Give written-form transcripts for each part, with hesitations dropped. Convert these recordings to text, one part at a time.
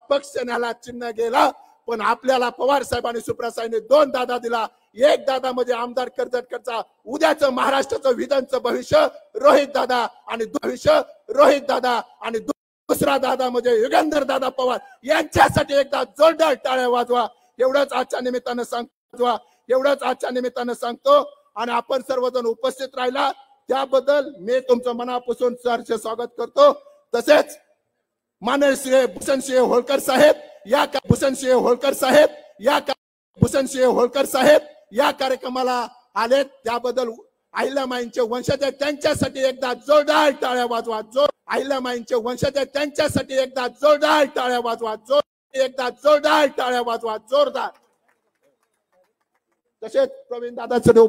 पक्ष न्याला चिन्ह गेला, पण आपल्याला पवार साहेबांनी सुप्रियाताईंनी 2 दादा दिला. एक दादा म्हणजे आमदार कर्जतकरचा उद्याचं महाराष्ट्राचं विधानचं भविष्य रोहित दादा आणि भविष्य रोहित दादा आणि दुसरा दादा म्हणजे युगेंद्र दादा पवार यांच्यासाठी एकदा जोरदार टाळ्या वाजवा. एवढंच आजच्या निमित्तानं सांगतो, एवढंच आजच्या निमित्तानं सांगतो. आणि आपण सर्वजण उपस्थित राहिला त्याबद्दल मी तुमचं मनापासून सहर्ष स्वागत करतो. तसेच माननीय श्री भूषणसिंह होळकर साहेब भूषणसिंह होळकर साहेब या कार्यक्रमाला आले, त्याबद्दल अहिल्यामाईंचे वंशज त्यांच्यासाठी एकदा जोरदार टाळ्या वाजवा. अहिल्यामाईंचे वंशज त्यांच्यासाठी एकदा जोरदार टाळ्या वाजवा. एकदा जोरदार टाळ्या वाजवा, जोरदार. तसेच प्रवीण दादा चढे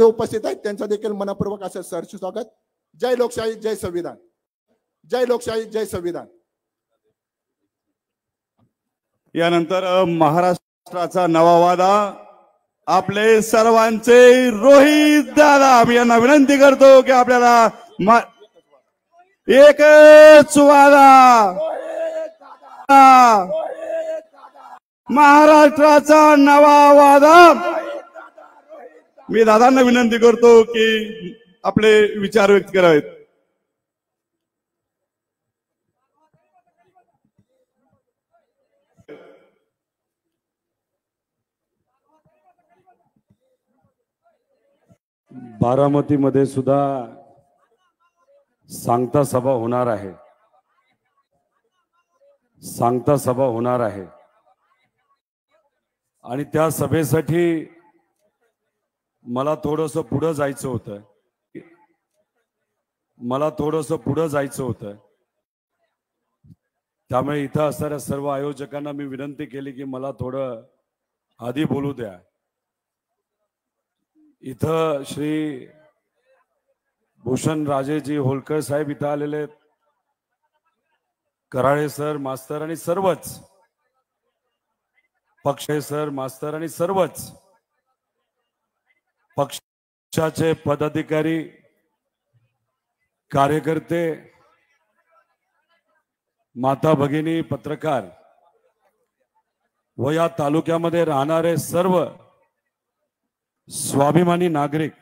उपस्थित आहेत, त्यांचं देखील मनपूर्वक असं सहर्ष स्वागत. जय लोकशाही, जय संविधान. जय लोकशाही, जय संविधान. यानंतर महाराष्ट्राचा नवा वादा आपले सर्वांचे रोहित दादा, मी यांना विनंती करतो की आपल्याला एकच वादा, महाराष्ट्राचा नवा वादा. मी दादांना विनंती करतो की आपले विचार व्यक्त करावेत. बारामतीमध्ये सुद्धा सांगता सभा होणार आहे. सांगता सभा होणार आहे आणि त्या सभेसाठी मला थोडंसं पुढे जायचं होतं. त्यामुळे इथं असणाऱ्या सर्व आयोजकांना मी विनंती केली की मला थोडं आधी बोलू द्या. इथं श्री भूषण राजेजी होळकर साहेब इथं आलेले आहेत, कराळे सर, मास्तर आणि सर्वच पक्षाचे पदाधिकारी, कार्यकर्ते, माता भगिनी, पत्रकार व या तालुक्यामध्ये राहणारे सर्व स्वाभिमानी नागरिक,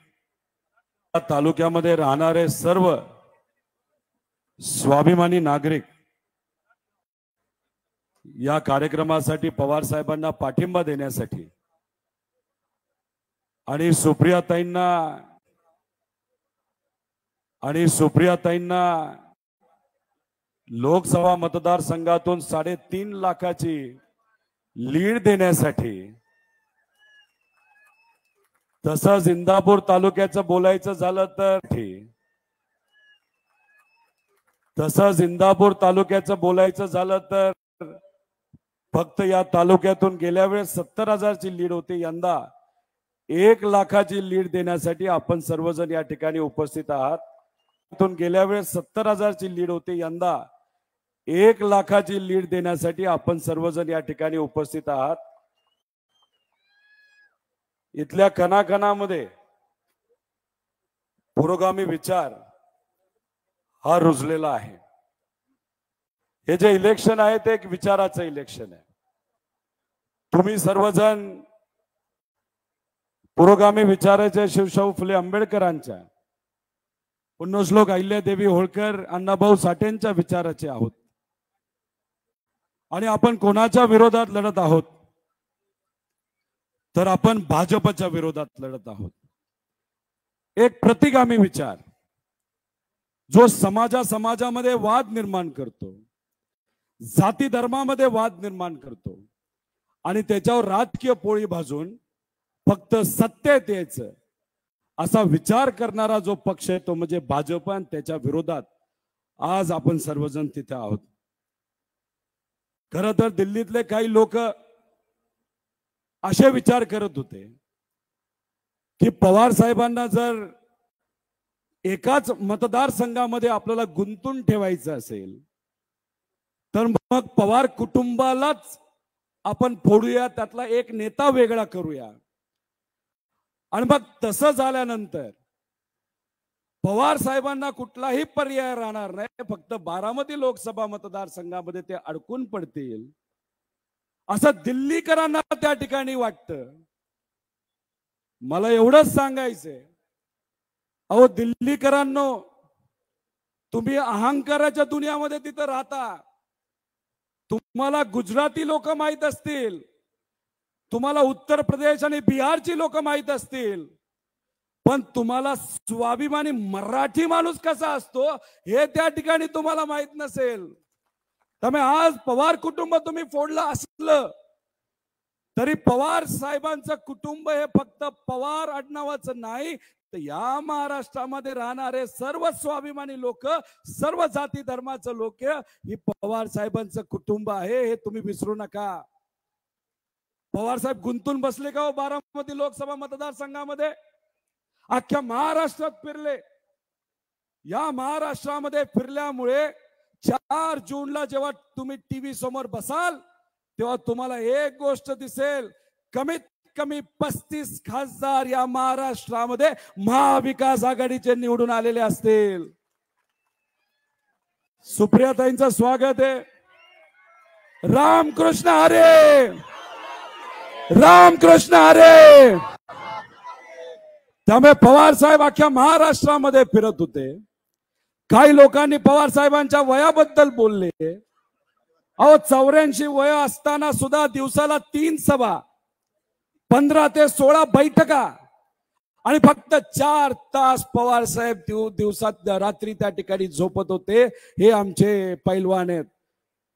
या कार्यक्रमासाठी पवार साहेबांना पाठिंबा देण्यासाठी आणि सुप्रियाताईंना लोकसभा मतदारसंघातून 3.5 लाखाची लीड देण्यासाठी, तसंच इंदापूर तालुक्याचं बोलायचं झालं तर फक्त या तालुक्यातून गेल्या वेळेस 70,000ची लीड होती. यंदा 1 लाखाची लीड देण्यासाठी आपण सर्वजण या ठिकाणी उपस्थित आहात. गेल्या वेळेस 70,000ची लीड होती, यंदा 1 लाखाची लीड देण्यासाठी आपण सर्वजण या ठिकाणी उपस्थित आहात. इथल्या कणाकणामध्ये पुरोगामी विचार हा रुजलेला आहे. हे जे इलेक्शन आहे ते एक विचाराचं इलेक्शन आहे. तुम्ही सर्वजण पुरोगामी विचाराच्या शिवशाहू फुले आंबेडकरांच्या, पुण्यश्लोक अहिल्यादेवी होळकर, अण्णाभाऊ साठेंच्या विचाराचे आहोत. आणि आपण कोणाच्या विरोधात लढत आहोत तर आपण भाजपच्या विरोधात लढत आहोत. एक प्रतिगामी विचार जो समाजामध्ये वाद निर्माण करतो, जाती धर्मामध्ये वाद निर्माण करतो आणि त्याच्यावर राजकीय पोळी भाजून फक्त सत्तेत यायचं असा विचार करणारा जो पक्ष आहे तो म्हणजे भाजप. आणि त्याच्या विरोधात आज आपण सर्वजण तिथे आहोत. खरं तर दिल्लीतले काही लोक असे विचार करत होते की पवार साहेबांना जर एकाच मतदारसंघामध्ये आपल्याला गुंतून ठेवायचं असेल तर मग पवार कुटुंबालाच आपण फोडूया, त्यातला एक नेता वेगळा करूया. आणि मग तसं झाल्यानंतर पवार साहेबांना कुठलाही पर्याय राहणार नाही, फक्त बारामती लोकसभा मतदारसंघामध्ये ते अडकून पडतील असं दिल्लीकरांना त्या ठिकाणी वाटतं. मला एवढंच सांगायचंय, अहो दिल्लीकरांनो, तुम्ही अहंकाराच्या दुनियामध्ये तिथं राहता. तुम्हाला गुजराती लोक माहित असतील, तुम्हाला उत्तर प्रदेश आणि बिहारची लोक माहित असतील, पण तुम्हाला स्वाभिमानी मराठी माणूस कसा असतो हे त्या ठिकाणी तुम्हाला माहित नसेल. त्यामुळे आज पवार कुटुंब तुम्ही फोडलं असलं तरी पवार साहेबांचं कुटुंब हे फक्त पवार आडनावाचं नाही, तर या महाराष्ट्रामध्ये राहणारे सर्व स्वाभिमानी लोक, सर्व जाती धर्माचं लोक ही पवार साहेबांचं कुटुंब आहे, हे तुम्ही विसरू नका. पवार साहेब गुंतून बसले का हो बारामती लोकसभा मतदारसंघामध्ये? अख्ख्या महाराष्ट्रात फिरले. या महाराष्ट्रामध्ये फिरल्यामुळे 4 जूनला जेव्हा तुम्ही टीव्ही समोर बसाल तेव्हा तुम्हाला एक गोष्ट दिसेल, कमीत कमी 35 खासदार या महाराष्ट्रामध्ये महाविकास आघाडीचे निवडून आलेले असतील. सुप्रियाताईंचं स्वागत आहे. रामकृष्ण हरे, रामकृष्ण हरे. त्यामुळे पवार साहेब अख्ख्या महाराष्ट्रामध्ये फिरत होते. काही लोकांनी पवार साहेबांच्या वयाबद्दल बोलले. अहो 84 वय असताना सुद्धा दिवसाला 3 सभा, 15 ते 16 बैठका आणि फक्त 4 तास पवार साहेब दिवसात रात्री त्या ठिकाणी झोपत होते. हे आमचे पैलवान आहेत,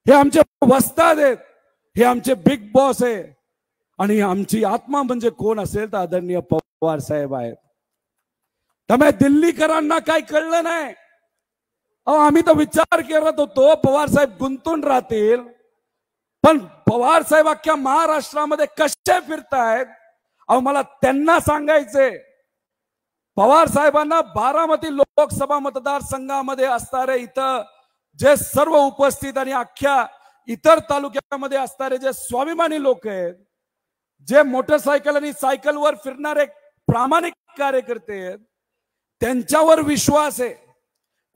हे आमचे वस्ताद आहेत, हे आमचे बिग बॉस आहे. आणि आमची आत्मा म्हणजे कोण असेल तर आदरणीय पवार साहेब आहेत. त्यामुळे दिल्लीकरांना काही कळलं नाही. अहो आम्ही तर विचार करत होतो पवार साहेब गुंतून राहतील, पण पवार साहेब अख्ख्या महाराष्ट्रामध्ये कसे फिरतायत. अहो मला त्यांना सांगायचे, पवार साहेबांना बारामती लोकसभा मतदारसंघामध्ये असणारे इथं जे सर्व उपस्थित आणि अख्ख्या इतर तालुक्यामध्ये असणारे जे स्वाभिमानी लोक आहेत, जे मोटरसायकल आणि सायकलवर फिरणारे प्रामाणिक कार्यकर्ते आहेत, त्यांच्यावर विश्वास आहे.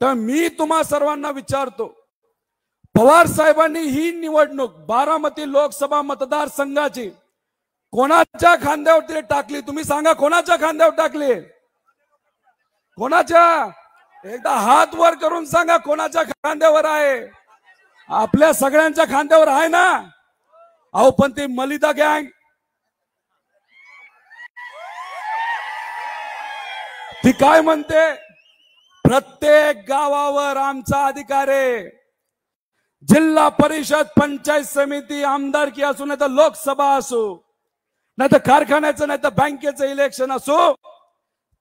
तर मी तुम्हा सर्वांना विचारतो, पवार साहेबांनी ही निवडणूक बारामती लोकसभा मतदारसंघाची कोणाच्या खांद्यावर टाकली? तुम्ही सांगा, कोणाच्या खांद्यावर टाकली? कोणाच्या? एकदा हात वर करून सांगा कोणाच्या खांद्यावर आहे. आपल्या सगळ्यांच्या खांद्यावर आहे ना. अहो पण ती मलिदा गँग, ती काय म्हणते? प्रत्येक गावावर आमचा अधिकार आहे. जिल्हा परिषद, पंचायत समिती, आमदारकी असो, नाही तर लोकसभा असो, नाही तर कारखान्याचं, नाही तर बँकेचं इलेक्शन असो,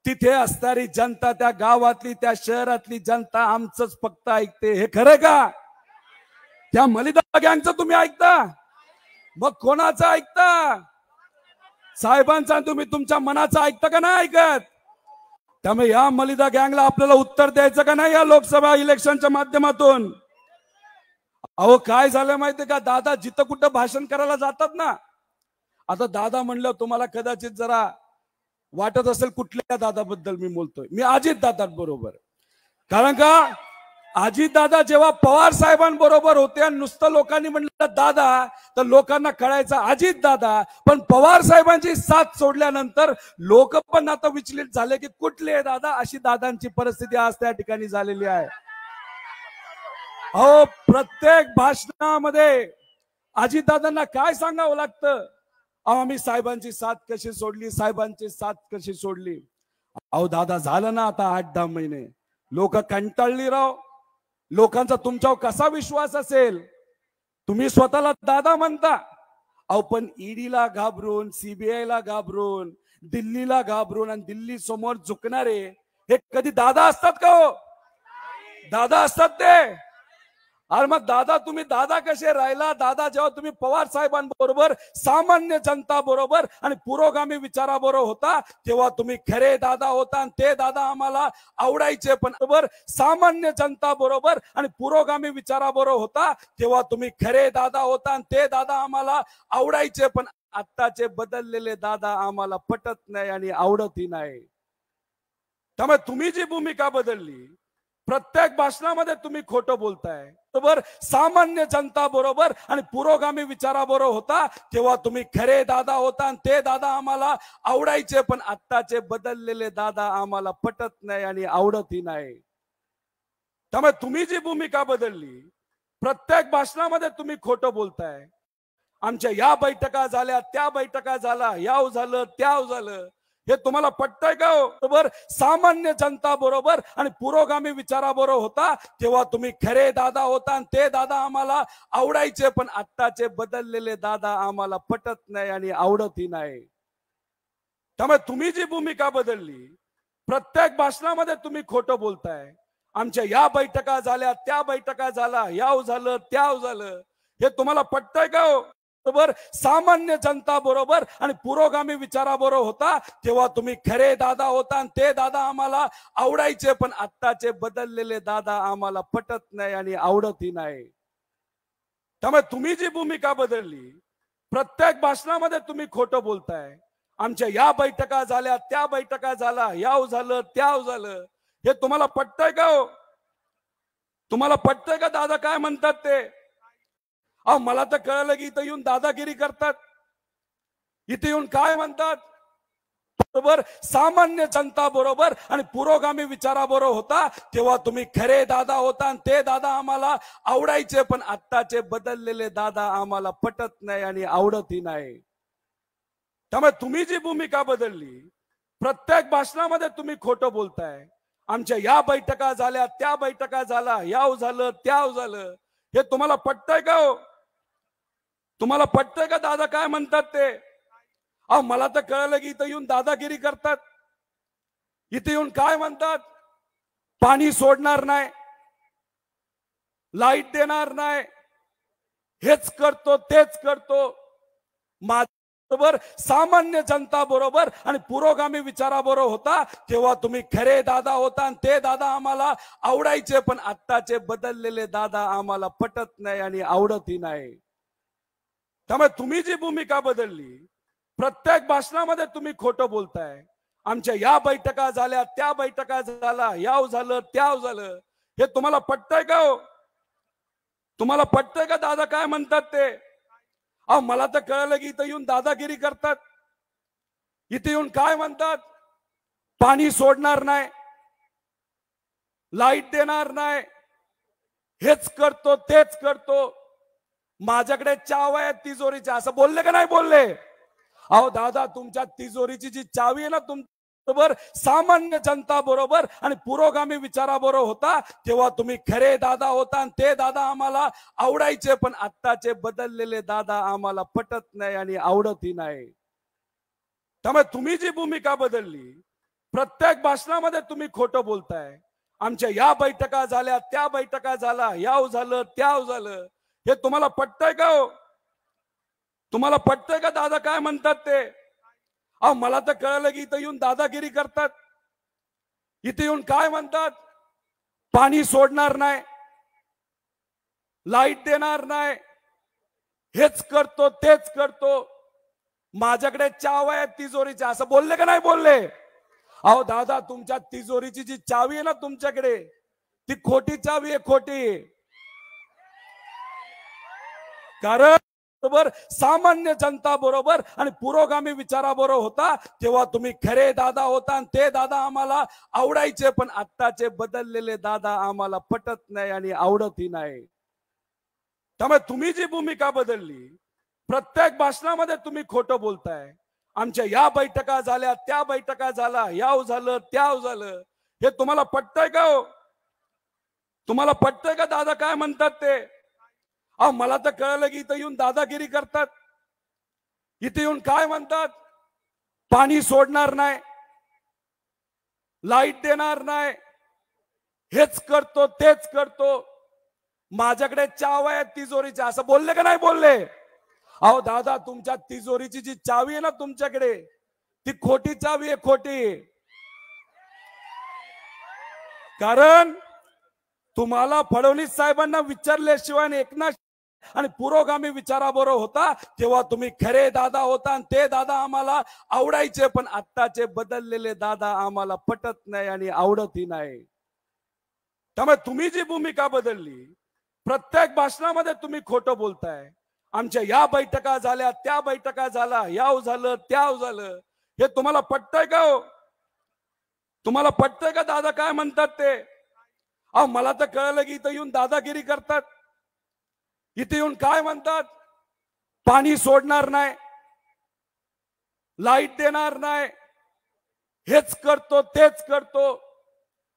तिथे असणारी जनता, त्या गावातली, त्या शहरातली जनता आमचंच फक्त ऐकते. हे खरं का? त्या मलिदा गँगचं तुम्ही ऐकता? मग कोणाचं ऐकता? साहेबांचा तुम्ही तुमच्या मनाचं ऐकता का नाही ऐकत? त्यामुळे या मलिदा गँगला आपल्याला उत्तर द्यायचं का नाही या लोकसभा इलेक्शनच्या माध्यमातून? अहो काय झालं माहितीये का, दादा जिथं कुठं भाषण करायला जातात ना, आता दादा म्हणलं तुम्हाला कदाचित जरा वाटत असेल कुठल्या दादाबद्दल मी बोलतोय. मी अजित दादांबरोबर. कारण का अजित दादा जेव्हा पवार साहेबांबरोबर होते आणि नुसतं लोकांनी म्हणलं दादा, तर लोकांना कळायचं अजित दादा. पण पवार साहेबांची साथ सोडल्यानंतर लोक पण आता विचलित झाले की कुठले दादा, अशी दादांची परिस्थिती आज त्या ठिकाणी झालेली आहे. अहो प्रत्येक भाषणामध्ये अजितदादांना काय सांगावं लागतं? अहो आम्ही साहेबांची साथ कशी सोडली, साहेबांची साथ कशी सोडली. अहो दादा झालं ना आता 8-10 महिने, लोक कंटाळली राव. लोकांचा तुमच्यावर कसा विश्वास असेल? तुम्ही स्वतःला दादा म्हणता, अहो पण ईडीला घाबरून, सीबीआयला घाबरून, दिल्लीला घाबरून आणि दिल्ली समोर झुकणारे हे कधी दादा असतात का हो? दादा असतात ते? अरे मग दादा तुम्ही दादा कसे राहिला? दादा जेव्हा तुम्ही पवार साहेबांबरोबर, सामान्य जनता बरोबर आणि पुरोगामी विचाराबरोबर होता, तेव्हा तुम्ही खरे दादा होता आणि ते दादा आम्हाला आवडायचे. पण बरोबर सामान्य जनता बरोबर आणि पुरोगामी विचाराबरोबर होता, तेव्हा तुम्ही खरे दादा होता आणि ते दादा आम्हाला आवडायचे. पण आत्ताचे बदललेले दादा आम्हाला पटत नाही आणि आवडतही नाही. त्यामुळे तुम्ही जी भूमिका बदलली, प्रत्येक भाषणामध्ये तुम्ही खोटं बोलताय, बरोबर, सामान्य जनता बरोबर आणि पुरोगामी विचाराबरोबर होता तेव्हा तुम्ही खरे दादा होता आणि ते दादा आम्हाला आवडायचे, पण आत्ताचे बदललेले दादा आम्हाला पटत नाही आणि आवडतही नाही. त्यामुळे तुम्ही जी भूमिका बदलली, प्रत्येक भाषणामध्ये तुम्ही खोटं बोलताय. आमच्या या बैठका झाल्या, त्या बैठका झाल्या, याव झालं, त्याव झालं, हे तुम्हाला पटतंय का? बरोबर, सामान्य जनता बरोबर आणि पुरोगामी विचाराबरोबर होता तेव्हा तुम्ही खरे दादा होता आणि ते दादा आम्हाला आवडायचे, पण आत्ताचे बदललेले दादा आम्हाला पटत नाही आणि आवडतही नाही. त्यामुळे तुम्ही जी भूमिका बदलली, प्रत्येक भाषणामध्ये तुम्ही खोटं बोलताय. आमच्या या बैठका झाल्या, त्या बैठका झाल्या, याव झालं, त्याव झालं, हे तुम्हाला पटतंय का? बरोबर, सामान्य जनता बरोबर आणि पुरोगामी विचाराबरोबर होता तेव्हा तुम्ही खरे दादा होता आणि ते दादा आम्हाला आवडायचे, पण आत्ताचे बदललेले दादा आम्हाला पटत नाही आणि आवडतही नाही. त्यामुळे तुम्ही जी भूमिका बदलली, प्रत्येक भाषणामध्ये तुम्ही खोटं बोलताय. आमच्या या बैठका झाल्या, त्या बैठका झाल्या, याव झालं, त्याव झालं, हे तुम्हाला पटतंय का? तुम्हाला पटतंय का दादा काय म्हणतात ते? अहो, मला तर कळलं की इथं येऊन दादागिरी करतात. इथे येऊन काय म्हणतात? बरोबर, सामान्य जनता बरोबर आणि पुरोगामी विचाराबरोबर होता तेव्हा तुम्ही खरे दादा होता आणि ते दादा आम्हाला आवडायचे, पण आत्ताचे बदललेले दादा आम्हाला पटत नाही आणि आवडतही नाही. त्यामुळे तुम्ही जी भूमिका बदलली, प्रत्येक भाषणामध्ये तुम्ही खोटं बोलताय. आमच्या या बैठका झाल्या, त्या बैठका झाल्या, याव झालं, त्याव झालं, हे तुम्हाला पटतंय का? तुम्हाला पटतंय का दादा काय म्हणतात ते? अहो, मला तर कळलं की इथं येऊन दादागिरी करतात. इथे येऊन काय म्हणतात? पाणी सोडणार नाही, लाईट देणार नाही, हेच करतो तेच करतो. बरोबर, सामान्य जनता बरोबर आणि पुरोगामी विचाराबरोबर होता तेव्हा तुम्ही खरे दादा होता आणि ते दादा आम्हाला आवडायचे, पण आत्ताचे बदललेले दादा आम्हाला पटत नाही आणि आवडतही नाही. त्यामुळे तुम्ही जी भूमिका बदलली, प्रत्येक भाषणामध्ये तुम्ही खोटं बोलताय. आमच्या या बैठका झाल्या, त्या बैठका झाल्या, याव झालं, त्याव झालं, हे तुम्हाला पटतंय का? तुम्हाला पटतंय का दादा काय म्हणतात ते? अहो, मला तर कळलं की इथं येऊन दादागिरी करतात. इथे येऊन काय म्हणतात? पाणी सोडणार नाही, लाईट देणार नाही, हेच करतो तेच करतो. माझ्याकडे चावी आहे तिजोरीची, असं बोलले का नाही बोलले? अहो दादा, तुमच्या तिजोरीची जी चावी आहे ना, बरोबर, सामान्य जनता बरोबर आणि पुरोगामी विचाराबरोबर होता तेव्हा तुम्ही खरे दादा होता आणि ते दादा आम्हाला आवडायचे, पण आत्ताचे बदललेले दादा आम्हाला पटत नाही आणि आवडतही नाही. त्यामुळे तुम्ही जी भूमिका बदलली, प्रत्येक भाषणामध्ये तुम्ही खोटं बोलताय. आमच्या या बैठका झाल्या, त्या बैठका झाल्या, याव झालं, त्याव झालं, हे तुम्हाला पटतंय का? तुम्हाला पटतंय का दादा काय म्हणतात ते? अहो, मला तर कळलं की इथं येऊन दादागिरी करतात. इथे येऊन काय म्हणतात? पाणी सोडणार नाही, लाईट देणार नाही, हेच करतो तेच करतो. माझ्याकडे चावी आहे तिजोरीची, असं बोलले का नाही बोलले? अहो दादा, तुमच्या तिजोरीची जी चावी आहे ना तुमच्याकडे, ती खोटी चावी आहे, खोटी. कारण बरोबर, सामान्य जनता बरोबर आणि पुरोगामी विचाराबरोबर होता तेव्हा तुम्ही खरे दादा होता आणि ते दादा आम्हाला आवडायचे, पण आत्ताचे बदललेले दादा आम्हाला पटत नाही आणि आवडतही नाही. त्यामुळे तुम्ही जी भूमिका बदलली, प्रत्येक भाषणामध्ये तुम्ही खोटं बोलताय. आमच्या या बैठका झाल्या, त्या बैठका झाल्या, याव झालं, त्याव झालं, हे तुम्हाला पटतंय का? तुम्हाला पटतंय का दादा काय म्हणतात ते? अहो, मला तर कळलं की इथं येऊन दादागिरी करतात. इथे येऊन काय म्हणतात? पाणी सोडणार नाही, लाईट देणार नाही, हेच करतो तेच करतो. माझ्याकडे चावी आहे तिजोरीची, असं बोलले का नाही बोलले? अहो दादा, तुमच्या तिजोरीची जी चावी आहे ना तुमच्याकडे, ती खोटी चावी आहे, खोटी. कारण तुम्हाला फडणवीस साहेबांना विचारल्याशिवाय, एकनाथ आणि पुरोगामी विचाराबरोबर होता तेव्हा तुम्ही खरे दादा होता आणि ते दादा आम्हाला आवडायचे, पण आत्ताचे बदललेले दादा आम्हाला पटत नाही आणि आवडतही नाही. त्यामुळे तुम्ही जी भूमिका बदलली, प्रत्येक भाषणामध्ये तुम्ही खोटं बोलताय. आमच्या या बैठका झाल्या, त्या बैठका झाल्या, याव झालं त्याव झालं, हे तुम्हाला पटतंय का हो? तुम्हाला पटतंय का दादा काय म्हणतात ते? अहो मला तर कळलं की इथं येऊन दादागिरी करतात. इथे येऊन काय म्हणतात, पाणी सोडणार नाही, लाईट देणार नाही, हेच करतो तेच करतो,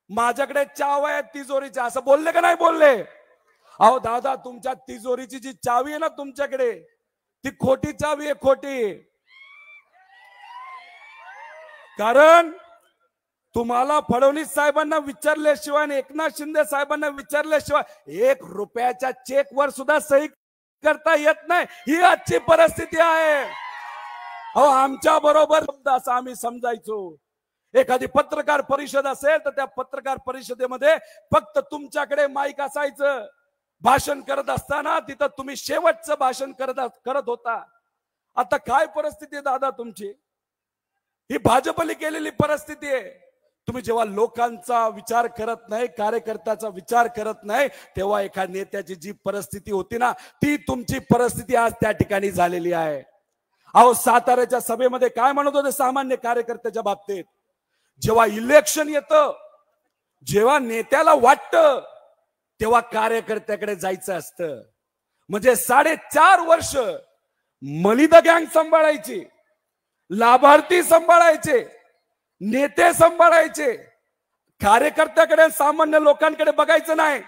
माझ्याकडे चाव्या आहेत तिजोरीच्या, असं बोलले का नाही बोलले? अहो दादा तुमच्या तिजोरीची जी चावी आहे ना तुमच्याकडे, ती खोटी चावी आहे, खोटी. कारण तुम्हाला फडणवीस साहेबांना विचारल्याशिवाय आणि एकनाथ शिंदे साहेबांना विचारल्याशिवाय 1 रुपयाच्या चेकवर सुद्धा सही करता येत नाही. ही आजची परिस्थिती आहे. अहो आमच्या बरोबर असं आम्ही समजायचो. एखादी पत्रकार परिषद असेल तर त्या पत्रकार परिषदेमध्ये फक्त तुमच्याकडे माईक असायचं. भाषण करत असताना तिथं तुम्ही शेवटचं भाषण करत होता. आता काय परिस्थिती आहे दादा तुमची? ही भाजपने केलेली परिस्थिती आहे. तुम्ही जेव्हा लोकांचा विचार करत नाही, कार्यकर्त्याचा विचार करत नाही, तेव्हा एका नेत्याची जी परिस्थिती होती ना, ती तुमची परिस्थिती आज त्या ठिकाणी झालेली आहे. अहो साताऱ्याच्या सभेमध्ये काय म्हणत होते सामान्य कार्यकर्त्याच्या बाबतीत? जेव्हा इलेक्शन येतं, जेव्हा नेत्याला वाटतं, तेव्हा कार्यकर्त्याकडे जायचं असतं. म्हणजे 4.5 वर्ष मलिदा गँग सांभाळायची, लाभार्थी सांभाळायचे, नेते सांभाळायचे, कार्यकर्त्याकडे सामान्य लोकांकडे बघायचं नाही.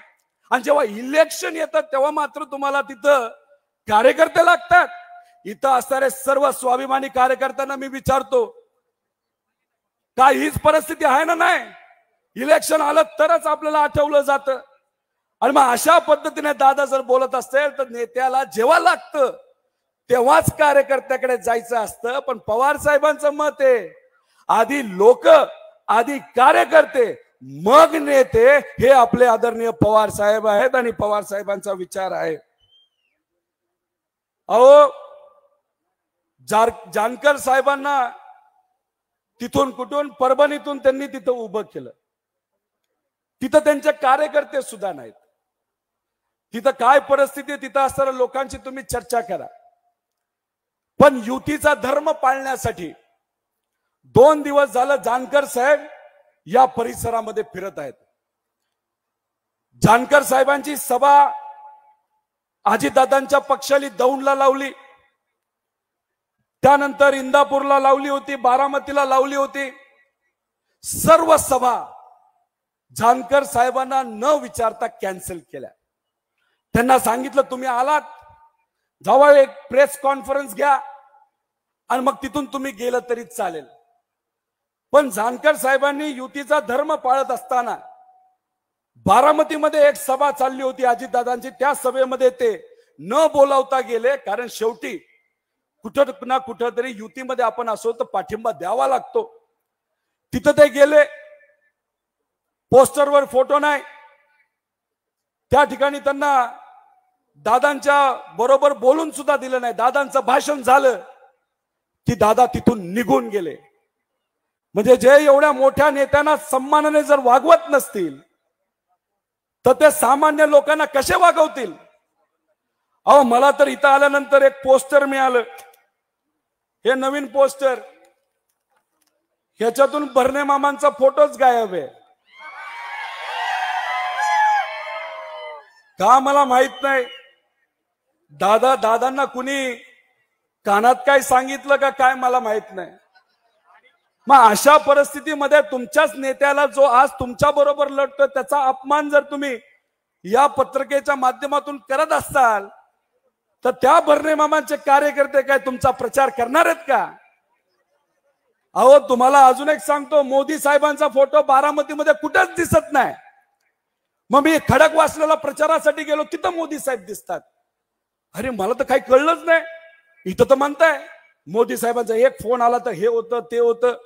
आणि जेव्हा इलेक्शन येतात तेव्हा मात्र तुम्हाला तिथं कार्यकर्ते लागतात. इथं असणारे सर्व स्वाभिमानी कार्यकर्त्यांना मी विचारतो, काय हीच परिस्थिती आहे ना? नाही, इलेक्शन आलं तरच आपल्याला आठवलं जातं. आणि मग अशा पद्धतीने दादा जर बोलत असेल तर नेत्याला जेव्हा लागतं तेव्हाच कार्यकर्त्याकडे जायचं असतं. पण पवार साहेबांचं मत आहे, आधी लोक, आधी कार्यकर्ते, मग नेते. हे आपले आदरणीय पवार साहेब आहेत आणि पवार साहेबांचा विचार आहे. अहो जानकर साहेबांना तिथून कुठून परभणीतून त्यांनी तिथं उभं केलं. तिथं त्यांचे कार्यकर्ते सुद्धा नाहीत. तिथं काय परिस्थिती आहे तिथं असणाऱ्या लोकांची तुम्ही चर्चा करा. पण युतीचा धर्म पाळण्यासाठी 2 दिवस झालं जानकर साहेब या परिसरामध्ये फिरत आहेत. जानकर साहेबांची सभा अजितदादांच्या पक्षाला दौंडला लावली, त्यानंतर इंदापूरला लावली होती, बारामतीला लावली होती. सर्व सभा जानकर साहेबांना न विचारता कॅन्सल केल्या. त्यांना सांगितलं तुम्ही आलात, जावा एक प्रेस कॉन्फरन्स घ्या आणि मग तिथून तुम्ही गेलं तरी चालेल. पण जानकर साहेबांनी युतीचा धर्म पाळत असताना बारामतीमध्ये एक सभा चालली होती अजितदादांची, त्या सभेमध्ये ते न बोलावता गेले. कारण शेवटी कुठं ना कुठं तरी युतीमध्ये आपण असो तर पाठिंबा द्यावा लागतो. तिथं ते गेले, पोस्टरवर फोटो नाही, त्या ठिकाणी त्यांना दादांच्या बरोबर बोलून सुद्धा दिलं नाही. दादांचं भाषण झालं की दादा तिथून निघून गेले. म्हणजे जे एवढ्या मोठ्या नेत्यांना सन्मानाने जर वागवत नसतील तर ते सामान्य लोकांना कसे वागवतील? अहो मला तर इथं आल्यानंतर एक पोस्टर मिळालं, हे नवीन पोस्टर, ह्याच्यातून भरणे मामांचा फोटोच गायब आहे. का मला माहित नाही. दादांना कुणी कानात काय सांगितलं का काय मला माहित नाही. मग अशा परिस्थितीमध्ये तुमच्याच नेत्याला जो आज तुमच्या बरोबर लढतोय त्याचा अपमान जर तुम्ही या पत्रिकेच्या माध्यमातून करत असाल तर त्या भरणे मामांचे कार्यकर्ते काय तुमचा प्रचार करणार आहेत का? अहो तुम्हाला अजून एक सांगतो, मोदी साहेबांचा फोटो बारामतीमध्ये कुठेच दिसत नाही. मग मी खडकवासल्याला प्रचारासाठी गेलो, तिथं मोदी साहेब दिसतात. अरे मला तर काही कळलंच नाही. इथं तर म्हणताय मोदी साहेबांचा एक फोन आला तर हे होतं ते होतं.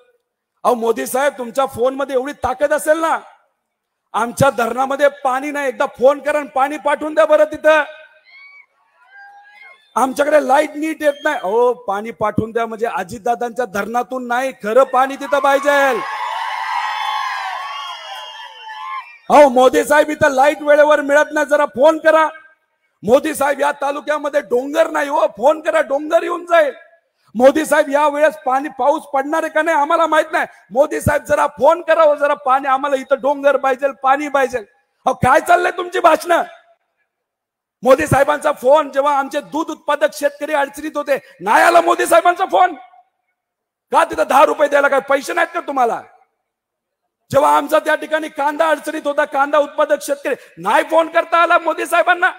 अहो मोदी साहेब तुमच्या फोन मध्ये एवढी ताकद असेल ना, आमच्या धरणामध्ये पाणी नाही, एकदा फोन करा पाणी पाठवून द्या बरं तिथं. आमच्याकडे लाईट नीट येत नाही. अहो पाणी पाठवून द्या म्हणजे अजितदादांच्या धरणातून नाही, खरं पाणी तिथं पाहिजे. अहो मोदी साहेब इथं लाईट वेळेवर मिळत नाही, जरा फोन करा. मोदी साहेब या तालुक्यामध्ये डोंगर नाही हो, फोन करा, डोंगर येऊन जाईल. मोदी साहेब या वेळेस पाऊस पडणार आहे का नाही आम्हाला माहित नाही. मोदी साहेब जरा फोन करा हो, जरा पाणी आम्हाला इथं डोंगर पाहिजे, पाणी पाहिजे. अहो काय चाललंय तुमची भाषणं. मोदी साहेबांचा फोन जेव्हा आमचे दूध उत्पादक शेतकरी अडचणीत होते, नाही आला मोदी साहेबांचा फोन का? तिथं 10 रुपये द्यायला काय पैसे नाहीत का तुम्हाला? जेव्हा आमचा त्या ठिकाणी कांदा अडचणीत होता, कांदा उत्पादक शेतकरी, नाही फोन करता आला मोदी साहेबांना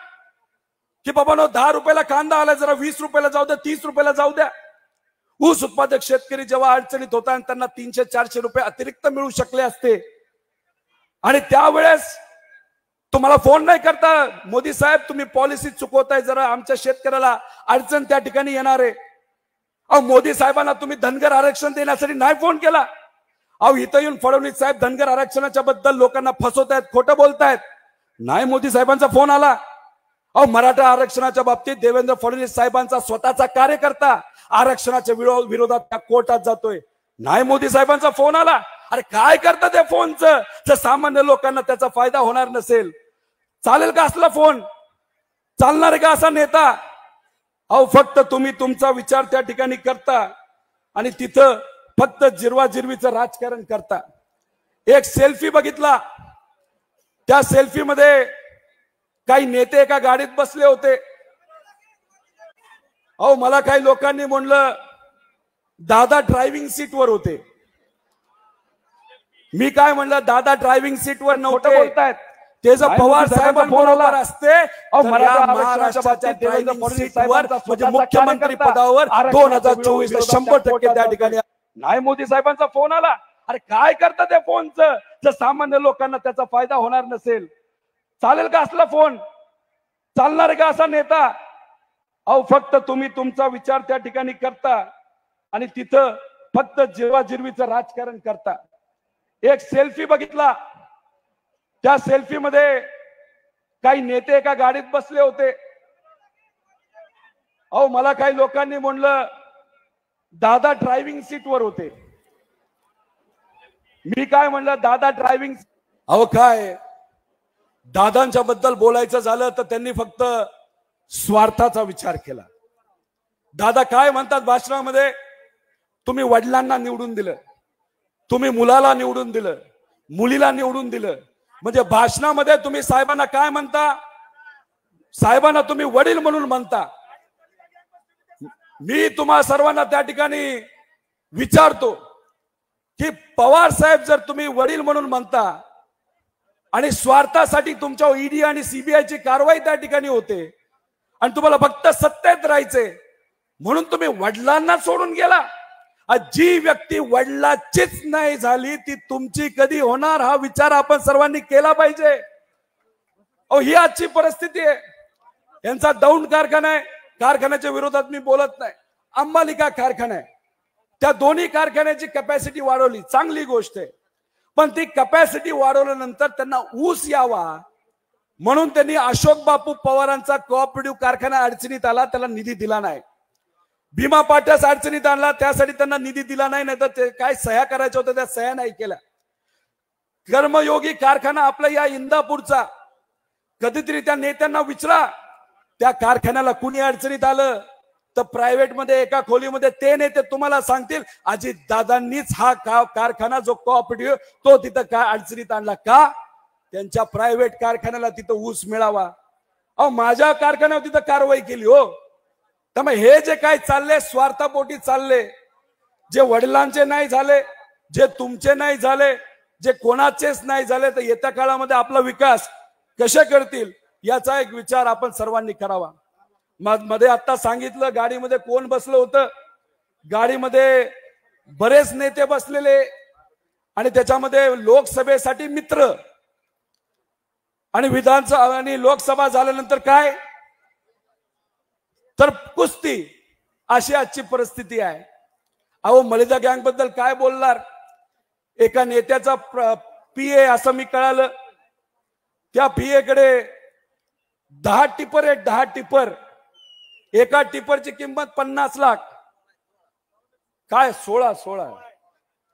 की बाबा नो 10 रुपयाला कांदा आला, जरा 20 रुपयाला जाऊ द्या, 30 रुपयाला जाऊ द्या. ऊस उत्पादक शेतकरी जेव्हा अडचणीत होता आणि त्यांना 300-400 रुपये अतिरिक्त मिळू शकले असते, आणि त्यावेळेस तुम्हाला फोन नाही करता. मोदी साहेब तुम्ही पॉलिसी चुकवताय, जरा आमच्या शेतकऱ्याला अडचण त्या ठिकाणी येणार आहे. अहो मोदी साहेबांना तुम्ही धनगर आरक्षण देण्यासाठी नाही फोन केला. अहो इथं येऊन फडणवीस साहेब धनगर आरक्षणाच्या बद्दल लोकांना फसवतायत, खोटं बोलतायत, नाही मोदी साहेबांचा फोन आला. अहो मराठा आरक्षणाच्या बाबतीत देवेंद्र फडणवीस साहेबांचा स्वतःचा कार्यकर्ता आरक्षणाच्या विरोधात त्या कोर्टात जातोय, नाही मोदी साहेबांचा फोन आला. अरे काय करता त्या फोनचं, जर सामान्य लोकांना त्याचा फायदा होणार नसेल. चालेल का असला फोन? चालणार आहे का असा नेता? अहो फक्त तुम्ही तुमचा विचार त्या ठिकाणी करता आणि तिथं फक्त जिरवाजिरवीचं राजकारण करता. एक सेल्फी बघितला, त्या सेल्फी मध्ये काही नेते एका गाडीत बसले होते. अहो मला काही लोकांनी म्हणलं दादा ड्रायव्हिंग सीटवर होते. मी काय म्हणलं, दादा ड्रायव्हिंग सीटवर नव्हते, बोलतायत ते जर पवार साहेबांबरोबर असते महाराष्ट्राच्या ड्रायव्हिंग सीटवर म्हणजे मुख्यमंत्री पदावर 2024 100% त्या ठिकाणी, नाही मोदी साहेबांचा फोन आला. अरे काय करता त्या फोनचं, जर सामान्य लोकांना त्याचा फायदा होणार नसेल. चालेल का असला फोन? चालणार आहे का असा नेता? अहो फक्त तुम्ही तुमचा विचार त्या ठिकाणी करता आणि तिथं फक्त जिरवाजिरवीचं राजकारण करता. एक सेल्फी बघितला, त्या सेल्फी मध्ये काही नेते एका गाडीत बसले होते. अहो मला काही लोकांनी म्हणलं दादा ड्रायव्हिंग सीटवर होते. मी काय म्हणलं, दादा ड्रायव्हिंग, अहो काय दादांच्या बद्दल बोलायचं झालं तर त्यांनी फक्त स्वार्थाचा विचार केला. दादा काय म्हणतात भाषणामध्ये, तुम्ही वडिलांना निवडून दिलं, तुम्ही मुलाला निवडून दिलं, मुलीला निवडून दिलं, म्हणजे भाषणामध्ये तुम्ही साहेबांना काय म्हणता, साहेबांना तुम्ही वडील म्हणून म्हणता. मी तुम्हा सर्वांना त्या ठिकाणी विचारतो की पवार साहेब जर तुम्ही वडील म्हणून म्हणता आणि स्वार्थासाठी तुमच्या ईडी आणि सीबीआयची कारवाई त्या ठिकाणी होते आणि तुम्हाला फक्त सत्तेत राहायचे म्हणून तुम्ही वडिलांना सोडून गेला. जी व्यक्ती वडिलाचीच नाही झाली ती तुमची कधी होणार, हा विचार आपण सर्वांनी केला पाहिजे. अहो ही आजची परिस्थिती आहे. यांचा दौंड कारखाना आहे, कारखान्याच्या विरोधात मी बोलत नाही, अंबालिका कारखाना आहे, त्या दोन्ही कारखान्याची कॅपॅसिटी वाढवली, चांगली गोष्ट आहे. पण ती कॅपॅसिटी वाढवल्यानंतर त्यांना ऊस यावा म्हणून त्यांनी अशोक बापू पवारांचा कोऑपरेटिव्ह कारखाना अडचणीत आला, त्याला निधी दिला नाही. भीमा पाट्यास अडचणीत आणला, त्यासाठी त्यांना निधी दिला नाही, नाही तर ते काय सह्या करायच्या होत्या त्या सह्या नाही केल्या. कर्मयोगी कारखाना आपला या इंदापूरचा, कधीतरी त्या नेत्यांना विचारा त्या कारखान्याला कुणी अडचणीत आलं तर प्रायव्हेट मध्ये एका खोलीमध्ये ते नेते तुम्हाला सांगतील अजित दादांनीच हा कारखाना जो कोऑपरेटिव्ह तो तिथं काय अडचणीत आणला का, त्यांच्या प्रायव्हेट कारखान्याला तिथं ऊस मिळावा. अहो माझ्या कारखान्यावर तिथं कारवाई केली हो. त्यामुळे हे जे काय चालले स्वार्थापोटी चालले, जे वडिलांचे नाही झाले, जे तुमचे नाही झाले, जे कोणाचेच नाही झाले, तर येत्या काळामध्ये आपला विकास कसे करतील याचा एक विचार आपण सर्वांनी करावा. मध्ये आता सांगितलं गाडीमध्ये कोण बसलं होतं, गाडीमध्ये बरेच नेते बसलेले आणि त्याच्यामध्ये लोकसभेसाठी मित्र आणि विधानसभा आणि लोकसभा झाल्यानंतर काय तर कुस्ती, अशी आजची परिस्थिती आहे. अहो मलिदा गँग बद्दल काय बोलणार, एका नेत्याचा पीए असं मी कळालं, त्या पीए कडे 10 टिपर आहेत, 10 टिपर एका टिपरची किंमत 50 लाख. काय 16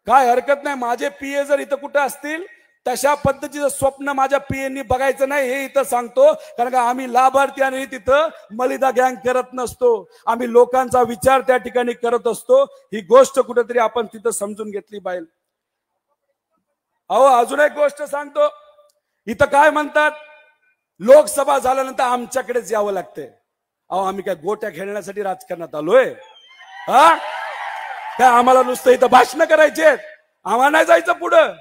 काय हरकत नाही. माझे पीए जर इथं कुठे असतील तशा पद्धतीचं स्वप्न माझ्या पीएनी बघायचं नाही हे इथं सांगतो. कारण का आम्ही लाभार्थी आणि तिथं मलिदा गँग करत नसतो. आम्ही लोकांचा विचार त्या ठिकाणी करत असतो. ही गोष्ट कुठेतरी आपण तिथं समजून घेतली पाहिजे. अहो अजून एक गोष्ट सांगतो. इथं काय म्हणतात, लोकसभा झाल्यानंतर आमच्याकडेच यावं लागतंय. अहो आम्ही काय गोट्या खेळण्यासाठी राजकारणात आलोय? हा काय आम्हाला नुसतं इथं भाषण करायचे? आम्हाला नाही जायचं पुढं.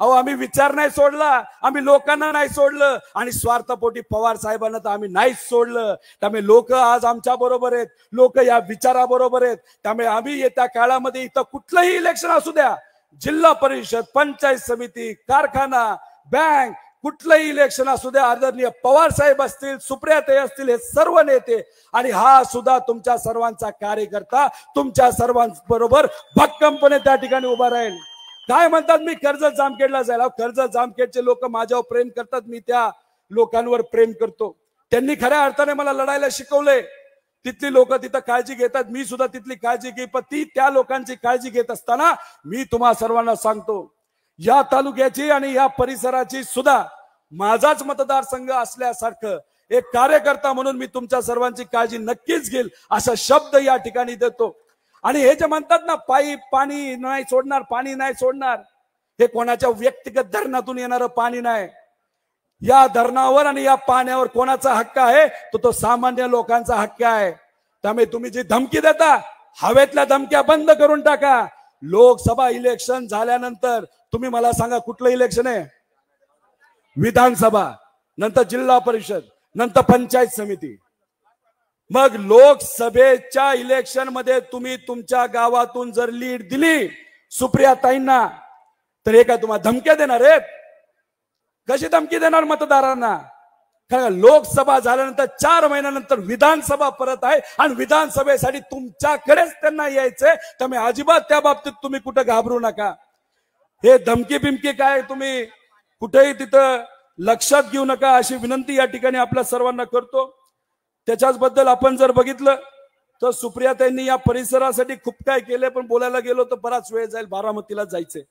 अहो आम्ही विचार नाही सोडला, आम्ही लोकांना नाही सोडलं आणि स्वार्थपोटी पवार साहेबांना तर आम्ही नाहीच सोडलं. त्यामुळे लोक आज आमच्या बरोबर आहेत, लोक या विचाराबरोबर आहेत. त्यामुळे आम्ही येत्या काळामध्ये इथं कुठलंही इलेक्शन असू द्या, जिल्हा परिषद, पंचायत समिती, कारखाना, बँक, कुठलंही इलेक्शन असू द्या, आदरणीय पवार साहेब असतील, सुप्रियाताई असतील, हे सर्व नेते आणि हा सुद्धा तुमच्या सर्वांचा कार्यकर्ता तुमच्या सर्वांबरोबर भक्कमपणे त्या ठिकाणी उभा राहील. काय म्हणतात, मी कर्जत जामखेडला जायला. कर्जत जामखेडचे लोक माझ्यावर प्रेम करतात, मी त्या लोकांवर प्रेम करतो. त्यांनी खऱ्या अर्थाने मला लढायला शिकवले. तिथली लोक तिथं काळजी घेतात, मी सुद्धा तिथली काळजी घे. पण ती त्या लोकांची काळजी घेत असताना मी तुम्हा सर्वांना सांगतो, या तालुक्याची आणि या परिसराची सुद्धा माझाच मतदारसंघ असल्यासारखं एक कार्यकर्ता म्हणून मी तुमच्या सर्वांची काळजी नक्कीच घेईल असा शब्द या ठिकाणी देतो. आणि हे जे म्हणतात ना, पाणी नाही सोडणार, पाणी नाही सोडणार, हे कोणाच्या व्यक्तिगत धरणातून येणारं पाणी नाही. या धरणावर आणि या पाण्यावर कोणाचा हक्क आहे, तो सामान्य लोकांचा हक्क आहे. त्यामुळे तुम्ही जी धमकी देता, हवेतल्या धमक्या बंद करून टाका. लोकसभा इलेक्शन झाल्यानंतर तुम्ही मला सांगा, कुठलं इलेक्शन आहे? विधानसभा, नंतर जिल्हा परिषद, नंतर पंचायत समिती. मग लोकसभेच्या इलेक्शन मध्ये तुम्ही तुमच्या गावातून जर लीड दिली सुप्रियाताईंना, तर हे काय तुम्हाला धमक्या देणार आहेत? कशी धमकी देणार मतदारांना? कारण लोकसभा झाल्यानंतर 4 महिन्यानंतर विधानसभा परत आहे आणि विधानसभेसाठी तुमच्याकडेच त्यांना यायचंय. त्यामुळे अजिबात त्या बाबतीत तुम्ही कुठं घाबरू नका. हे धमकी बिमकी काय तुम्ही कुठेही तिथं लक्षात घेऊ नका अशी विनंती या ठिकाणी आपल्या सर्वांना करतो. त्याच्याच बद्दल आपण जर बघितलं तर सुप्रियाताईंनी या परिसरासाठी खूप काय केले, पण बोलायला गेलो तर बराच वेळ जाईल. बारामतीला जायचंय.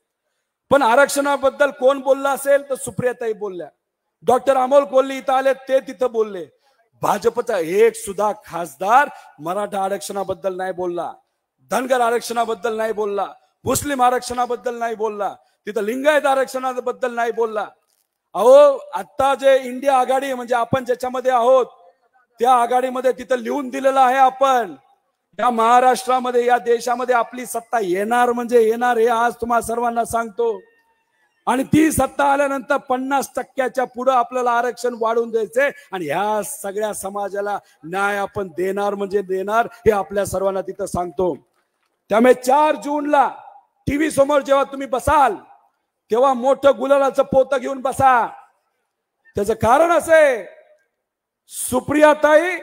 पण आरक्षणाबद्दल कोण बोलला असेल तर सुप्रियाताई बोलल्या. डॉक्टर अमोल कोल्हे इथं आले, ते तिथं बोलले. भाजपचा एक सुद्धा खासदार मराठा आरक्षणाबद्दल नाही बोलला, धनगर आरक्षणाबद्दल नाही बोलला, मुस्लिम आरक्षणाबद्दल नाही बोलला, तिथं लिंगायत आरक्षणाबद्दल नाही बोलला. अहो आता जे इंडिया आघाडी म्हणजे आपण ज्याच्यामध्ये आहोत त्या आघाडीमध्ये तिथं लिहून दिलेलं आहे, आपण या महाराष्ट्रामध्ये या देशामध्ये आपली सत्ता येणार म्हणजे येणार, हे आज तुम्हाला सर्वांना सांगतो. आणि ती सत्ता आल्यानंतर 50% पुढे आपल्याला आरक्षण वाढवून द्यायचे आणि ह्या सगळ्या समाजाला न्याय आपण देणार म्हणजे देणार, हे आपल्या सर्वांना तिथं सांगतो. त्यामुळे 4 जूनला टीव्ही समोर जेव्हा तुम्ही बसाल तेव्हा मोठं गुलालाचं पोतं घेऊन बसा. त्याचं कारण असे, सुप्रियाताई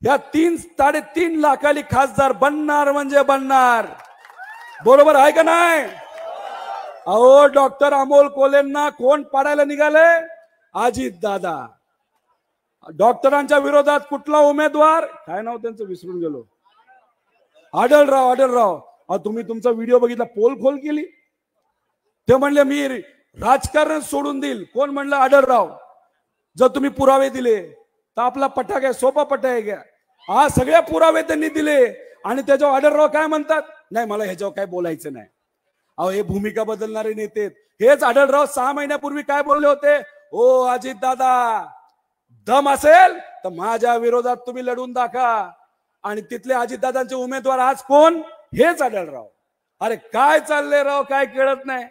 या 3-3.5 लाखाली खासदार बनणार म्हणजे बनणार. बरोबर आहे का नाही? अहो डॉक्टर अमोल कोल्हेंना कोण पाडायला निघाले? अजित दादा. डॉक्टरांच्या विरोधात कुठला उमेदवार, काय नाव त्यांचं विसरून गेलो, आढळराव. तुम्ही तुमचा व्हिडिओ बघितला, पोल खोल केली. ते म्हणले मी राजकारण सोडून देईल. कोण म्हणलं? आढळराव. जर तुम्ही पुरावे दिले तर आपला पट्टा घ्या, सोपा पट्टा आहे घ्या. हा सगळे पुरावे त्यांनी दिले आणि त्याच्यावर आढळराव काय म्हणतात, नाही मला ह्याच्यावर काय बोलायचं नाही. अहो हे भूमिका बदलणारे नेते. हेच आढळराव 6 महिन्यापूर्वी काय बोलले होते? ओ अजित दादा, दम असेल तर माझ्या विरोधात तुम्ही लढून दाखवा. आणि तिथले अजितदादांचे उमेदवार आज कोण? हेच आढळराव. अरे काय चाललंय राव, काय कळत नाही.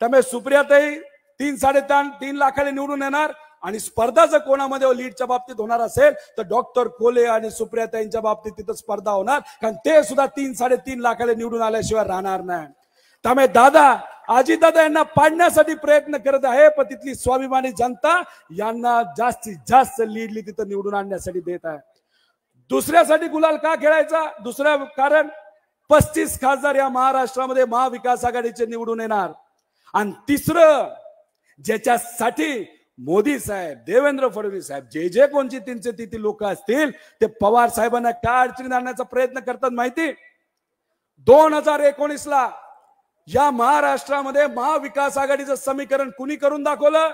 त्यामुळे सुप्रियाताई 3-3.5 लाखाने निवडून येणार आणि स्पर्धा जर कोणामध्ये लीडच्या बाबतीत होणार असेल तर डॉक्टर कोल्हे आणि सुप्रियाताईंच्या बाबतीत तिथं स्पर्धा होणार, कारण ते सुद्धा 3-3.5 लाखाने निवडून आल्याशिवाय राहणार नाही. त्यामुळे दादा, अजितदादा यांना पाडण्यासाठी प्रयत्न करत आहे, पण तिथली स्वाभिमानी जनता यांना जास्तीत जास्त लीडली तिथं निवडून आणण्यासाठी देत आहे. दुसऱ्यासाठी गुलाल का खेळायचा? दुसरं कारण 35 खासदार या महाराष्ट्रामध्ये महाविकास आघाडीचे निवडून येणार. आणि तिसरं ज्याच्यासाठी मोदी साहेब, देवेंद्र फडणवीस साहेब, जे कोणची तीनचे तिथे लोक असतील ते पवार साहेबांना काय अडचणीत आणण्याचा प्रयत्न करतात माहिती? 2019 ला या महाराष्ट्रामध्ये महाविकास आघाडीचं समीकरण कुणी करून दाखवलं?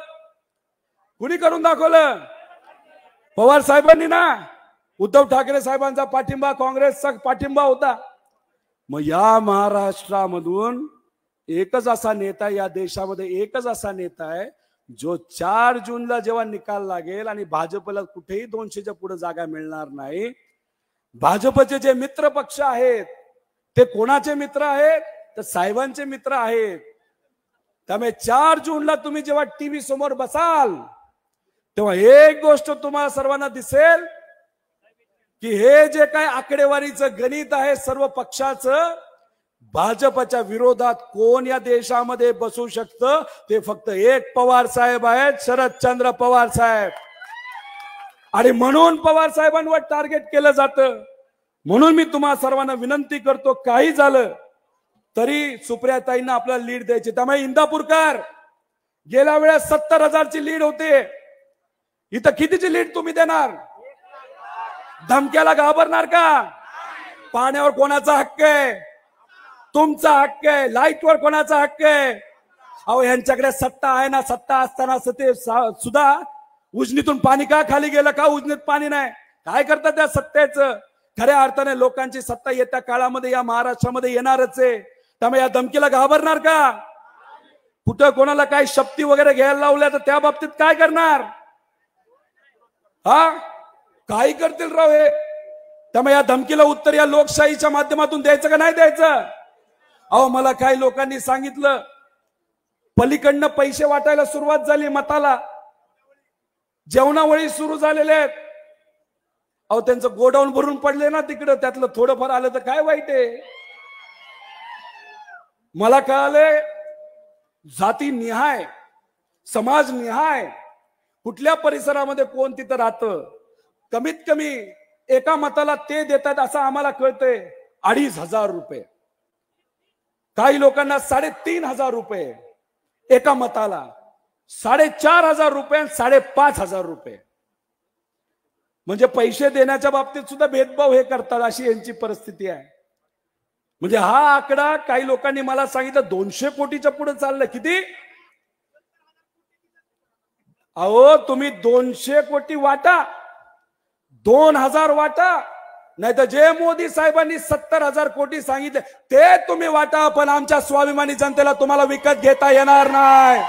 कुणी करून दाखवलं? पवार साहेबांनी ना. उद्धव ठाकरे साहेबांचा पाठिंबा, काँग्रेसचा पाठिंबा होता. मग या महाराष्ट्रामधून एकच असा नेता, या देशामध्ये एकच असा नेता आहे जो 4 जूनला जेव्हा निकाल लागेल आणि भाजपला कुठेही 200च्या पुढे जागा मिळणार नाही, भाजपचे जे मित्र पक्ष आहेत ते कोणाचे मित्र आहेत? तर साहेबांचे मित्र आहेत. त्यामुळे 4 जूनला तुम्ही जेव्हा टीव्ही समोर बसाल तेव्हा एक गोष्ट तुम्हाला सर्वांना दिसेल की हे जे काय आकडेवारीचं गणित आहे सर्व पक्षाचं, भाजपच्या विरोधात कोण या देशामध्ये बसू शकतं ते फक्त एक पवार साहेब आहेत, शरदचंद्र पवार साहेब. आणि म्हणून पवार साहेबांवर टार्गेट केलं जातं. म्हणून मी तुम्हा सर्वांना विनंती करतो, काही झालं तरी सुप्रियाताईंना आपल्याला लीड द्यायची. त्यामुळे इंदापूरकर, गेल्या वेळेस 70,000ची लीड होते, इथं कितीची लीड तुम्ही देणार? धमक्याला घाबरणार का? पाण्यावर कोणाचा हक्क आहे? तुमचा हक्क आहे. लाईटवर कोणाचा हक्क आहे? अहो यांच्याकडे सत्ता आहे ना, सत्ता असताना ते सुद्धा उजनीतून पाणी का खाली गेलं? का उजनीत पाणी नाही? काय करतात त्या सत्तेचं? खऱ्या अर्थाने लोकांची सत्ता येत्या काळामध्ये या महाराष्ट्रामध्ये येणारच आहे. त्यामुळे या धमकीला घाबरणार का? कुठं कोणाला काही शक्ती वगैरे घ्यायला लावल्या तर त्या बाबतीत काय करणार? हा, काही करतील राव हे. त्यामुळे या धमकीला उत्तर या लोकशाहीच्या माध्यमातून द्यायचं का नाही द्यायचं? अहो मला काही लोकांनी सांगितलं पलीकडनं पैसे वाटायला सुरुवात झाली मताला, जेवणावळी सुरू झालेले आहेत. अहो त्यांचं गोडाऊन भरून पडले ना तिकडं, त्यातलं थोडंफार आलं तर काय वाईट आहे? मला कळाले जाती निहाय, समाज निहाय कुठल्या परिसरामध्ये कोण तिथं राहतं, कमीत कमी एका मताला ते देतात असं आम्हाला कळतंय 2,500 रुपये. काही लोकांना 3,500 रुपये एका मताला, 4,500 रुपये, 5,500 रुपये. म्हणजे पैसे देण्याच्या बाबतीत सुद्धा भेदभाव हे करतात, अशी यांची परिस्थिती आहे. म्हणजे हा आकडा काही लोकांनी मला सांगितलं 200 कोटीच्या पुढे चाललं. किती? अहो तुम्ही 200 कोटी वाटा, 2,000 वाटा, नाही तर जे मोदी साहेबांनी 70,000 कोटी सांगितले ते तुम्ही वाटा, पण आमच्या स्वाभिमानी जनतेला तुम्हाला विकत घेता येणार नाही.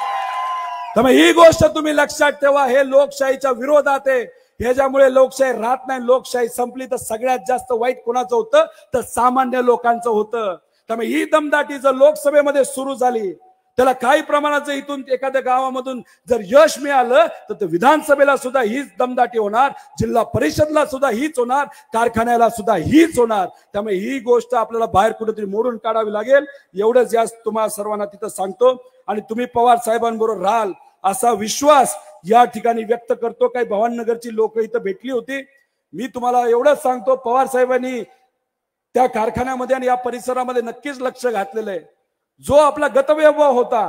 त्यामुळे ही गोष्ट तुम्ही लक्षात ठेवा. हे लोकशाहीच्या विरोधात आहे. ह्याच्यामुळे लोकशाही राहत नाही. लोकशाही संपली तर सगळ्यात जास्त वाईट कोणाचं होतं? तर सामान्य लोकांचं होतं. त्यामुळे ही दमदाटी जर लोकसभेमध्ये सुरू झाली, त्याला काही प्रमाणात जर इथून एखाद्या गावामधून जर यश मिळालं तर विधानसभेला सुद्धा हीच दमदाटी होणार, जिल्हा परिषदला सुद्धा हीच होणार, कारखान्याला सुद्धा हीच होणार. त्यामुळे ही गोष्ट आपल्याला बाहेर कुठेतरी मोडून काढावी लागेल. एवढंच या तुम्हाला सर्वांना तिथं सांगतो. आणि तुम्ही पवार साहेबांबरोबर राहाल असा विश्वास या ठिकाणी व्यक्त करतो. काही भवानीनगरची लोक इथं भेटली होती. मी तुम्हाला एवढंच सांगतो, पवार साहेबांनी त्या कारखान्यामध्ये आणि या परिसरामध्ये नक्कीच लक्ष घातलेलं आहे. जो आपला गतवैभव होता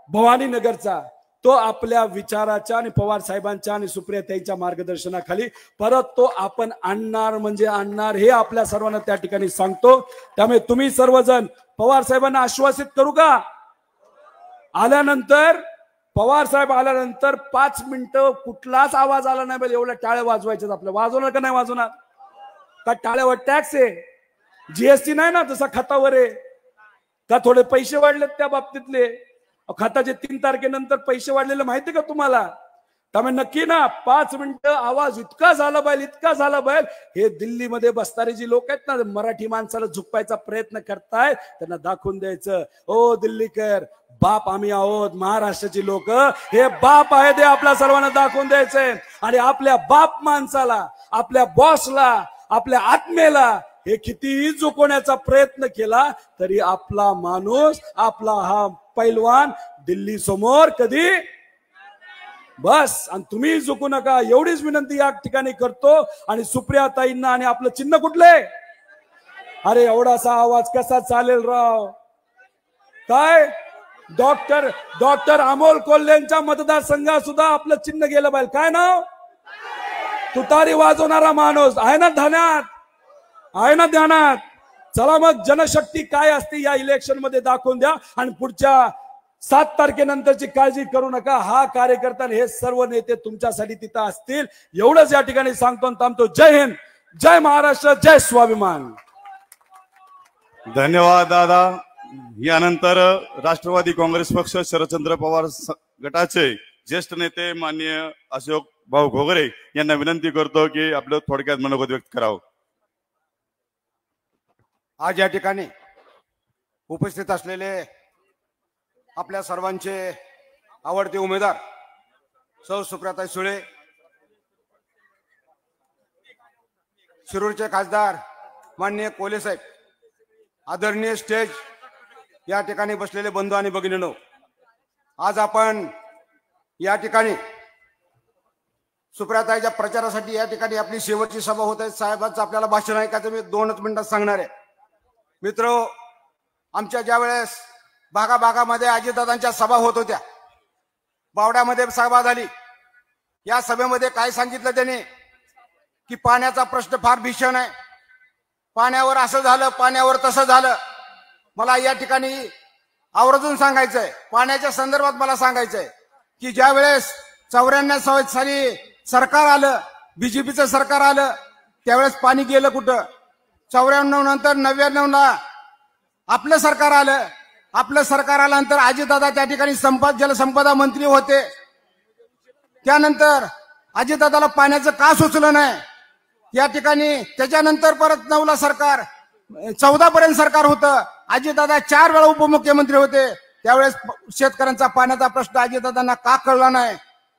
भवानीनगरचा, तो आपल्या विचाराच्या आणि पवार साहेबांच्या आणि सुप्रियाताईंच्या मार्गदर्शनाखाली परत तो आपण आणणार म्हणजे आणणार, हे आपल्या सर्वांना त्या ठिकाणी सांगतो. त्यामुळे तुम्ही सर्वजण पवार साहेबांना आश्वासित करू का? आल्यानंतर पवार साहेब आल्यानंतर 5 मिनिटं कुठलाच आवाज आला नाही पाहिजे, एवढ्या टाळ्या वाजवायच्यात. आपल्या वाजवणार का नाही वाजवणार? का टाळ्यावर टॅक्स आहे, जीएसटी नाही ना जसा खतावर आहे? का थोडे पैसे वाढलेत त्या बाबतीतले? खताचे 3 तारखेनंतर पैसे वाढलेले माहिती का तुम्हाला? त्यामुळे नक्की ना 5 मिनिटं आवाज इतका झाला पाहिजे, इतका झाला पाहिजे. हे दिल्लीमध्ये बसणारे जी लोक आहेत ना, मराठी माणसाला झुकवायचा प्रयत्न करतायत, त्यांना दाखवून द्यायचं, ओ दिल्लीकर बाप आम्ही आहोत, महाराष्ट्राची लोक हे बाप आहेत, हे आपल्या सर्वांना दाखवून द्यायचंय. आणि आपल्या बाप माणसाला, आपल्या बॉसला, आपल्या आत्मेला हे कितीही झुकवण्याचा प्रयत्न केला तरी आपला माणूस, आपला हा पैलवान दिल्ली समोर कधी बस. आणि तुम्ही झुकू नका एवढीच विनंती या ठिकाणी करतो. आणि सुप्रियाताईंना, आणि आपलं चिन्ह कुठले? अरे एवढासा आवाज कसा चालेल राव? काय डॉक्टर अमोल कोल्हेंच्या मतदारसंघात सुद्धा आपलं चिन्ह गेलं पाहिजे. काय नाव? तुतारी वाजवणारा माणूस आहे ना ध्यानात, आहे ना ध्यानात. चला मग जनशक्ती काय असते या इलेक्शन मध्ये दाखवून द्या आणि पुढच्या 7 तारखेनंतरची काळजी करू नका. हा कार्यकर्ता हे सर्व नेते तुमच्यासाठी तिथं असतील एवढंच या ठिकाणी सांगतो आणि थांबतो. जय हिंद, जय महाराष्ट्र, जय स्वाभिमान. धन्यवाद दादा. यानंतर राष्ट्रवादी काँग्रेस पक्ष शरदचंद्र पवार गटाचे ज्येष्ठ नेते माननीय अशोक भाऊ घोगरे यांना विनंती करतो की आपलं थोडक्यात मनोगत व्यक्त करावं. आज या ठिकाणी उपस्थित असलेले आपल्या सर्वांचे आवडते उमेदवार सौ सुप्रियाताई सुळे, शिरूरचे खासदार माननीय कोल्हे साहेब, आदरणीय स्टेज या ठिकाणी बसलेले बंधू आणि भगिनींनो, आज आपण या ठिकाणी सुप्रियाताईच्या प्रचारासाठी या ठिकाणी आपली शेवटची सभा होत आहे. साहेबांचं आपल्याला भाषण ऐकायचं मी 2च मिनिटात सांगणार आहे. मित्र, आमच्या ज्या वेळेस भागाभागामध्ये अजितदादांच्या सभा होत होत्या, बावड्यामध्ये सभा झाली. या सभेमध्ये काय सांगितलं त्याने की पाण्याचा प्रश्न फार भीषण आहे, पाण्यावर असं झालं, पाण्यावर तसं झालं. मला या ठिकाणी आवर्जून सांगायचंय, पाण्याच्या संदर्भात मला सांगायचंय की ज्या वेळेस 94 साली सरकार आलं, बीजेपीचं सरकार आलं, त्यावेळेस पाणी गेलं कुठं? 94 नंतर 99ला आपलं सरकार आलं. आपलं सरकार आल्यानंतर अजितदादा त्या ठिकाणी जलसंपदा मंत्री होते. त्यानंतर अजितदादाला पाण्याचं का सुचलं नाही या ठिकाणी? त्याच्यानंतर परत 9ला सरकार, 14 पर्यंत सरकार होतं. अजितदादा 4 वेळा उपमुख्यमंत्री होते. त्यावेळेस शेतकऱ्यांचा पाण्याचा प्रश्न अजितदादांना का कळला नाही?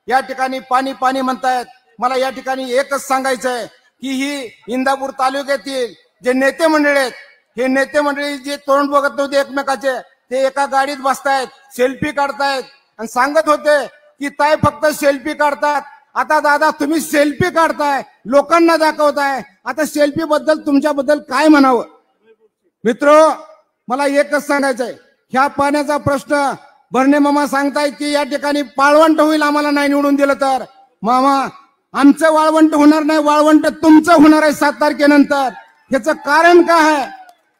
या ठिकाणी पाणी पाणी म्हणतायत. मला या ठिकाणी एकच सांगायचंय की ही इंदापूर तालुक्यातील जे नेते मंडळी आहेत, हे नेते मंडळी जे तोंड बघत नव्हते एकमेकाचे, ते एका गाडीत बसतायत, सेल्फी काढतायत आणि सांगत होते की ताई फक्त सेल्फी काढतात. आता दादा तुम्ही सेल्फी काढताय, लोकांना दाखवताय, आता सेल्फी बद्दल तुमच्याबद्दल काय म्हणावं? मित्र, मला एकच सांगायचंय, ह्या पाण्याचा प्रश्न भरणे मामा सांगतायत की या ठिकाणी वाळवंट होईल आम्हाला नाही निवडून दिलं तर. मामा, आमचं वाळवंट होणार नाही, वाळवंट तुमचं होणार आहे 7 तारखेनंतर. याचं कारण काय आहे?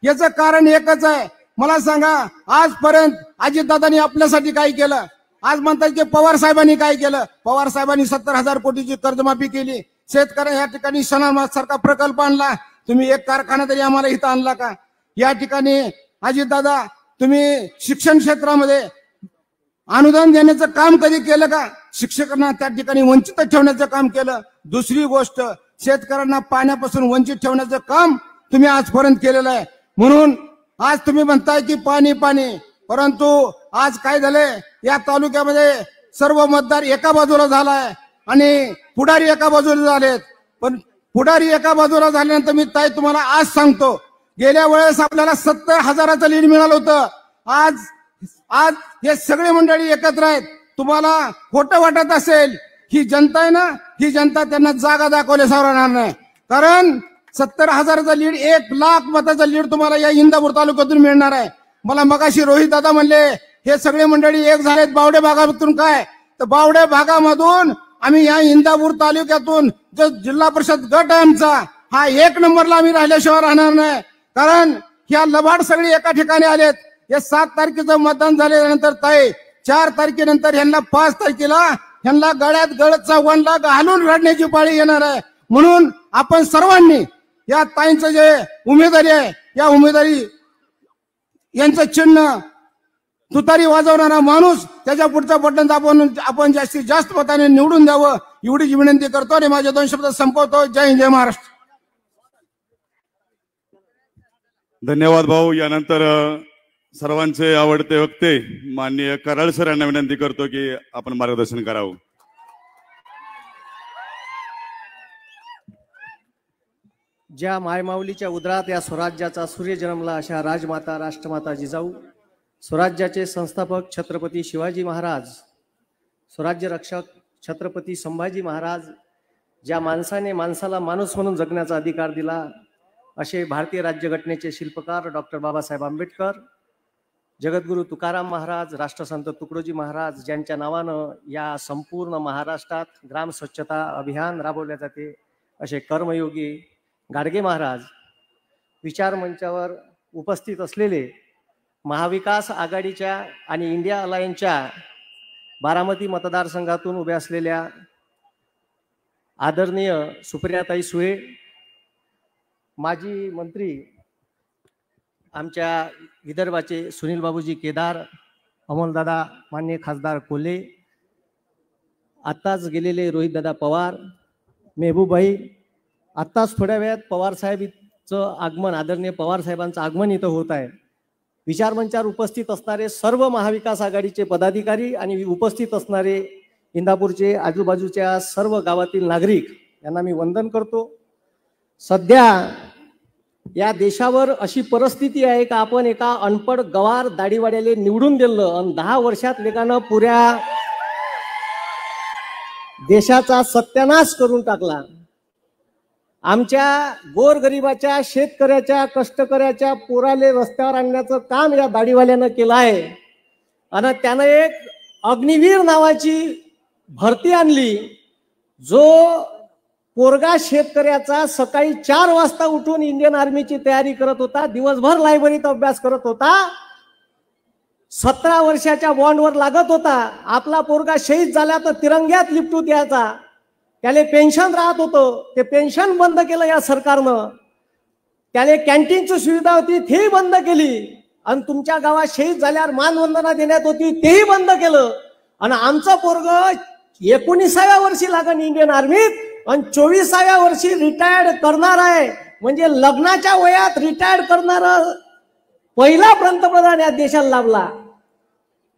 याचं कारण एकच आहे. मला सांगा, आजपर्यंत अजितदादांनी आपल्यासाठी काय केलं? आज म्हणतात की पवार साहेबांनी काय केलं? पवार साहेबांनी 70,000 कोटीची कर्जमाफी केली. शेतकऱ्या या ठिकाणी सणामात सारखा प्रकल्प आणला. तुम्ही एक कारखाना तरी आम्हाला इथं आणला का? या ठिकाणी अजितदादा तुम्ही शिक्षण क्षेत्रामध्ये अनुदान देण्याचं काम कधी केलं का? शिक्षकांना त्या ठिकाणी वंचित ठेवण्याचं काम केलं. दुसरी गोष्ट, शेतकऱ्यांना पाण्यापासून वंचित ठेवण्याचं काम तुम्ही आजपर्यंत केलेलं आहे. म्हणून आज तुम्ही म्हणताय की पाणी पाणी, परंतु आज काय झालंय, या तालुक्यामध्ये सर्व मतदार एका बाजूला झालाय आणि पुढारी एका बाजूला झालेत. पण पुढारी एका बाजूला झाल्यानंतर मी ताई तुम्हाला आज सांगतो, गेल्या वेळेस आपल्याला 70,000चं लीड मिळालं होतं. आज हे सगळे मंडळी एकत्र आहेत. तुम्हाला खोटं वाटत असेल, ही जनता आहे ना, ही जनता त्यांना जागा दाखवल्याशिवाय राहणार नाही. कारण 70,000चा लीड, 1,00,000 मताचा लीड तुम्हाला या इंदापूर तालुक्यातून मिळणार आहे. मला मगाशी रोहित दादा म्हणले हे सगळे मंडळी एक झालेत बावडे भागातून. काय तर बावडे भागामधून आम्ही या इंदापूर तालुक्यातून जो जिल्हा परिषद गट आहे आमचा, हा 1 नंबरला आम्ही राहिल्याशिवाय राहणार नाही. कारण ह्या लबाड सगळी एका ठिकाणी आलेत. हे 7 तारखेचं मतदान झाल्यानंतर ताई 4 तारखेनंतर ह्यांना 5 तारखेला ह्यांना गळ्यात गळत चव्हाणला घालून रडण्याची पाळी येणार आहे. म्हणून आपण सर्वांनी या ताईंचं जे उमेदवारी आहे, या उमेदवारी यांचं चिन्ह तुतारी वाजवणारा माणूस, त्याच्या पुढचा बटन आपण जास्तीत जास्त मताने निवडून द्यावं एवढीच विनंती करतो आणि माझे 2 शब्द संपवतो. जय हिंद, जय महाराष्ट्र. धन्यवाद भाऊ. यानंतर सर्वांचे आवडते वक्ते माननीय कराड सर यांना विनंती करतो की आपण मार्गदर्शन करावं. ज्या मायमाऊलीच्या उदरात या स्वराज्याचा सूर्य जन्मला, अशा राजमाता राष्ट्रमाता जिजाऊ, स्वराज्याचे संस्थापक छत्रपती शिवाजी महाराज, स्वराज्य रक्षक छत्रपती संभाजी महाराज, ज्या माणसाने माणसाला माणूस म्हणून जगण्याचा अधिकार दिला, असे भारतीय राज्यघटनेचे शिल्पकार डॉक्टर बाबासाहेब आंबेडकर, जगद्गुरू तुकाराम महाराज, राष्ट्रसंत तुकडोजी महाराज ज्यांच्या नावानं या संपूर्ण महाराष्ट्रात ग्राम स्वच्छता अभियान राबवले जाते असे कर्मयोगी गाडगे महाराज, विचार मंचावर उपस्थित असलेले महाविकास आघाडीच्या आणि इंडिया अलायन्सच्या बारामती मतदारसंघातून उभे असलेल्या आदरणीय सुप्रियाताई सुळे, माजी मंत्री आमच्या विदर्भाचे सुनील बाबूजी केदार, अमोलदादा, मान्य खासदार कोल्हे, आत्ताच गेलेले रोहितदादा पवार, मेहबूबाई, आत्ताच थोड्या वेळात पवारसाहेबांचं आगमन, आदरणीय पवारसाहेबांचं आगमन इथं होत आहे. विचारमंचावर उपस्थित असणारे सर्व महाविकास आघाडीचे पदाधिकारी आणि उपस्थित असणारे इंदापूरचे आजूबाजूच्या सर्व गावातील नागरिक यांना मी वंदन करतो. सध्या या देशावर अशी परिस्थिती आहे का आपण एका अनपड गवार दाढीवाड्याला निवडून दिलं आणि 10 वर्षात वेगानं पुऱ्या देशाचा सत्यानाश करून टाकला. आमच्या गोरगरिबाच्या, शेतकऱ्याच्या, कष्टकऱ्याच्या पोराले रस्त्यावर आणण्याचं काम या दाढीवाल्यानं केलं आहे. आणि त्यानं एक अग्निवीर नावाची भरती आणली, जो पोरगा शेतकऱ्याचा सकाळी 4 वाजता उठून इंडियन आर्मीची तयारी करत होता, दिवसभर लायब्ररीत अभ्यास करत होता, 17 वर्षाच्या बॉन्डवर लागत होता. आपला पोरगा शहीद झाला तर तिरंग्यात लिपटू द्यायचा, त्याला पेन्शन राहत होतं, ते पेन्शन बंद केलं या सरकारनं. त्याला कॅन्टीनची सुविधा होती तेही बंद केली. आणि तुमच्या गावात शहीद झाल्यावर मानवंदना देण्यात होती तेही बंद केलं. आणि आमचं पोरग 19व्या वर्षी लागण इंडियन आर्मीत आणि 24व्या वर्षी रिटायर्ड करणार आहे. म्हणजे लग्नाच्या वयात रिटायर्ड करणारा पहिला पंतप्रधान या देशाला लाभला.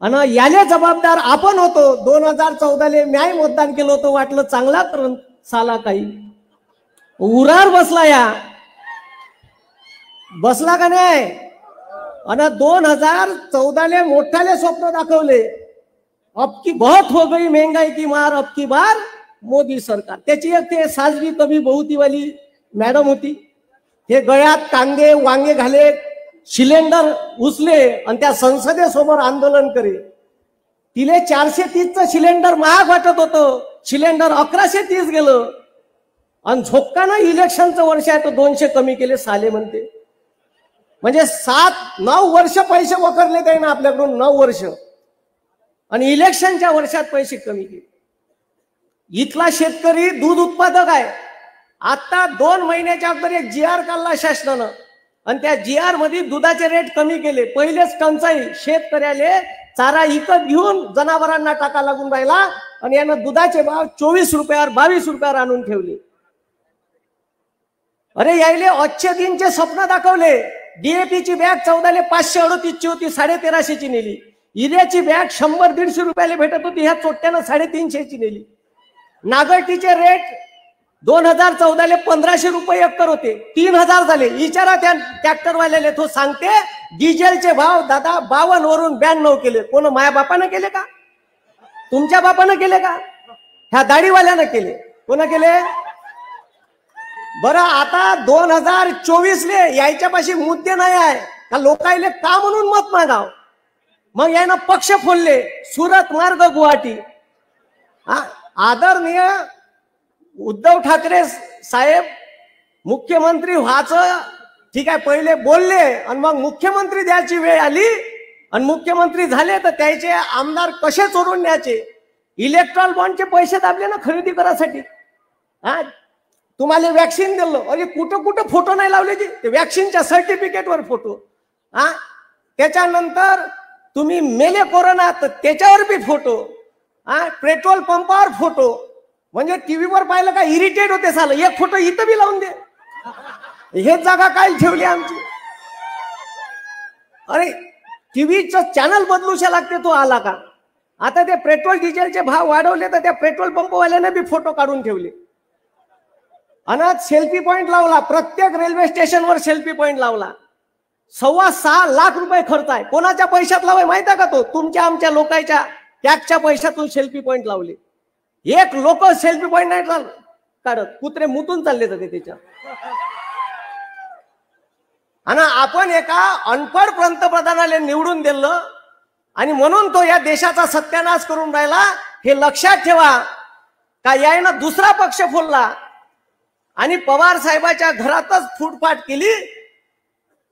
आणि याले जबाबदार आपण होतो. 2014 म्याय मतदान केलं होतं, वाटलं चांगला करून साला काही उरार बसला, या बसला का नाही. आणि 2014 मोठाले स्वप्न दाखवले, अब की बहुत हो गई महंगाई की मार, अब की बार मोदी सरकार. त्याची एक ते साजवी कभी बहुती वाली मॅडम होती, हे गळ्यात कांदे वांगे घाले, सिलेंडर उचले आणि त्या संसदेसमोर आंदोलन करे. तिले 430चं सिलेंडर महाग वाटत होतं, सिलेंडर 1130 गेलं. आणि झोक्कानं इलेक्शनचं वर्ष आहे तर 200 कमी केले साले म्हणते. म्हणजे 7-9 वर्ष पैसे वखरले काही ना आपल्याकडून, 9 वर्ष, आणि इलेक्शनच्या वर्षात पैसे कमी केले. इथला शेतकरी दूध उत्पादक आहे. आता 2 महिन्याच्या अगोदर एक GR काढला शासनानं आणि त्या GR मध्ये दुधाचे रेट कमी केले. पहिलेच टंचाई, शेतकऱ्याले चारा विकत घेऊन जनावरांना टाका लागून राहिला आणि यानं दुधाचे भाव 24 रुपयावर 22 रुपयावर आणून ठेवले. अरे यायले अच्छे दिनचे स्वप्न दाखवले. DAP ची बॅग 14 538ची होती, 1350ची नेली. युरियाची बॅग 100-150 रुपयाला भेटत होती, ह्या चोट्यानं 350ची नेली. नागरटीचे रेट 2014 1500 रुपये एकर होते, 3000 झाले. विचारा त्या ट्रॅक्टरवाल्याला, तो सांगते डिझेलचे भाव दादा 52 वरून 92 केले. कोण माया बापानं केले का? तुमच्या बापानं केले का? ह्या दाढीवाल्यानं केले. कोण केले? बरं, आता 2024 यायच्यापाशी मुद्दे नाही आहे का लोकायले का म्हणून मत मागाव. मग यानं पक्ष फोडले, सुरत मार्ग गुवाहाटी. आदरणीय उद्धव ठाकरे साहेब मुख्यमंत्री व्हायचं ठीक आहे, पहिले बोलले आणि मग मुख्यमंत्री द्यायची वेळ आली आणि मुख्यमंत्री झाले तर त्याचे आमदार कसे चोरून न्यायचे. इलेक्ट्रॉल बॉन्डचे पैसे दाबले ना खरेदी करायसाठी. तुम्हाला वॅक्सिन दिलं, अरे कुठं कुठं फोटो नाही लावले ते वॅक्सिनच्या सर्टिफिकेटवर फोटो. त्याच्यानंतर तुम्ही मेले कोरोना तर त्याच्यावर बी फोटो. पेट्रोल पंपावर फोटो. म्हणजे टीव्हीवर पाहिलं का इरिटेट होते साला, एक फोटो इथं बी लावून दे. हे जागा काय ठेवली आमची. अरे टीव्हीचं चॅनल बदलूशा लागते. तो आला का आता ते पेट्रोल डिझेलचे भाव वाढवले तर त्या पेट्रोल पंपवाल्याने बी फोटो काढून ठेवले. आणि सेल्फी पॉइंट लावला, प्रत्येक रेल्वे स्टेशनवर सेल्फी पॉइंट लावला. 6.25 लाख रुपये खर्च आहे. कोणाच्या पैशात लावाय माहिती आहे का? तो तुमच्या आमच्या लोकांच्या टॅक्सच्या पैशातून सेल्फी पॉइंट लावले. एक लोक सेल्फी पॉइंट नाही काढत, कुत्रे मुतून चालले जाते त्याच्या. आणि आपण एका अनपढ पंतप्रधानाला निवडून दिलं आणि म्हणून तो या देशाचा सत्यानाश करून राहिला। हे लक्षात ठेवा का यायनं दुसरा पक्ष फोडला आणि पवार साहेबाच्या घरातच फुटपाट केली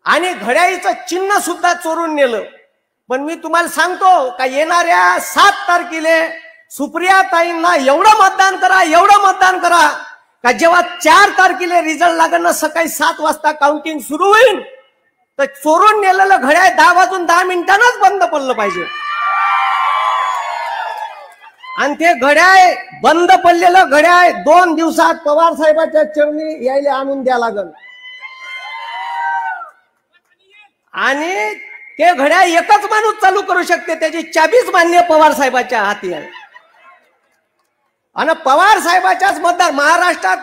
आणि घड्याळीचं चिन्ह सुद्धा चोरून नेलं। पण मी तुम्हाला सांगतो का येणाऱ्या 7 तारखेला सुप्रियाताईंना एवढं मतदान करा का जेव्हा 4 तारखेला रिझल्ट लागणं सकाळी 7 वाजता काउंटिंग सुरू होईल तर चोरून नेलेलं घड्याळ 10 वाजून 10 मिनिटांनाच बंद पडलं पाहिजे आणि ते घड्याळ बंद पडलेलं घड्याळ 2 दिवसात पवार साहेबाच्या चरणी यायला आणून द्या लागल आणि ते घड्याळ एकच माणूस चालू करू शकते त्याची चाबीच मान्य पवार साहेबाच्या हाती आहे। आणि पवार साहेबाच्याच मतदार महाराष्ट्रात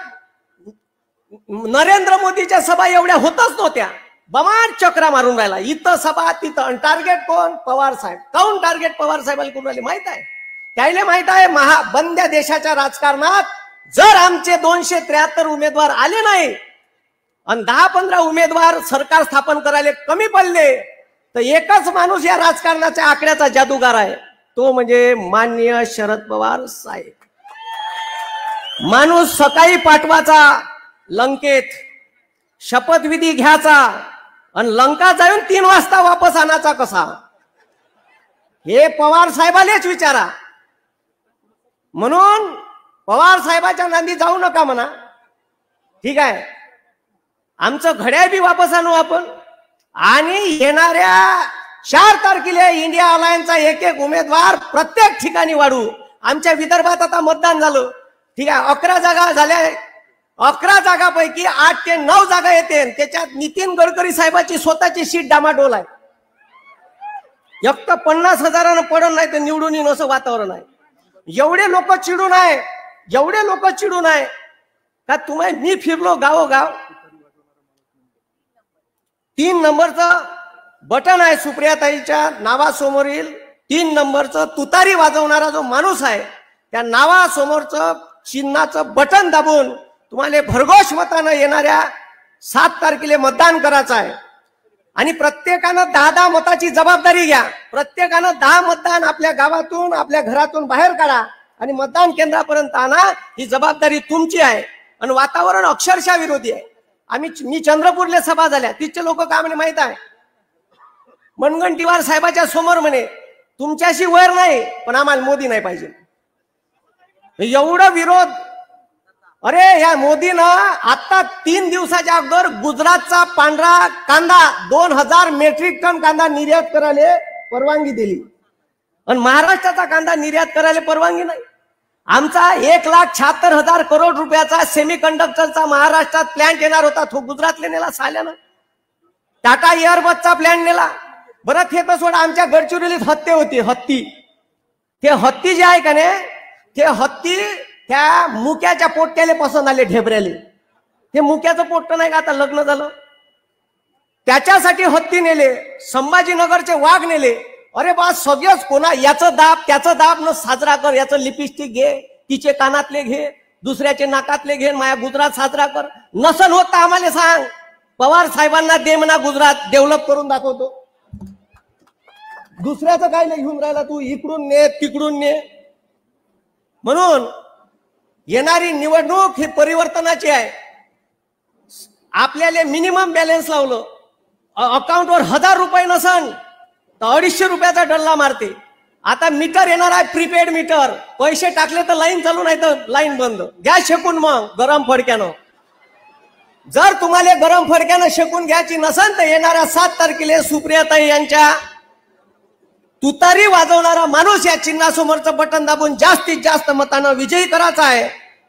नरेंद्र मोदीच्या सभा एवढ्या होतच नव्हत्या, बमाट चक्रा मारून राहिला इथं सभा तिथं। टार्गेट कोण? पवार साहेब। काऊन टार्गेट पवार साहेबाला करून राहिले माहित आहे? त्याला माहित आहे बंद्या देशाच्या राजकारणात जर आमचे 273 उमेदवार आले नाही आणि 10-15 उमेदवार सरकार स्थापन करायला कमी पडले तर एकच माणूस या राजकारणाच्या आकड्याचा जादूगार आहे, तो म्हणजे माननीय शरद पवार साहेब। माणूस सकाळी पाठवाचा लंकेत, शपथविधी घ्यायचा आणि लंका जाऊन 3 वाजता वापस आणायचा कसा, हे पवार साहेबालेच विचारा। म्हणून पवार साहेबाच्या नांदी जाऊ नका म्हणा, ठीक आहे? आमचं घड्याळ बी वापस आणू आपण आणि येणाऱ्या 4 तारखेला इंडिया अलायन्सचा एक उमेदवार प्रत्येक ठिकाणी वाढू। आमच्या विदर्भात आता मतदान झालं, ठीक आहे? 11 जागा झाल्या, 11 जागापैकी 8 ते 9 जागा येते, त्याच्यात नितीन गडकरी साहेबाची स्वतःची सीट डामाडोल आहे। एक तर 50,000 पडून नाही तर निवडून येईन असं वातावरण आहे। एवढे लोक चिडून आहे का तुम्ही? मी फिरलो गावोगाव, 3 नंबरचं बटन आहे सुप्रियाताईच्या नावासमोरील 3 नंबरचं तुतारी वाजवणारा जो माणूस आहे त्या नावासमोरचं चिन्हाचं बटन दाबून तुम्हाला भरघोष मतानं येणाऱ्या 7 तारखेला मतदान करायचं आहे। आणि प्रत्येकानं 10-10 मताची जबाबदारी घ्या। प्रत्येकानं 10 मतदान आपल्या गावातून आपल्या घरातून बाहेर काढा आणि मतदान केंद्रापर्यंत आणा, ही जबाबदारी तुमची आहे। आणि वातावरण अक्षरशः विरोधी आहे। मी चंद्रपूरला सभा झाल्या, तिथचे लोक काय म्हणे माहित आहे? मनगंटीवार साहेबाच्या समोर म्हणे तुमच्याशी वैर नाही पण आम्हाला मोदी नाही पाहिजे, एवढा विरोध। अरे या मोदीनं आता 3 दिवसाच्या अगोदर गुजरातचा पांढरा कांदा 2000 मेट्रिक टन कांदा निर्यात करायला परवानगी दिली आणि महाराष्ट्राचा कांदा निर्यात करायला परवानगी नाही। आमचा 1,76,000 करोड रुपयाचा सेमीकंडक्टरचा महाराष्ट्रात प्लॅन्ट येणार होता, तो गुजरातला नेला साल्यानं। टाटा एअरबसचा प्लॅन्ट नेला। बरं ते तर सोडा, आमच्या गडचिरोलीत हत्ती होती, ते हत्ती जे आहे का नाही, ते हत्ती त्या मुक्याच्या पोट्याले पसंत आले, ढेबऱ्याले। ते मुक्याचं पोट्ट नाही का आता लग्न झालं त्याच्यासाठी हत्ती नेले, संभाजीनगरचे वाघ नेले। अरे बा सगळंच कोणा याचं दाब त्याचं दाब न साजरा कर, याचं लिपस्टिक घे, तिचे कानातले घे, दुसऱ्याचे नाकातले घे, माया गुजरात साजरा कर। नसन होत आम्हाला सांग, पवार साहेबांना दे म्हणा, गुजरात डेव्हलप करून दाखवतो। दुसऱ्याचं काय नाही घेऊन राहिला तू, इकडून ने तिकडून ने। म्हणून येणारी निवडणूक ही परिवर्तनाची आहे। आपल्याला मिनिमम बॅलन्स लावलं, अकाउंटवर 1000 रुपये नसन तर 250 रुपयाचा डल्ला मारते। आता मीटर येणार आहे, प्रीपेड मीटर, पैसे टाकले तर लाईन चालू, नाही तर लाईन बंद। गॅस शेकून मग गरम फडक्यानं, जर तुम्हाला गरम फडक्यानं शेकून घ्यायची नसेल तर येणाऱ्या 7 तारखेला सुप्रियाताई यांच्या तुतारी वाजवणारा माणूस या चिन्हासमोरचं बटन दाबून जास्तीत जास्त मतानं विजयी करायचा आहे।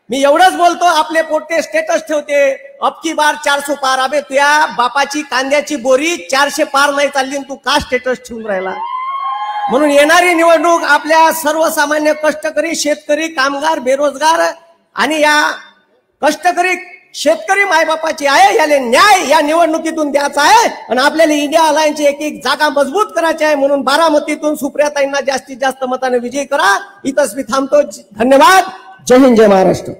मी एवढंच बोलतो, आपले पोटे स्टेटस ठेवते अबकी बार 400 पार। अबे तुझ्या बापाची कांद्याची बोरी 400 पार नाही चालली, तू का स्टेटस ठेवून राहिला? म्हणून येणारी निवडणूक आपल्या सर्वसामान्य कष्टकरी, शेतकरी, कामगार, बेरोजगार आणि या कष्टकरी शेतकरी मायबापाची आहे। याले न्याय या निवडणुकीतून द्यायचा आहे आणि आपल्याला इंडिया अलायन्सची एक जागा मजबूत करायची आहे। म्हणून बारामतीतून सुप्रियाताईंना जास्तीत जास्त मताने विजयी करा। इथंच मी थांबतो। धन्यवाद। जय हिंद, जय महाराष्ट्र।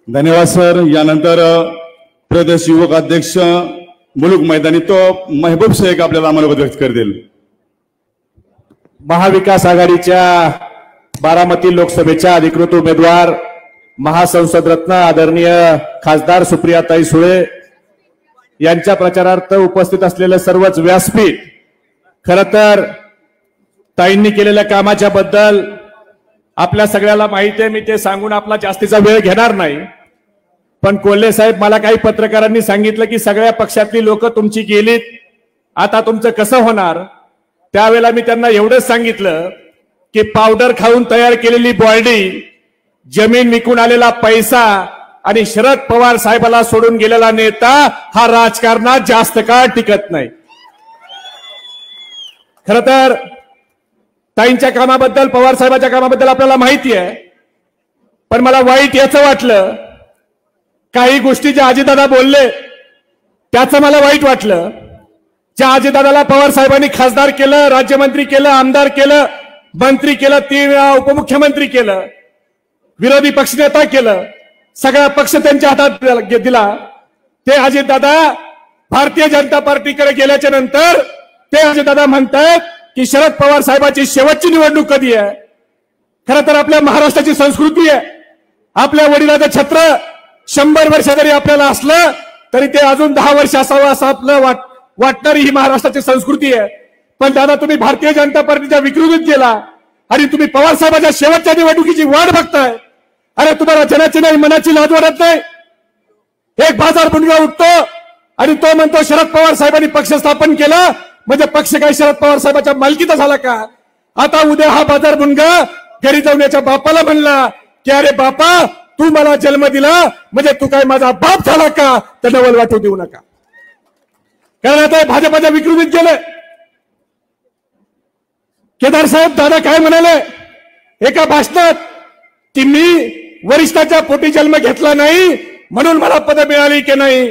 धन्यवाद सर। यानंतर प्रदेश युवक अध्यक्ष मुलुक मैदानी तो महबूब शेख आपल्याला मनोगत व्यक्त करतील. महाविकास आघाडीच्या बारामती लोकसभेच्या अधिकृत उमेदवार महासंसद रत्न आदरणीय खासदार सुप्रियाताई सुळे यांच्या प्रचारार्थ उपस्थित असलेले सर्वच व्यासपीठ, खर तर ताईंनी केलेल्या कामाच्या बद्दल आपल्या सगळ्याला माहिती आहे. मी ते सांगून आपला जास्तीचा वेळ घेणार नाही. पण कोल्हे साहेब, मला काही पत्रकारांनी सांगितलं की सगळ्या पक्षातली लोक तुमची गेलीत, आता तुमचं कसं होणार. त्यावेळेला मी त्यांना एवढंच सांगितलं की पावडर खाऊन तयार केलेली बॉडी, जमीन विकून आलेला पैसा आणि शरद पवार साहेबाला सोडून गेलेला नेता हा राजकारणात जास्त काळ टिकत नाही. खर तर ताईंच्या कामाबद्दल, पवार साहेबांच्या कामाबद्दल आपल्याला माहिती आहे. पण मला वाईट याचं वाटलं, काही गोष्टी ज्या अजितदादा बोलले त्याचं मला वाईट वाटलं. ज्या अजितदादाला पवार साहेबांनी खासदार केलं, राज्यमंत्री केलं, आमदार केलं, मंत्री केलं, 3 वेळा उपमुख्यमंत्री केलं, विरोधी पक्षनेता केलं, सगळा पक्ष त्यांच्या हातात दिला. ते अजितदादा भारतीय जनता पार्टीकडे गेल्याच्या नंतर ते अजितदादा म्हणतात की शरद पवार साहेबांची शेवटची निवडणूक कधी आहे. खरं तर आपल्या महाराष्ट्राची संस्कृती आहे, आपल्या वडिलांचं छत्र 100 वर्ष जरी आपल्याला असलं तरी ते अजून 10 वर्ष असावं असं आपलं वाटणारी ही महाराष्ट्राची संस्कृती आहे. पण दादा, तुम्ही भारतीय जनता पार्टीच्या विकृतीत गेला आणि तुम्ही पवार साहेबांच्या शेवटच्या निवडणुकीची वाट बघताय. अरे तुम्हाला जनाची नाही, मनाची लाज वाटत नाही. एक बाजार मुलगा उठतो आणि तो म्हणतो शरद पवार साहेबांनी पक्ष स्थापन केला म्हणजे पक्ष काही शरद पवार साहेबांच्या मालकीचा झाला का. आता उद्या हा बाजार मुलगा घरी जाऊन याच्या बापाला म्हणला की अरे बापा, तू मला जन्म दिला म्हणजे तू काय माझा बाप झाला का, तर नवल वाटू देऊ नका. कारण आता भाजपाच्या विकृतीत गेले. केदार साहेब दादा काय म्हणाले एका भाषणात की मी वरिष्ठाच्या पोटी जन्म घेतला नाही म्हणून मला पद मिळाली की नाही.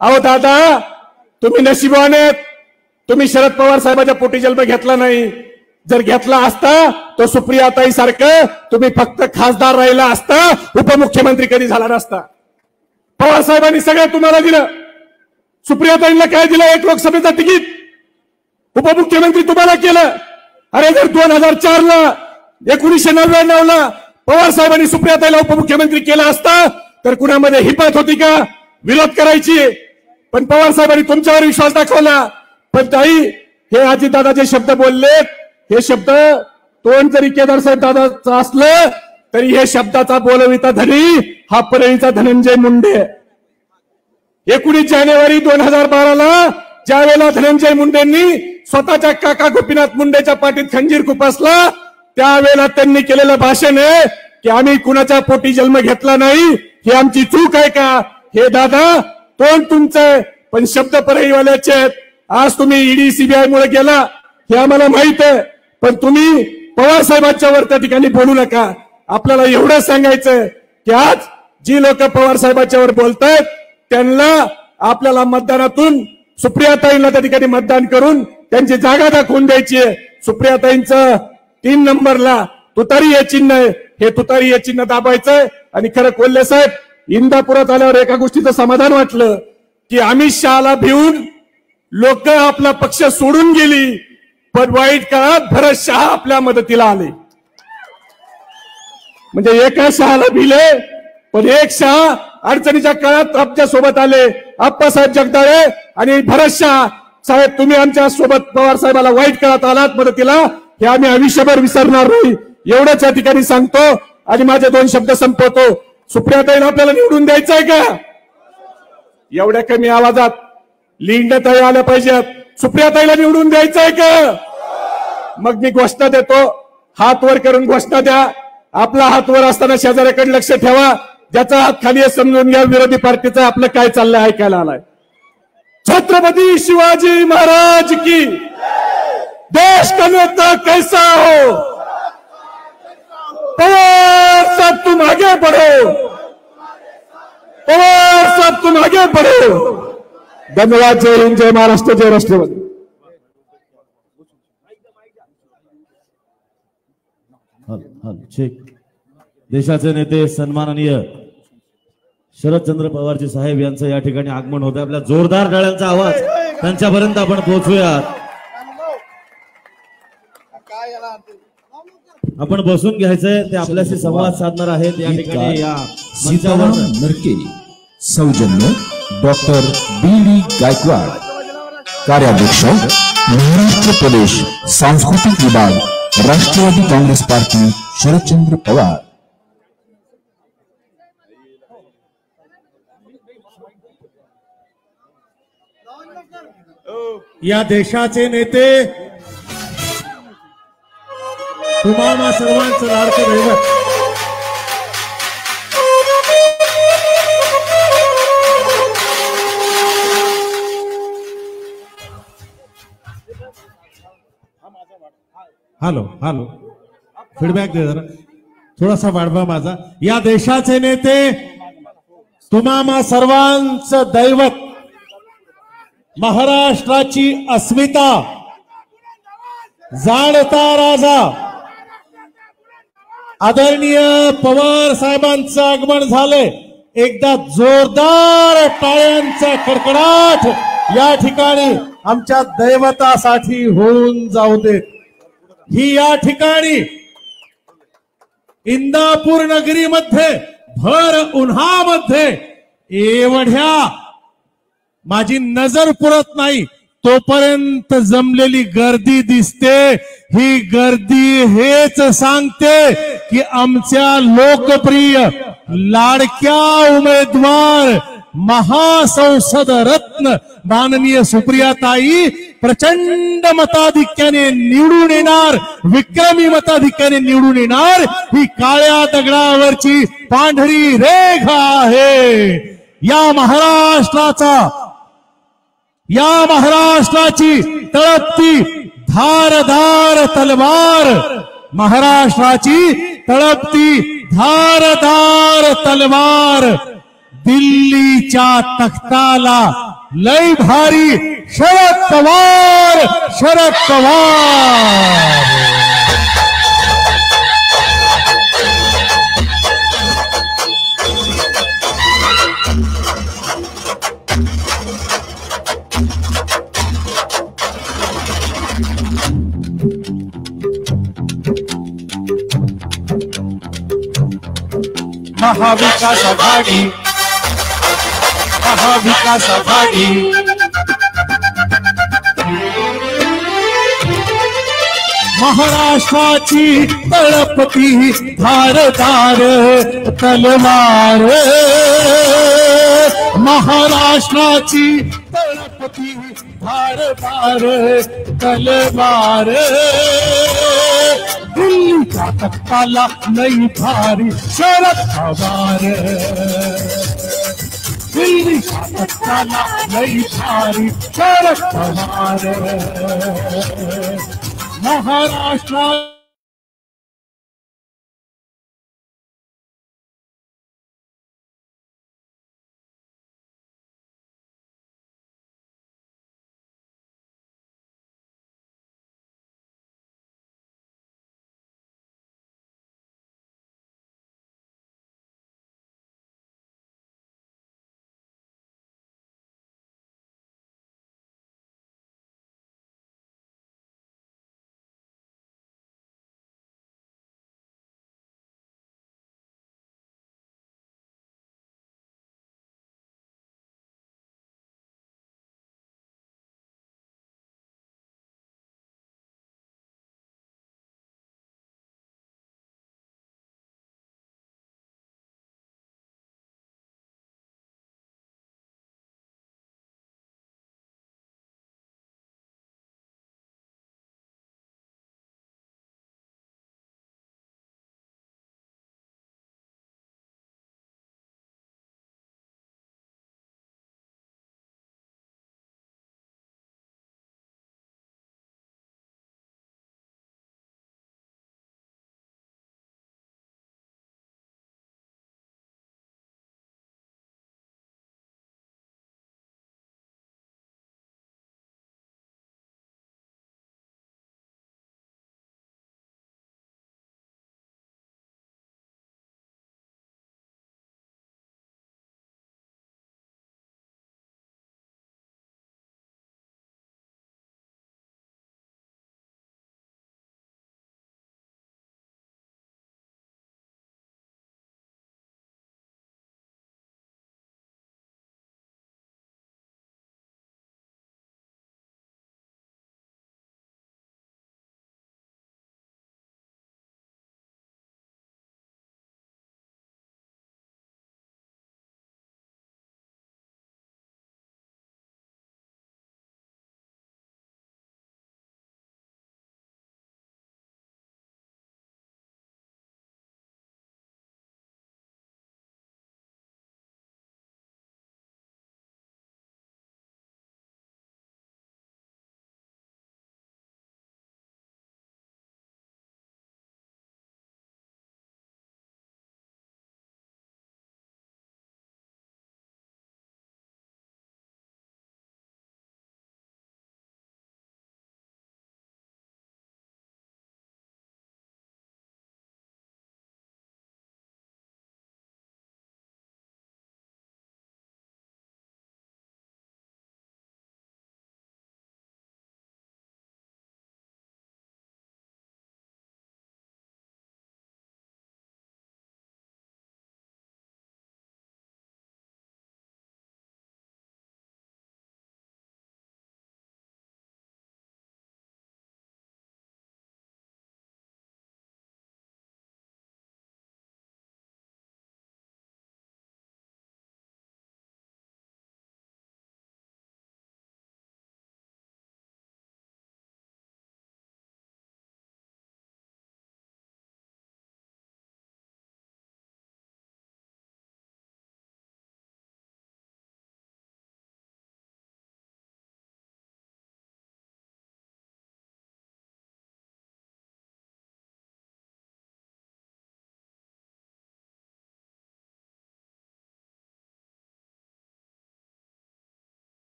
अहो दादा, तुम्ही नशिबाने तुम्ही शरद पवार साहेबांच्या पोटी जन्म घेतला नाही. जर घेतला असता तो सुप्रियाताई सारखं तुम्ही फक्त खासदार राहिला असता, उपमुख्यमंत्री कधी झाला नसता. पवार साहेबांनी सगळं तुम्हाला दिलं. सुप्रियाताईंना काय दिलं? एक लोकसभेचं तिकीट. उपमुख्यमंत्री तुम्हाला केलं. अरे जर 2004 ला 1999 ला पवार साहेबांनी सुप्रियाताईला उपमुख्यमंत्री केला असता तर कुणामध्ये हिंमत होती का विरोध करायची? पण पवार साहेबांनी तुमच्यावर विश्वास दाखवला. पण ताई, हे अजितदादा जे शब्द बोलले, हे शब्द तोंड जरी केदार साहेब दादाचं असलं तरी हे शब्दाचा बोलविता धनी हा परळीचा धनंजय मुंडे. 19 जानेवारी 2012 ला ज्या वेळेला धनंजय मुंडेंनी स्वतःच्या काका गोपीनाथ मुंडेच्या पाठीत खंजीर खुपसला, त्यावेळेला त्यांनी केलेलं भाषण आहे की आम्ही कुणाच्या पोटी जन्म घेतला नाही, ही आमची चूक आहे का. हे दादा, तोंड तुमचं पण शब्द परळीवाल्याचे आहेत. आज तुम्ही ईडी सीबीआय मुळे गेला हे आम्हाला माहित आहे, पण तुम्ही पवार साहेबांच्या वर त्या ठिकाणी बोलू नका. आपल्याला एवढं सांगायचं की आज जी लोक पवार साहेबांच्या वर बोलतायत त्यांना आपल्याला मतदानातून सुप्रियाताईंना त्या ठिकाणी मतदान करून त्यांची जागा दाखवून द्यायची आहे. सुप्रियाताईंचं 3 नंबरला तुतारी हे चिन्ह आहे, हे तुतारी हे चिन्ह दाबायचंय. आणि खरं कोल्हे साहेब, इंदापुरात आल्यावर एका गोष्टीचं समाधान वाटलं की अमित शहाला भिवून लोक आपला पक्ष सोडून गेली, पण वाईट काळात भरत शहा आपल्या मदतीला आले. म्हणजे एका शहाला भिले पण एक शहा अडचणीच्या काळात आमच्या सोबत आले. आप्पासाहेब जगदाळे आणि भरत शहा साहेब, तुम्ही आमच्या सोबत पवार साहेबाला वाईट काळात आलात मदतीला, हे आम्ही आयुष्यभर विसरणार नाही. एवढंच या ठिकाणी सांगतो आणि माझे 2 शब्द संपवतो. सुप्रियाताईला आपल्याला निवडून द्यायचंय का? एवढ्या कमी आवाजात लिंगताई आल्या पाहिजेत. सुप्रियाताईला निवडून द्यायचंय का? मग मी घोषणा देतो, हात वर करून घोषणा द्या. आपला हात वर असताना शेजाऱ्याकडे लक्ष ठेवा. ज्याचा हात खाली आहे समजून घ्या विरोधी पार्टीचं आपलं काय चाललंय ऐकायला आलाय. छत्रपती शिवाजी महाराज की. देश का नेता कैसा हो, पवार साहब तुम आगे बढ़ो, पवार साहब तुम आगे बढ़ो. धन्यवाद. जय हिंद, जय महाराष्ट्र, जय राष्ट्रवादी. देशाचे नेते सन्माननीय शरदचंद्र पवारजी साहेब यांचं या ठिकाणी आगमन होतं. आपल्या जोरदार टाळ्यांचा आवाज त्यांच्यापर्यंत आपण पोहोचूयात. आपण बसून घ्यायचंय, ते आपल्याशी संवाद साधणार आहेत. या ठिकाणी या सीताराम नरके, सौजन्य डॉक्टर बी.डी. गायकवाड, कार्याध्यक्ष महाराष्ट्र प्रदेश सांस्कृतिक विभाग, राष्ट्रवादी काँग्रेस पार्टी, शरदचंद्र पवार. या देशाचे नेते, तुम्हाला सर्वांचं लाडकं दैवत, हॅलो फीडबॅक दे जरा, थोडासा वाढवा माझा. या देशाचे नेते, तुम्हा सर्वांचं दैवत, महाराष्ट्राची अस्मिता, जाणता राजा आदरणीय पवार साहेबांचं आगमन झाले. एकदा जोरदार टाळ्यांचा कडकडाट या ठिकाणी आमच्या दैवतासाठी होऊन जाऊ देत. ही या ठिकाणी इंदापूर नगरीमध्ये भर उन्हामध्ये एवढ्या माझी नजर पुरत नाही तोपर्यंत जमलेली गर्दी दिसते. ही गर्दी हेच सांगते की आमच्या लोकप्रिय लाडक्या उमेदवार महासंसद रत्न माननीय सुप्रियाताई प्रचंड मताधिक्याने निवडून येणार, विक्रमी मताधिक्याने निवडून येणार. ही काळ्या दगडावरची पांढरी रेखा आहे. या महाराष्ट्राची तळपती धारदार तलवार, महाराष्ट्राची तळपती धारदार तलवार, दिल्लीच्या तख्ताला लय भारी शरद पवार. महाविकास आघाडी, महाराष्ट्राची तळपती धारदार तलवार, महाराष्ट्राची तळपती धारदार तलवार, दिल्लीच्या तख्ताला लई भारी शरद पवार, दिल्लीच्या तख्ताला लई भारी शरद पवार. महाराष्ट्र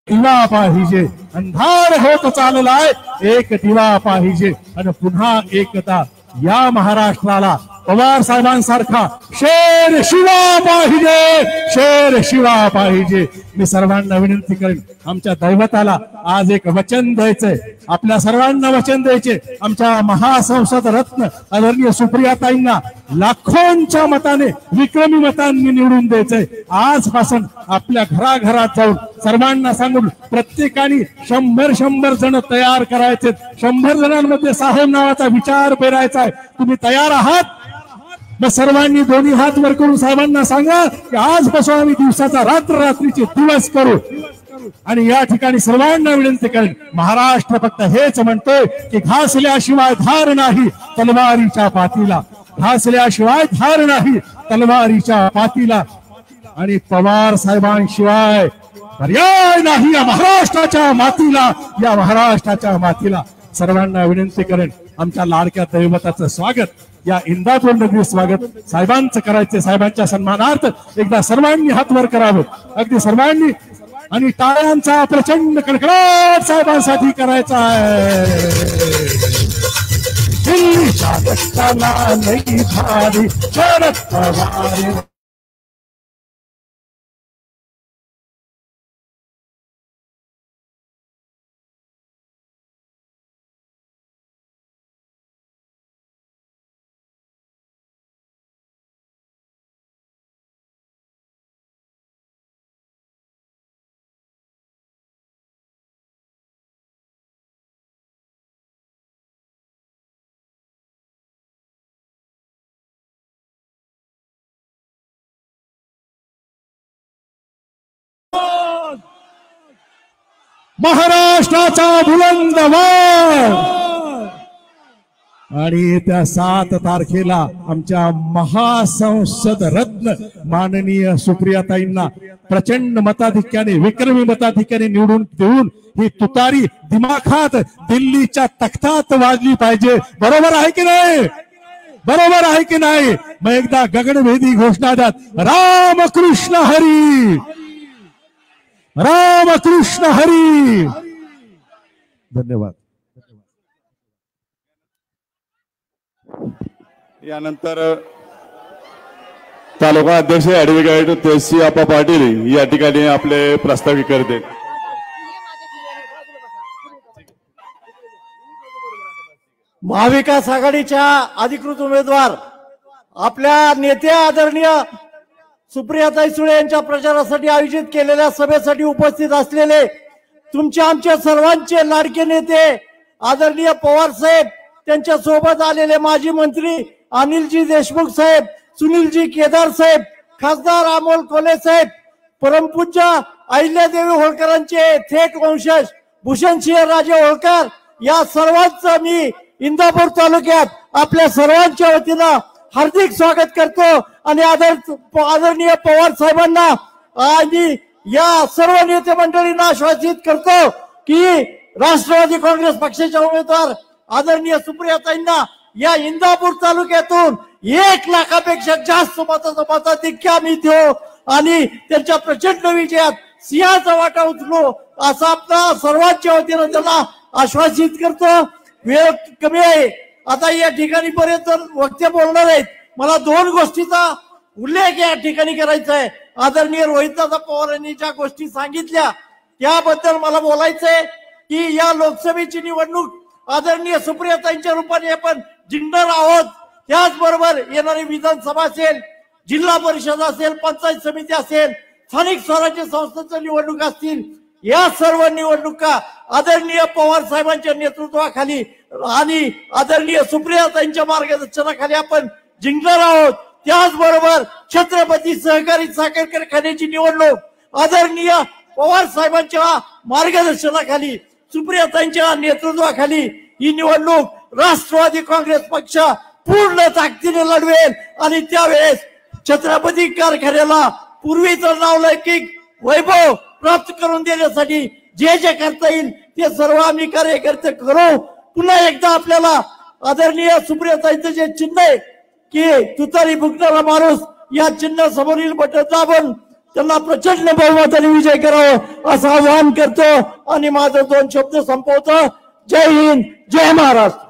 दिवा पाहिजे, अंधार होत चाललाय एक दिवा पाहिजे आणि पुन्हा एकदा या महाराष्ट्राला पवार साहेबांसारखा शेर शिवा पाहिजे, शेर शिवा पाहिजे. मी सर्वांना विनंती करेन, आमच्या दैवताला आज एक वचन द्यायचंय, आपल्या सर्वांना वचन द्यायचे. आमच्या महासंसद रत्न आदरणीय सुप्रियाताईंना लाखोंच्या मताने, विक्रमी मतांनी निवडून द्यायचंय. आजपासून आपल्या घराघरात जाऊन सर्वांना सांगून प्रत्येकाने 100 जण तयार करायचे. 100 जणांमध्ये साहेब नावाचा विचार पेरायचा आहे. तुम्ही तयार आहात? मग सर्वांनी दोन्ही हात वर करून साहेबांना सांगा की आजपासून आम्ही दिवसाचा रात्रीचे दिवस करू. आणि या ठिकाणी सर्वांना विनंती करेन, महाराष्ट्र फक्त हेच म्हणतोय की घासल्याशिवाय धार नाही तलवारीच्या पातीला, घासल्याशिवाय धार नाही तलवारीच्या पातीला. आणि पवार साहेबांशिवाय पर्याय नाही या महाराष्ट्राच्या मातीला, या महाराष्ट्राच्या मातीला. सर्वांना विनंती करेन, आमच्या लाडक्या दैवताचं स्वागत या इंदापूर नगरी स्वागत साहेबांचं करायचे. साहेबांच्या सन्मानार्थ एकदा सर्वांनी हात वर करावं, अगदी सर्वांनी. आणि टाळ्यांचा प्रचंड कडकडाट साहेबांसाठी करायचा आहे. दिल्लीच्या रस्त्याला लई भारी शरद पवार. महाराष्ट्राचा बुलंद आवाज. आणि त्या 7 तारखेला आमच्या महासंसद रत्न माननीय सुप्रियाताईंना प्रचंड मताधिक्याने, विक्रमी मताधिक्याने निवडून देऊन ही तुतारी दिमाखात दिल्लीच्या तख्तात वाजली पाहिजे. बरोबर आहे की नाही? बरोबर आहे की नाही? मग एकदा गगनभेदी घोषणा द्या, रामकृष्ण हरी, रामकृष्ण हरी. धन्यवाद. यानंतर तालुका अध्यक्ष ऍडव्होकेट तेजसी आप्पा पाटील या ठिकाणी आपले प्रस्तावित करते. महाविकास आघाडीच्या अधिकृत उमेदवार आपल्या नेत्या आदरणीय सुप्रियाताई सुळे यांच्या प्रचारासाठी आयोजित केलेल्या सभेसाठी उपस्थित असलेले तुमच्या आमच्या सर्वांचे लाडके नेते आदरणीय पवार साहेब, त्यांच्या सोबत आलेले माजी मंत्री अनिलजी देशमुख साहेब, सुनीलजी केदार साहेब, खासदार अमोल कोल्हे साहेब, परमपूज्य अहिल्यादेवी होळकरांचे थेट वंशज भूषणसिंह राजे होळकर, या सर्वांचं मी इंदापूर तालुक्यात आपल्या सर्वांच्या वतीनं हार्दिक स्वागत करतो. आणि आदरणीय पवार साहेबांना आणि या सर्व नेते मंडळींना आश्वासित करतो की राष्ट्रवादी काँग्रेस पक्षाच्या उमेदवार आदरणीय सुप्रियाताईंना या इंदापूर तालुक्यातून 1 लाखापेक्षा जास्त मताधिक्य आम्ही देऊ आणि त्यांच्या प्रचंड विजयात सिंहाचा वाटा उचलू असं आपल्या सर्वांच्या वतीनं त्यांना आश्वासित करतो. वेळ कमी आहे, आता या ठिकाणी बरेच वक्ते बोलणार आहेत. मला 2 गोष्टीचा उल्लेख या ठिकाणी करायचा आहे. आदरणीय रोहितदादा पवार यांनी ज्या गोष्टी सांगितल्या त्याबद्दल मला बोलायचंय की या लोकसभेची निवडणूक आदरणीय सुप्रियाताईंच्या रूपाने आपण जिंकणार आहोत. त्याचबरोबर येणारी विधानसभा असेल, जिल्हा परिषद असेल, पंचायत समिती असेल, स्थानिक स्वराज्य संस्थांच्या निवडणूक असतील, या सर्व निवडणुका आदरणीय पवार साहेबांच्या नेतृत्वाखाली आणि आदरणीय सुप्रियाताईंच्या मार्गदर्शनाखाली आपण जिंकणार आहोत. त्याचबरोबर छत्रपती सहकारी साखर कारखान्याची निवडणूक आदरणीय पवार साहेबांच्या मार्गदर्शनाखाली, सुप्रियाताईंच्या नेतृत्वाखाली ही निवडणूक राष्ट्रवादी काँग्रेस पक्ष पूर्ण ताकदीने लढवेल. आणि त्यावेळेस छत्रपती कारखान्याला पूर्वीचं नावलौकिक वैभव प्राप्त करून देण्यासाठी जे जे करता येईल ते सर्व आम्ही कार्यकर्ते करू. पुन्हा एकदा आपल्याला आदरणीय सुप्रियाताईंचं जे चिन्ह आहे की तुतारी फुंकणारा माणूस, या चिन्ह समोरील बटन दाबून त्यांना प्रचंड बहुमताने विजय करावं असं आवाहन करतो आणि माझं 2 शब्द संपवतो. जय हिंद, जय महाराष्ट्र.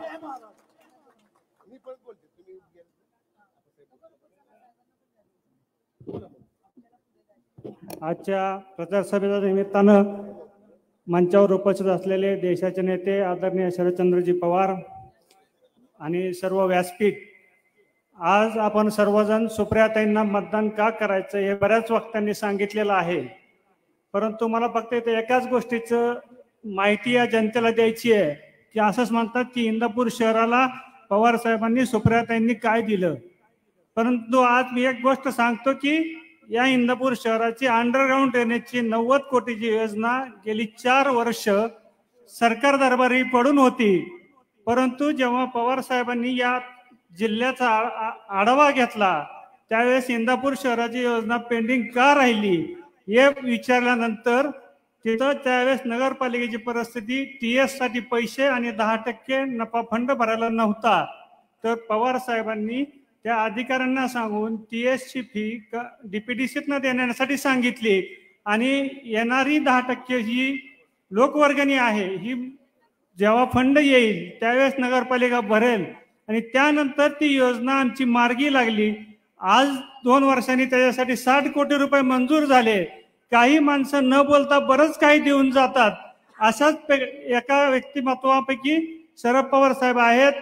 आजच्या प्रचार सभेच्या निमित्तानं मंचावर उपस्थित असलेले देशाचे नेते आदरणीय शरदचंद्रजी पवार आणि सर्व व्यासपीठ, आज आपण सर्वजण सुप्रियाताईंना मतदान का करायचं हे बऱ्याच वक्त्यांनी सांगितलेलं आहे, परंतु मला फक्त इथे एकाच गोष्टीचं माहिती या जनतेला द्यायची आहे की असंच म्हणतात की इंदापूर शहराला पवार साहेबांनी सुप्रियाताईंनी काय दिलं, परंतु आज मी एक गोष्ट सांगतो की या इंदापूर शहराची अंडरग्राऊंड ड्रेनेजची 90 कोटीची योजना गेली 4 वर्ष सरकार दरबारी पडून होती, परंतु जेव्हा पवार साहेबांनी या जिल्ह्याचा आढावा घेतला त्यावेळेस इंदापूर शहराची योजना पेंडिंग का राहिली हे विचारल्यानंतर तिथं त्यावेळेस नगरपालिकेची परिस्थिती TS साठी पैसे आणि 10% नफा फंड भरायला नव्हता, तर पवार साहेबांनी त्या अधिकाऱ्यांना सांगून TS ची फी DPDCतनं देण्यासाठी सांगितली आणि येणारी 10% ही लोकवर्गणी आहे, ही जेव्हा फंड येईल त्यावेळेस नगरपालिका भरेल आणि त्यानंतर ती योजना आमची मार्गी लागली. आज 2 वर्षांनी त्याच्यासाठी 60 कोटी रुपये मंजूर झाले. काही माणसं न बोलता बरंच काही देऊन जातात. अशाच एका व्यक्तिमत्वापैकी शरद पवार साहेब आहेत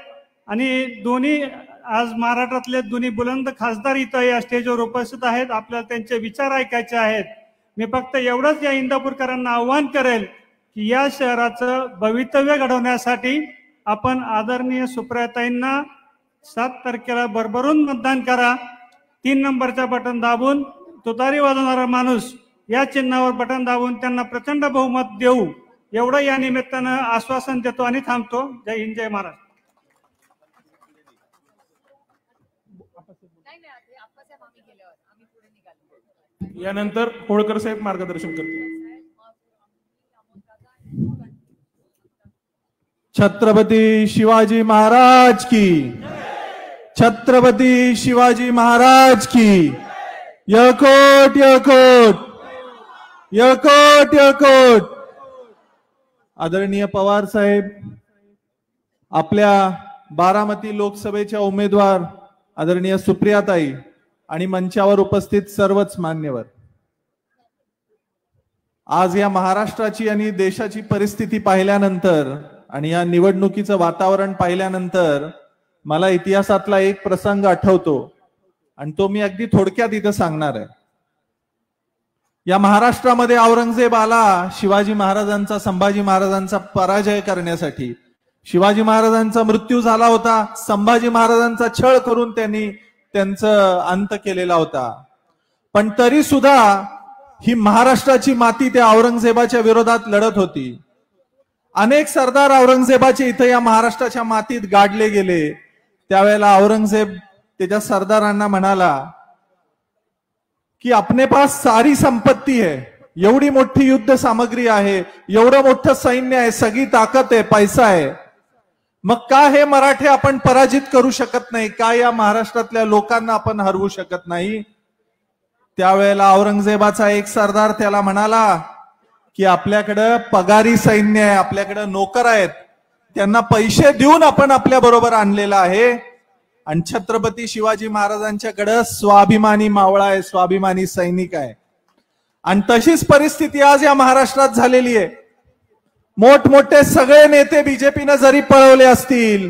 आणि दोन्ही आज महाराष्ट्रातले दोन्ही बुलंद खासदार इथं या स्टेजवर उपस्थित आहेत. आपल्याला त्यांचे विचार ऐकायचे आहेत. मी फक्त एवढंच या इंदापूरकरांना आव्हान करेल की या शहराचं भवितव्य घडवण्यासाठी आपण आदरणीय सुप्रियाताईंना 7 तारखेला भरभरून मतदान करा. 3 नंबरचा बटन दाबून तुतारी वाजवणारा माणूस या चिन्हावर बटन दाबून त्यांना प्रचंड बहुमत देऊ, एवढं या निमित्तानं आश्वासन देतो आणि थांबतो. जय हिंद, जय महाराष्ट्र. यानंतर होळकर साहेब मार्गदर्शन करतील. छत्रपती शिवाजी महाराज की, छत्रपती शिवाजी महाराज की. यकोट यकोट यकोट यकोट. आदरणीय पवार साहेब, आपल्या बारामती लोकसभेच्या उमेदवार आदरणीय सुप्रियाताई आणि मंचावर उपस्थित सर्वच मान्यवर, आज या महाराष्ट्राची आणि देशाची परिस्थिती पाहिल्यानंतर आणि या निवडणुकीचं वातावरण पाहिल्यानंतर मला इतिहासातला एक प्रसंग आठवतो आणि तो मी अगदी थोडक्यात इथं सांगणार आहे. या महाराष्ट्रामध्ये औरंगजेब आला शिवाजी महाराजांचा, संभाजी महाराजांचा पराजय करण्यासाठी. शिवाजी महाराजांचा मृत्यू झाला होता, संभाजी महाराजांचा छळ करून त्यांनी त्यांचं अंत केलेला होता. पण तरी सुद्धा ही महाराष्ट्राची माती त्या औरंगजेबाच्या विरोधात लढत होती. अनेक सरदार औरंगजेबाचे इथं या महाराष्ट्राच्या मातीत गाडले गेले. त्यावेळेला औरंगजेब त्याच्या सरदारांना म्हणाला की अपने पास सारी संपत्ती है, एवढी मोठी युद्ध सामग्री आहे, एवढं मोठं सैन्य आहे, सगळी ताकद आहे, पैसा आहे, मग का हे मराठे आपण पराजित करू शकत नाही, का या महाराष्ट्रातल्या लोकांना आपण हरवू शकत नाही. त्यावेळेला औरंगजेबाचा एक सरदार त्याला म्हणाला की आपल्याकडं पगारी सैन्य आहे, आपल्याकडं नोकर आहेत, त्यांना पैसे देऊन आपण आपल्या बरोबर आणलेलं आहे. आणि छत्रपती शिवाजी महाराजांच्याकडे स्वाभिमानी मावळा आहे, स्वाभिमानी सैनिक आहे. आणि तशीच परिस्थिती आज या महाराष्ट्रात झालेली आहे. मोठमोठे सगळे नेते बीजेपीने जरी पळवले असतील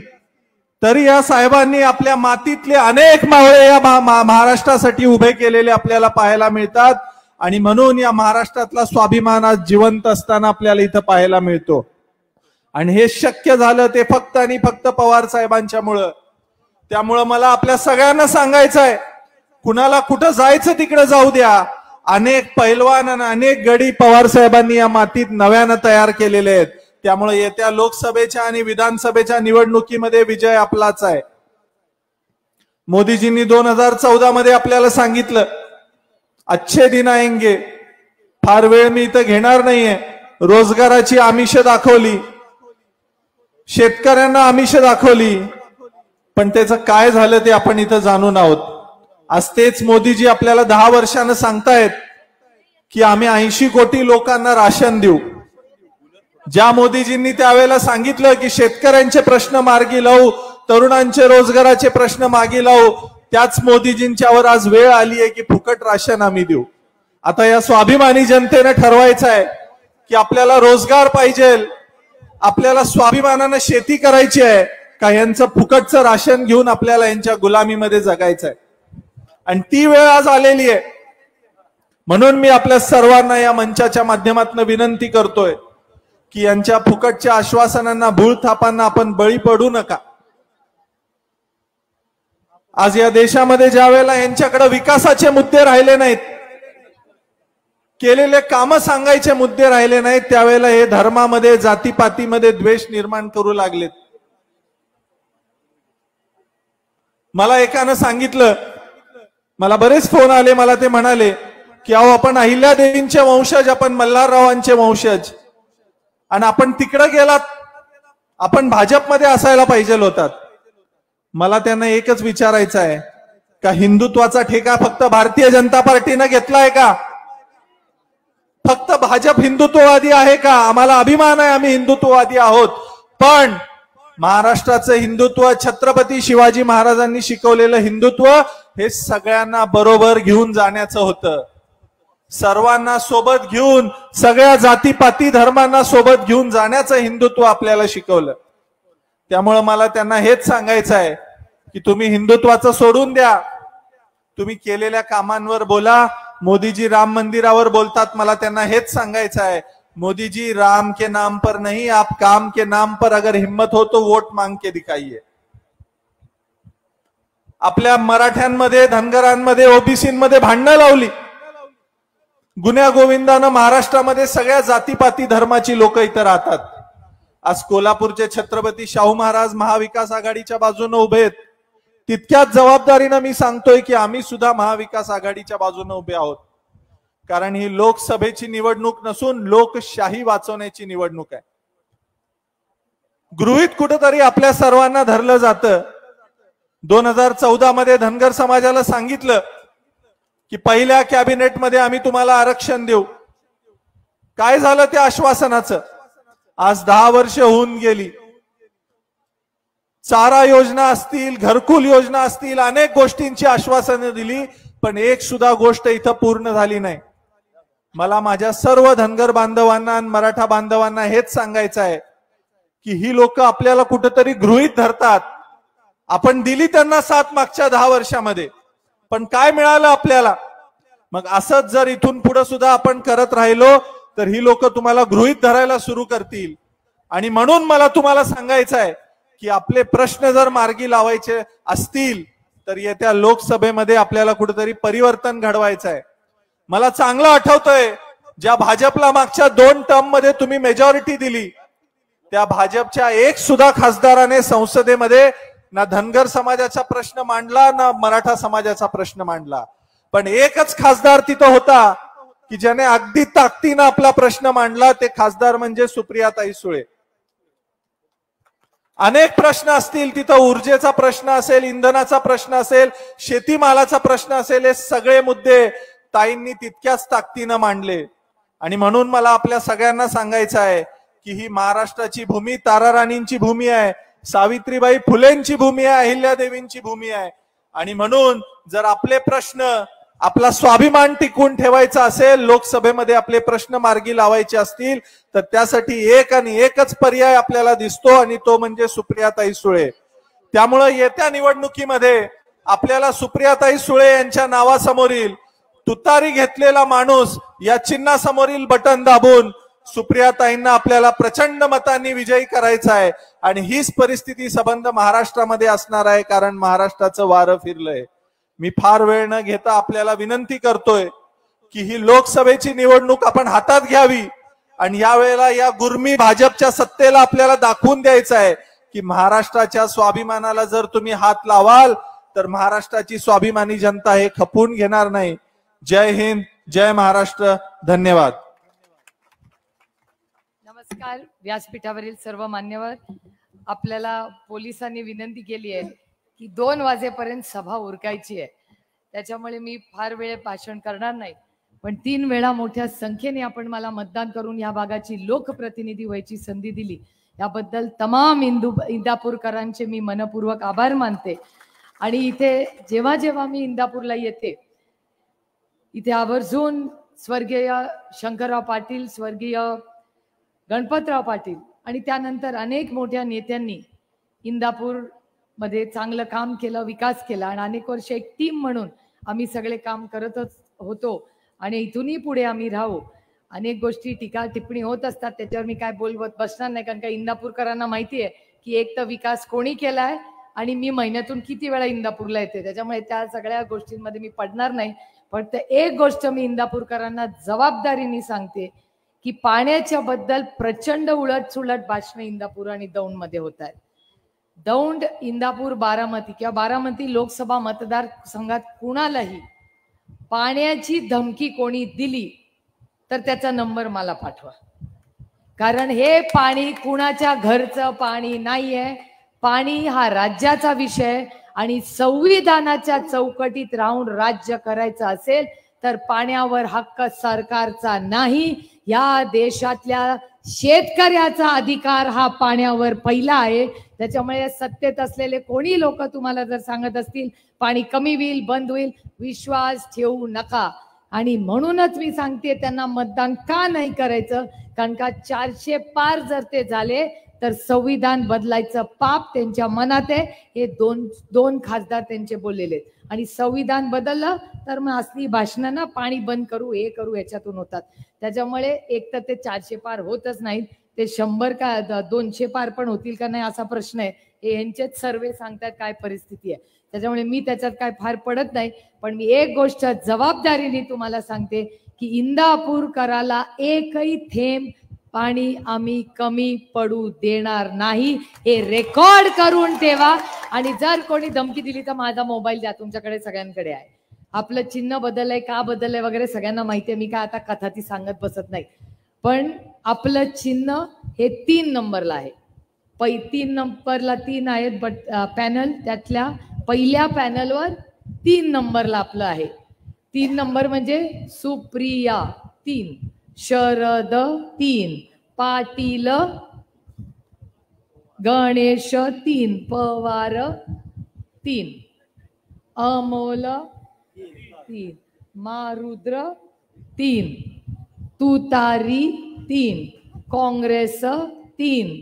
तरी या साहेबांनी आपल्या मातीतले अनेक मावळे या महाराष्ट्रासाठी उभे केलेले आपल्याला पाहायला मिळतात. आणि म्हणून या महाराष्ट्रातला स्वाभिमान आज जिवंत असताना आपल्याला इथं पाहायला मिळतो. आणि हे शक्य झालं ते फक्त आणि फक्त पवार साहेबांच्यामुळं. त्यामुळं मला आपल्या सगळ्यांना सांगायचं आहे, कुणाला कुठं जायचं तिकडे जाऊ द्या. अनेक पैलवान आणि अनेक गडी पवार साहेबांनी या मातीत नव्यानं तयार केलेले आहेत. त्यामुळे येत्या लोकसभेच्या आणि विधानसभेच्या निवडणुकीमध्ये विजय आपलाच आहे. मोदीजींनी 2014 मध्ये आपल्याला सांगितलं अच्छे दिन आएंगे. फार वेळ मी इथं घेणार नाहीये. रोजगाराची आमिष दाखवली, शेतकऱ्यांना आमिष दाखवली, पण त्याचं काय झालं ते आपण इथं जाणून आहोत. आज तेच मोदीजी आपल्याला 10 वर्षानं सांगतायत की आम्ही 80 कोटी लोकांना राशन देऊ. ज्या मोदीजींनी त्यावेळेला सांगितलं की शेतकऱ्यांचे प्रश्न मार्गी लावू, तरुणांचे रोजगाराचे प्रश्न मार्गी लावू, त्याच मोदीजींच्यावर आज वेळ आली आहे की फुकट राशन आम्ही देऊ. आता या स्वाभिमानी जनतेने ठरवायचं आहे की आपल्याला रोजगार पाहिजे, आपल्याला स्वाभिमानाने शेती करायची आहे का यांचं फुकटचं राशन घेऊन आपल्याला यांच्या गुलामीमध्ये जगायचं आहे. आणि ती वेळ आज आलेली आहे. म्हणून मी आपल्या सर्वांना या मंचाच्या माध्यमातून विनंती करतोय की यांच्या फुकटच्या आश्वासनांना, भूलथापांना आपण बळी पडू नका. आज या देशामध्ये ज्या वेळेला यांच्याकडे विकासाचे मुद्दे राहिले नाहीत, केलेले कामं सांगायचे मुद्दे राहिले नाहीत, त्यावेळेला हे धर्मामध्ये, जातीपातीमध्ये द्वेष निर्माण करू लागलेत. मला एकानं सांगितलं, मला बरेच फोन आले, मला ते म्हणाले की अहो आपण अहिल्यादेवींचे वंशज, आपण मल्हाररावांचे वंशज, आणि आपण तिकडे गेलात, आपण भाजपमध्ये असायला पाहिजे होतात. मला त्यांना एकच विचारायचं आहे का हिंदुत्वाचा ठेका फक्त भारतीय जनता पार्टीनं घेतलाय का? फक्त भाजप हिंदुत्ववादी आहे का? आम्हाला अभिमान आहे, आम्ही हिंदुत्ववादी आहोत, पण महाराष्ट्राचं हिंदुत्व, छत्रपती शिवाजी महाराजांनी शिकवलेलं हिंदुत्व हे सगळ्यांना बरोबर घेऊन जाण्याचं होतं. सर्वांना सोबत घेऊन, सगळ्या जातीपाती धर्मांना सोबत घेऊन जाण्याचं हिंदुत्व आपल्याला शिकवलं. त्यामुळे मला त्यांना हेच सांगायचं आहे की तुम्ही हिंदुत्वाचं सोडून द्या, तुम्ही केलेल्या कामांवर बोला. मोदीजी राम मंदिरावर बोलतात, मला त्यांना हेच सांगायचं आहे, मोदीजी राम के नाम पर नहीं, आप काम के नाम पर अगर हिम्मत हो तो वोट मांग के दिखाइए. आपल्या मराठ्यांमध्ये, धनगरांमध्ये, ओबीसीमध्ये भांडणं लावली. गुन्ह्या गोविंदानं महाराष्ट्रामध्ये सगळ्या जातीपाती धर्माची लोक इथं राहतात. आज कोल्हापूरचे छत्रपती शाहू महाराज महाविकास आघाडीच्या बाजूने उभे आहेत. तितक्याच जबाबदारीनं मी सांगतोय की आम्ही सुद्धा महाविकास आघाडीच्या बाजूने उभे आहोत. कारण ही लोकसभेची निवडणूक नसून लोकशाही वाचवण्याची निवडणूक आहे. गृहीत कुठेतरी आपल्या सर्वांना धरलं जातं. 2014 मध्ये धनगर समाजाला सांगितलं की पहिल्या कॅबिनेटमध्ये आम्ही तुम्हाला आरक्षण देऊ. काय झालं त्या आश्वासनाचं? आज 10 वर्ष होऊन गेली. चारा योजना असतील, घरकुल योजना असतील, अनेक गोष्टींची आश्वासनं दिली, पण एक सुद्धा गोष्ट इथं पूर्ण झाली नाही. मला माझ्या सर्व धनगर बांधवांना आणि मराठा बांधवांना हेच सांगायचं आहे की ही लोक आपल्याला कुठेतरी गृहीत धरतात. आपण दिली त्यांना साथ मागच्या 10 वर्षामध्ये, पण काय मिळालं आपल्याला? मग असंच जर इथून पुढे सुद्धा आपण करत राहिलो तर ही लोक तुम्हाला गृहीत धरायला सुरू करतील. आणि म्हणून मला तुम्हाला सांगायचं आहे की आपले प्रश्न जर मार्गी लावायचे असतील तर येत्या लोकसभेमध्ये आपल्याला कुठेतरी परिवर्तन घडवायचं आहे. मला चांगलं आठवतंय, ज्या भाजपला मागच्या 2 टर्म मध्ये तुम्ही मेजॉरिटी दिली, त्या भाजपच्या एक सुद्धा खासदाराने संसदेमध्ये ना धनगर समाजाचा प्रश्न मांडला ना मराठा समाजाचा प्रश्न मांडला. पण एकच खासदार तिथं होता की ज्याने अगदी ताकदीनं आपला प्रश्न मांडला. ते खासदार म्हणजे सुप्रियाताई सुळे. अनेक प्रश्न असतील तिथं, ऊर्जेचा प्रश्न असेल, इंधनाचा प्रश्न असेल, शेतीमालाचा प्रश्न असेल, हे सगळे मुद्दे ताईंनी तितक्याच ताकदीनं मांडले. आणि म्हणून मला आपल्या सगळ्यांना सांगायचं आहे की ही महाराष्ट्राची भूमी ताराराणींची भूमी आहे, सावित्रीबाई फुलेंची भूमी आहे, अहिल्यादेवींची भूमी आहे. आणि म्हणून जर आपले प्रश्न, आपला स्वाभिमान टिकून ठेवायचा असेल, लोकसभेमध्ये आपले प्रश्न मार्गी लावायचे असतील तर त्यासाठी एक आणि एकच पर्याय आपल्याला दिसतो आणि तो म्हणजे सुप्रियाताई सुळे. त्यामुळे येत्या निवडणुकीमध्ये आपल्याला सुप्रियाताई सुळे यांच्या नावासमोरील तुतारी घेतलेला माणूस या चिन्हासमोरील बटन दाबून सुप्रियाताईंना आपल्याला प्रचंड मतांनी विजयी करायचा आहे. आणि हीच परिस्थिती संबंध महाराष्ट्रामध्ये असणार आहे, कारण महाराष्ट्राचं वारं फिरलंय. मी फार वेळ न घेता आपल्याला विनंती करतोय की ही लोकसभेची निवडणूक आपण हातात घ्यावी आणि यावेळेला या गुरमी भाजपच्या सत्तेला आपल्याला दाखवून द्यायचं आहे की महाराष्ट्राच्या स्वाभिमानाला जर तुम्ही हात लावाल तर महाराष्ट्राची स्वाभिमानी जनता हे खपवून घेणार नाही. जय हिंद, जय महाराष्ट्र. धन्यवाद. नमस्कार. व्यासपीठावरील सर्व मान्यवर, आपल्याला पोलिसांनी विनंती केली आहे की 2 वाजेपर्यंत सभा उरकायची आहे. त्याच्यामुळे मी फार वेळ भाषण करणार नाही. पण 3 वेळा मोठ्या संख्येने आपण मला मतदान करून या भागाची लोकप्रतिनिधी व्हायची संधी दिली, याबद्दल तमाम इंदापूरकरांचे मी मनपूर्वक आभार मानते। आणि इथे जेव्हा जेव्हा मी इंदापूरला येते, इथे आवर्जून स्वर्गीय शंकरराव पाटील, स्वर्गीय गणपतराव पाटील आणि त्यानंतर अनेक मोठ्या नेत्यांनी इंदापूर मध्ये चांगलं काम केलं, विकास केला आणि अनेक वर्ष एक टीम म्हणून आम्ही सगळे काम करतच होतो आणि इथूनही पुढे आम्ही राहू। अनेक गोष्टी टीका टिप्पणी होत असतात, त्याच्यावर मी काय बोलवत बसणार नाही, कारण का इंदापूरकरांना माहिती आहे की एक तर विकास कोणी केलाय आणि मी महिन्यातून किती वेळा इंदापूरला येते, त्याच्यामुळे त्या सगळ्या गोष्टींमध्ये मी पडणार नाही। पण एक गोष्ट मी इंदापूरकरांना जबाबदारीने सांगते की पाण्याच्या बद्दल प्रचंड उलटसुलट भाषणे इंदापूर आणि दौंडमध्ये होत आहेत। दौंड, इंदापूर, बारामती किंवा बारामती लोकसभा मतदारसंघात कुणालाही पाण्याची धमकी कोणी दिली तर त्याचा नंबर मला पाठवा, कारण हे पाणी कुणाच्या घरचं पाणी नाहीये। पाणी हा राज्याचा विषय आणि संविधानाच्या चौकटीत राहून राज्य करायचं असेल तर पाण्यावर हक्क सरकारचा नाही, या देशातल्या शेतकऱ्याचा अधिकार हा पाण्यावर पहिला आहे। त्याच्यामुळे सत्तेत असलेले कोणी लोक तुम्हाला जर सांगत असतील पाणी कमी होईल, बंद होईल, विश्वास ठेवू नका। आणि म्हणूनच मी सांगते त्यांना मतदान का नाही करायचं, कारण का 400 पार जर ते झाले तर संविधान बदलायचं पाप त्यांच्या मनात आहे। हे दोन खासदार त्यांचे बोललेले आहेत आणि संविधान बदललं तर मग असली भाषणं ना पाणी बंद करू, हे करू, याच्यातून होतात। त्याच्यामुळे एक तर ते 400 पार होतच नाहीत, ते 100 का 200 पार पण होतील का नाही असा प्रश्न आहे। हे यांचेच सर्वे सांगतात काय परिस्थिती आहे, त्याच्यामुळे मी त्याच्यात काय फार पडत नाही। पण मी एक गोष्ट जबाबदारीने तुम्हाला सांगते की इंदापूरकराला एकही थेंब पाणी आम्ही कमी पडू देणार नाही, हे रेकॉर्ड करून ठेवा। आणि जर कोणी धमकी दिली तर माझा मोबाईल द्या, तुमच्याकडे सगळ्यांकडे आहे। आपलं चिन्ह बदललंय, का बदललंय वगैरे सगळ्यांना माहिती आहे, मी काय आता कथा ती सांगत बसत नाही। पण आपलं चिन्ह हे 3 नंबरला आहे, 3 नंबरला 3 आहेत पॅनल, त्यातल्या पहिल्या पॅनलवर 3 नंबरला आपलं आहे। 3 नंबर म्हणजे सुप्रिया 3, शरद 3, पाटील, गणेश 3, पवार 3, अमोल 3, मारुद्र 3, तुतारी 3, काँग्रेस 3,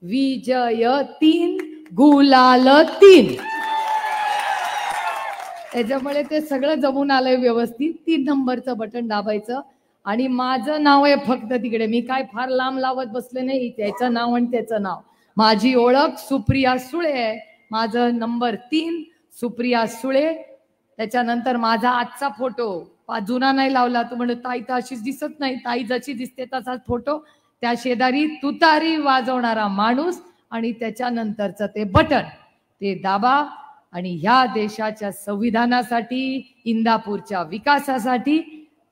विजय 3, गुलाल 3। त्याच्यामुळे ते सगळं जमून आलंय व्यवस्थित। 3 नंबरचं बटन दाबायचं आणि माझं नाव आहे फक्त तिकडे, मी काय फार लांब लावत बसले नाही, त्याचं नाव आणि त्याचं नाव, माझी ओळख सुप्रिया सुळे आहे, माझं नंबर 3 सुप्रिया सुळे। त्याच्यानंतर माझा आजचा फोटो जुना नाही लावला, तो म्हणजे ताई तर अशीच दिसत नाही, ताई जशी दिसते तसाच फोटो, त्या शेजारी तुतारी वाजवणारा माणूस आणि त्याच्यानंतरचं ते बटन ते दाबा आणि ह्या देशाच्या संविधानासाठी, इंदापूरच्या विकासासाठी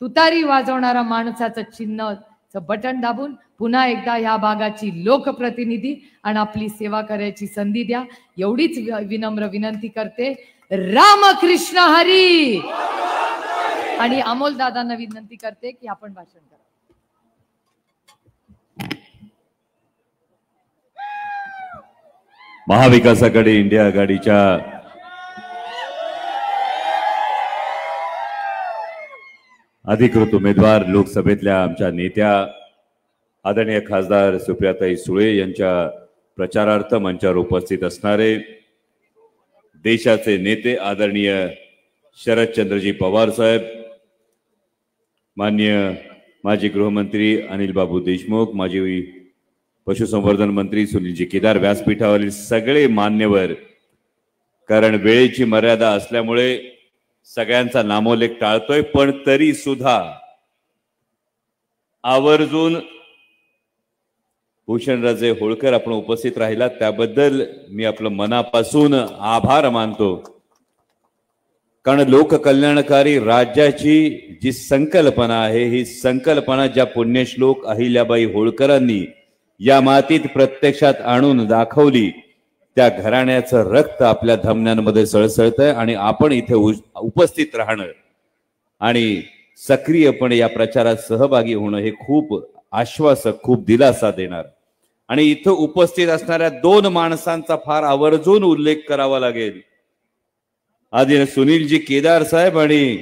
तुतारी वाजवणारा माणसाचं चिन्हचं बटन दाबून पुन्हा एकदा ह्या भागाची लोकप्रतिनिधी आणि आपली सेवा करायची संधी द्या, एवढीच विनम्र विनंती करते। रामकृष्ण हरी। आणि अमोल दादांना विनंती करते की आपण भाषण करा। महाविकास आघाडी इंडिया आघाडीच्या अधिकृत उमेदवार लोकसभेतल्या आमच्या नेत्या आदरणीय खासदार सुप्रियाताई सुळे यांच्या प्रचारार्थ मंचावर उपस्थित असणारे देशाचे नेते आदरणीय शरदचंद्रजी पवार साहेब, माननीय माजी गृहमंत्री अनिल बाबू देशमुख, माजी पशुसंवर्धन मंत्री सुनीलजी केदार, व्यासपीठावरील सगळे मान्यवर, कारण वेळेची मर्यादा असल्यामुळे सगळ्यांचा नामोल्लेख टाळतोय, पण तरी सुद्धा आवर्जून भूषणराजे होळकर आपण उपस्थित राहिला त्याबद्दल मी आपलं मनापासून आभार मानतो। कारण लोककल्याणकारी राज्याची जी संकल्पना आहे, ही संकल्पना ज्या पुण्यश्लोक अहिल्याबाई होळकरांनी या मातीत प्रत्यक्षात आणून दाखवली, त्या घराण्याचं रक्त आपल्या धमन्यांमध्ये सळसळतंय आणि आपण इथे उपस्थित राहणं आणि सक्रियपणे या प्रचारात सहभागी होणं हे खूप आश्वासक, खूप दिलासा देणार. आणि इथं उपस्थित असणाऱ्या 2 माणसांचा फार आवर्जून उल्लेख करावा लागेल. आधी सुनीलजी केदार साहेब आणि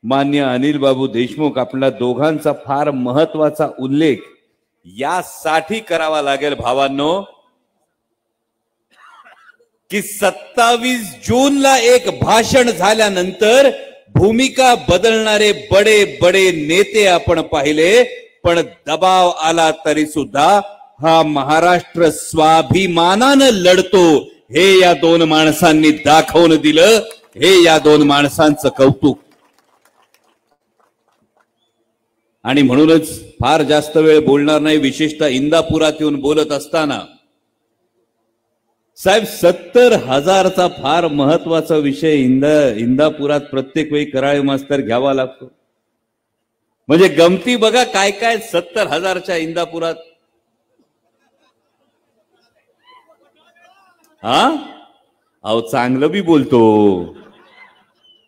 मान्य अनिल बाबू देशमुख, आपल्या दोघांचा फार महत्वाचा उल्लेख यासाठी करावा लागेल भावांनो, की 27 जूनला एक भाषण झाल्यानंतर भूमिका बदलणारे बडे बडे नेते आपण पाहिले, पण दबाव आला तरी सुद्धा हा महाराष्ट्र स्वाभिमानानं लढतो हे या 2 माणसांनी दाखवून दिलं. हे या 2 माणसांचं कौतुक. आणि म्हणूनच फार जास्त वेळ बोलणार नाही, विशेषतः इंदापुरात येऊन बोलत असताना. साहेब 70,000चा फार महत्वाचा विषय इंदापुरात प्रत्येक वेळी कराळे मास्तर घ्यावा लागतो. म्हणजे गमती बघा काय काय 70,000च्या इंदापुरात. अहो चांगलं बी बोलतो.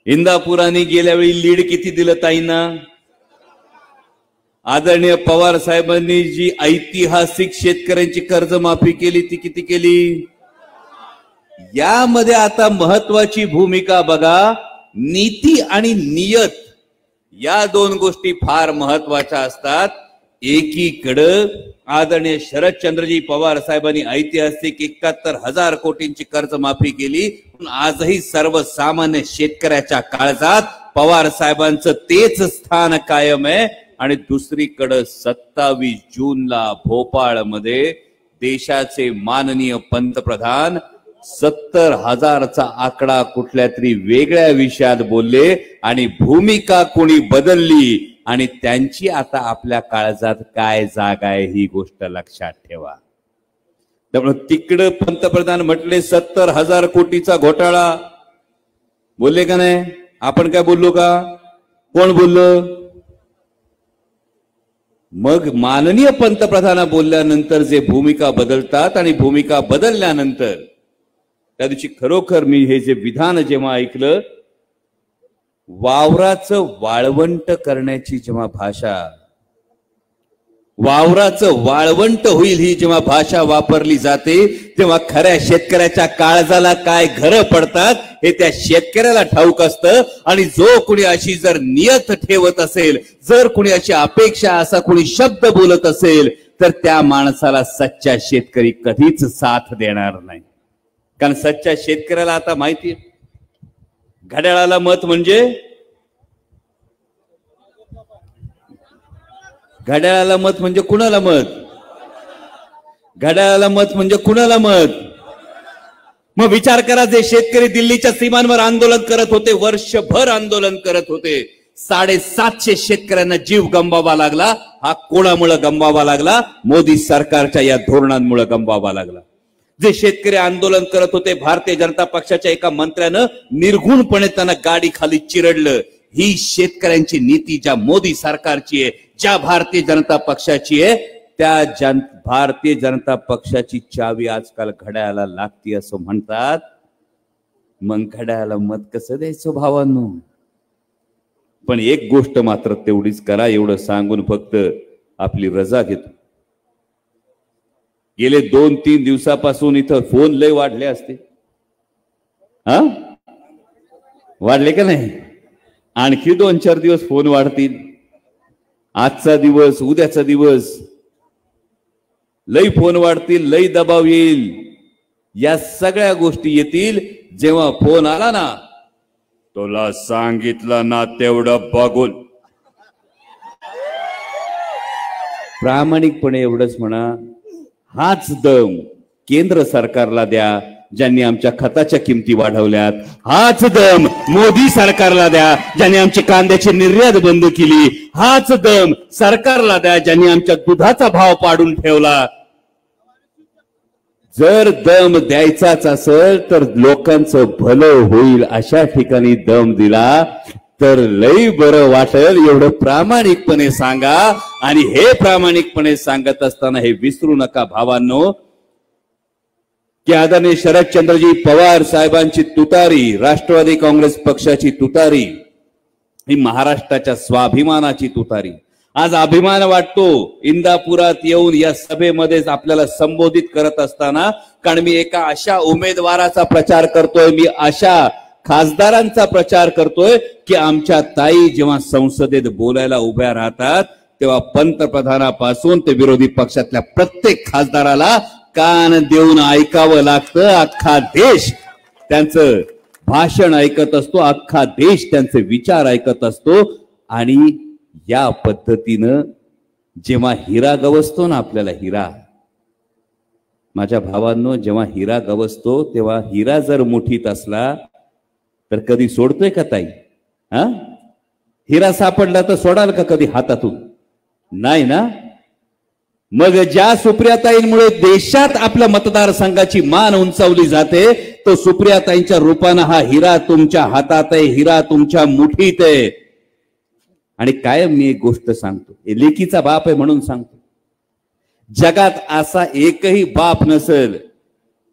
इंदापुराने गेल्या वेळी लीड किती दिलं ताईंना? आदरणीय पवार साहेबांनी जी ऐतिहासिक शेतकऱ्यांची कर्जमाफी केली ती किती केली? यामध्ये आता महत्वाची भूमिका बघा, नीती आणि नियत या 2 गोष्टी फार महत्वाच्या असतात. एकीकडं आदरणीय शरदचंद्रजी पवार साहेबांनी ऐतिहासिक 71,000 कोटींची कर्जमाफी केली, पण आजही सर्वसामान्य शेतकऱ्याच्या काळजात पवार साहेबांचं तेच स्थान कायम आहे. आणि दुसरीकडे 27 जूनला भोपाळमध्ये देशाचे माननीय पंतप्रधान 70,000चा आकडा कुठल्या तरी वेगळ्या विषयात बोलले आणि भूमिका कोणी बदलली आणि त्यांची आता आपल्या काळजात काय जागा आहे ही गोष्ट लक्षात ठेवा. त्यामुळे तिकडे पंतप्रधान म्हटले 70,000 कोटीचा घोटाळा, बोलले का नाही? आपण काय बोललो का? कोण बोललो? मग माननीय पंतप्रधान बोलल्यानंतर जे भूमिका बदलतात आणि भूमिका बदलल्यानंतर त्या दिवशी खरोखर मी हे जे विधान जेव्हा ऐकलं, वावराचं वाळवंट करण्याची जेव्हा भाषा, वावराचं वाळवंट होईल ही जेव्हा भाषा वापरली जाते, तेव्हा खऱ्या शेतकऱ्याच्या काळजाला काय घरं पडतात हे त्या शेतकऱ्याला ठाऊक असतं. आणि जो कुणी अशी जर नियत ठेवत असेल, जर कुणी अशी अपेक्षा, असा कुणी शब्द बोलत असेल, तर त्या माणसाला सच्चा शेतकरी कधीच साथ देणार नाही. कारण सच्च्या शेतकऱ्याला आता माहिती आहे, घड्याळाला मत म्हणजे, घड्याळाला मत म्हणजे कुणाला मत? घड्याळाला मत म्हणजे कुणाला मत? मग विचार करा, जे शेतकरी दिल्लीच्या सीमांवर आंदोलन करत होते, वर्षभर आंदोलन करत होते, 750 शेतकऱ्यांना जीव गमवावा लागला. हा कोणामुळे गमवावा लागला? मोदी सरकारच्या या धोरणांमुळे गमवावा लागला. जे शेतकरी आंदोलन करत होते, भारतीय जनता पक्षाच्या एका मंत्र्यानं निर्घुणपणे त्यांना गाडी खाली चिरडलं. ही शेतकऱ्यांची नीती ज्या मोदी सरकारची आहे, ज्या भारतीय जनता पक्षाची आहे, त्या भारतीय जनता पक्षाची चावी आजकाल घड्याळाला लागती असं म्हणतात. मग घड्याळाला मत कसं द्यायचं भावांनो? पण एक गोष्ट मात्र तेवढीच करा, एवढं सांगून फक्त आपली रजा घेतो. गेले 2-3 दिवसापासून इथं फोन लय वाढले असते. वाढले का नाही? आणखी 2-4 दिवस फोन वाढतील. आजचा दिवस, उद्याचा दिवस, लई फोन वाढतील, लई दबाव येईल. या सगळ्या गोष्टी येतील जेव्हा फोन आला ना, तुला सांगितलं ना तेवढं बघून. प्रामाणिकपणे एवढंच म्हणा, हाच दम केंद्र सरकारला द्या ज्यांनी आमच्या खताच्या किमती वाढवल्यात. हाच दम मोदी सरकारला द्या ज्यांनी आमची कांद्याची निर्यात बंद केली. हाच दम सरकारला द्या ज्यांनी आमच्या दुधाचा भाव पाडून ठेवला. जर दम द्यायचाच असेल तर लोकांचं भलं होईल अशा ठिकाणी दम दिला तर लई बरं वाटेल. एवढं प्रामाणिकपणे सांगा. आणि हे प्रामाणिकपणे सांगत असताना हे विसरू नका भावांनो, की आदरणीय शरदचंद्रजी पवार साहेबांची तुतारी, राष्ट्रवादी काँग्रेस पक्षाची तुतारी ही महाराष्ट्राच्या स्वाभिमानाची तुतारी. आज अभिमान वाटतो इंदापुरात येऊन या सभेमध्येच आपल्याला संबोधित करत असताना, कारण मी एका अशा उमेदवाराचा प्रचार करतोय, मी अशा खासदारांचा प्रचार करतोय की आमच्या ताई जेव्हा संसदेत बोलायला उभ्या राहतात तेव्हा पंतप्रधानापासून ते विरोधी पक्षातल्या प्रत्येक खासदाराला कान देऊन ऐकावं लागतं. अख्खा देश त्यांचं भाषण ऐकत असतो, अख्खा देश त्यांचे विचार ऐकत असतो. आणि या पद्धतीनं जेव्हा हिरा गवसतो ना, आपल्याला हिरा, माझ्या भावांनो, जेव्हा हिरा गवसतो तेव्हा हिरा जर मुठीत असला तर कधी सोडतोय का ताई? हिरा सापडला तर सोडाल का कधी हातातून? नाही ना. मग ज्या सुप्रियाताईंमुळे देशात आपल्या मतदारसंघाची मान उंचावली जाते, तो सुप्रियाताईंच्या रूपानं हा हिरा तुमच्या हातात आहे, हिरा तुमच्या मुठीत आहे. आणि कायम मी एक गोष्ट सांगतो, लेकीचा बाप आहे म्हणून सांगतो, जगात असा एकही बाप नसेल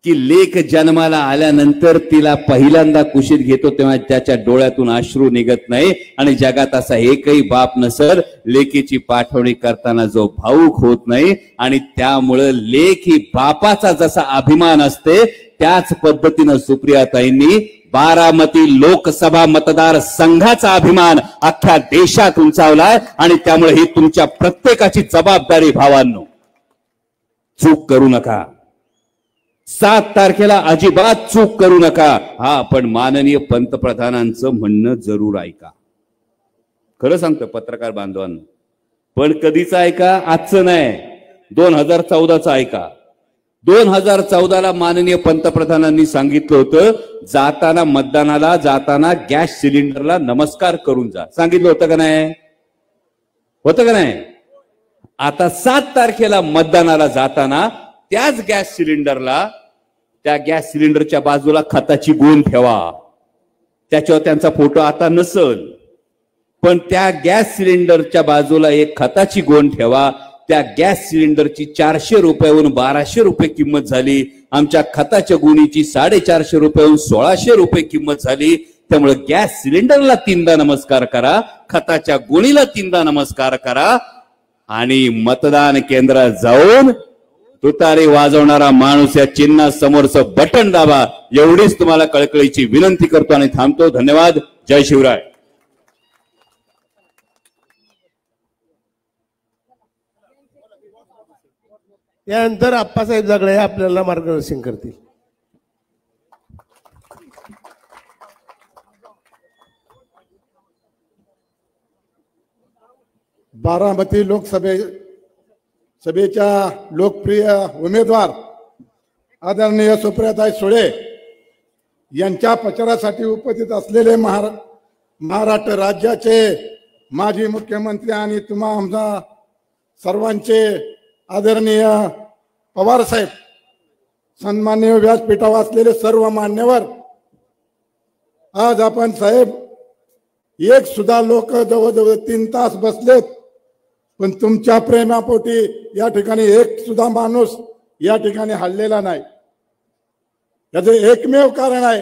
की लेक जन्माला आल्यानंतर तिला पहिल्यांदा कुशीत घेतो तेव्हा त्याच्या डोळ्यातून अश्रू निघत नाही. आणि जगात असा एकही बाप नसेल लेकीची पाठवणी करताना जो भावूक होत नाही. आणि त्यामुळे लेक ही बापाचा जसा अभिमान असते त्याच पद्धतीनं सुप्रियाताईंनी बारामती लोकसभा मतदार संघाचा अभिमान अख्ख्या देशात उंचावलाय. आणि त्यामुळे ही तुमच्या प्रत्येकाची जबाबदारी भावांनो, चूक करू नका. 7 तारखेला अजिबात चूक करू नका. हा, पण माननीय पंतप्रधानांचं म्हणणं जरूर ऐका. खरं सांगतो पत्रकार बांधवांनो, पण कधीच ऐका, आजचं नाही, 2014चं ऐका. 2014ला माननीय पंतप्रधानांनी सांगितलं होतं, जाताना मतदानाला जाताना गॅस सिलेंडरला नमस्कार करून जा. सांगितलं होतं का नाही? होतं का नाही? आता 7 तारखेला मतदानाला जाताना त्याच गॅस सिलेंडरला, त्या गॅस सिलेंडरच्या बाजूला खताची गोण ठेवा. त्याच्यावर त्यांचा फोटो आता नसल, पण त्या गॅस सिलेंडरच्या बाजूला एक खताची गोण ठेवा. त्या गॅस सिलेंडरची 400 रुपयावरून 1200 रुपये किंमत झाली. आमच्या खताच्या गोणीची 450 रुपयावरून 1600 रुपये किंमत झाली. त्यामुळे गॅस सिलेंडरला 3दा नमस्कार करा, खताच्या गोणीला 3दा नमस्कार करा. आणि मतदान केंद्रात जाऊन तुतारी वाजवणारा माणूस या चिन्हा समोरचं बटन दाबा. एवढीच तुम्हाला कळकळीची विनंती करतो आणि थांबतो. धन्यवाद. जय शिवराय. यानंतर आप्पासाहेब जगळे आपल्याला मार्गदर्शन करतील. बारामती सभेच्या लोकप्रिय उमेदवार आदरणीय सुप्रियाताई सुळे यांच्या प्रचारासाठी उपस्थित असलेले महाराष्ट्र राज्याचे माजी मुख्यमंत्री आणि तुम्हा आमचा सर्वांचे आदरणीय पवार साहेब, सन्माननीय व्यासपीठावर असलेले सर्व मान्यवर, आज आपण साहेब एक सुद्धा लोक जवळजवळ 3 तास बसलेत, पण तुमच्या प्रेमापोटी या ठिकाणी एक सुद्धा माणूस या ठिकाणी हल्लेला नाही. याचं एकमेव कारण आहे,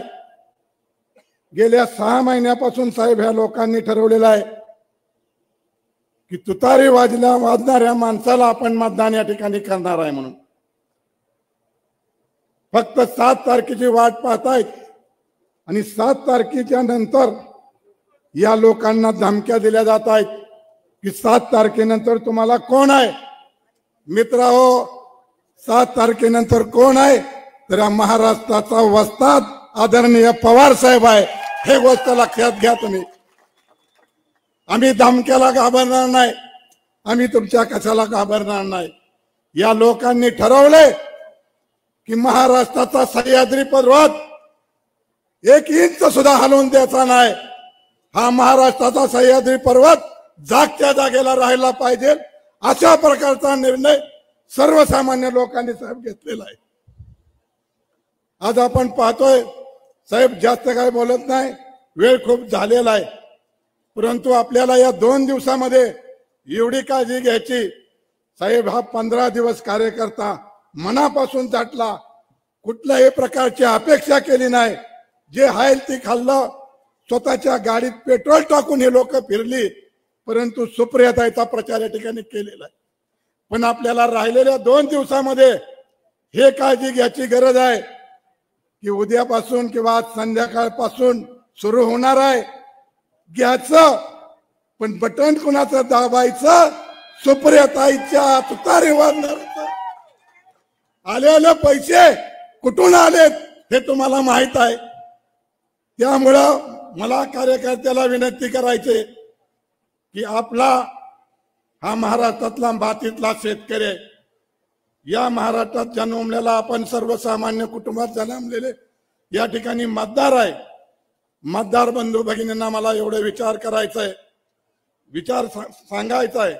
गेल्या 6 महिन्यापासून साहेब ह्या लोकांनी ठरवलेलं आहे की तुतारी वाजणाऱ्या माणसाला आपण मतदान या ठिकाणी करणार आहे म्हणून. फक्त 7 तारखेची वाट पाहतायत आणि 7 तारखेच्या नंतर या लोकांना धमक्या दिल्या जात आहेत की 7 तारखेनंतर तुम्हाला कोण आहे. मित्रांनो, 7 तारखेनंतर कोण आहे तर महाराष्ट्राचा वस्ताद आदरणीय पवार साहेब आहे. हे गोष्ट लक्षात घ्या तुम्ही. आम्ही धमक्याला घाबरणार नाही, आम्ही तुमच्या कशाला घाबरणार नाही. या लोकांनी ठरवले की महाराष्ट्राचा सह्याद्री पर्वत 1 इंच सुद्धा हलवून द्यायचा नाही. हा महाराष्ट्राचा सह्याद्री पर्वत जागच्या जागेला राहायला पाहिजे, अशा प्रकारचा निर्णय सर्वसामान्य लोकांनी साहेब घेतलेला आहे. आज आपण पाहतोय साहेब, जास्त काय बोलत नाही, वेळ खूप झालेला आहे, परंतु आपल्याला या 2 दिवसामध्ये एवढी काळजी घ्यायची साहेब. हा 15 दिवस कार्यकर्ता मनापासून झटला, कुठल्याही प्रकारची अपेक्षा केली नाही, जे आहे ती खाल्लं, स्वतःच्या गाडीत पेट्रोल टाकून हे लोक फिरली, परंतु सुप्रियाताईचा प्रचार या ठिकाणी केलेला आहे. पण आपल्याला राहिलेल्या 2 दिवसामध्ये हे काळजी घ्यायची गरज आहे की उद्यापासून किंवा आज संध्याकाळपासून सुरू होणार आहे, घ्यायचं पण बटन कुणाचं दाबायचं, सुप्रियाताईच्या तुतारी वाजणार. आलेले पैसे कुठून आलेत हे तुम्हाला माहित आहे. त्यामुळं मला कार्यकर्त्याला विनंती करायची की आपला हा महाराष्ट्रातला मातीतला शेतकरी आहे. या महाराष्ट्रात जन्मलेला आपण सर्वसामान्य कुटुंबात जन्मलेले या ठिकाणी मतदार आहे. मतदार बंधू भगिनींना मला एवढे विचार करायचा आहे, विचार सांगायचा आहे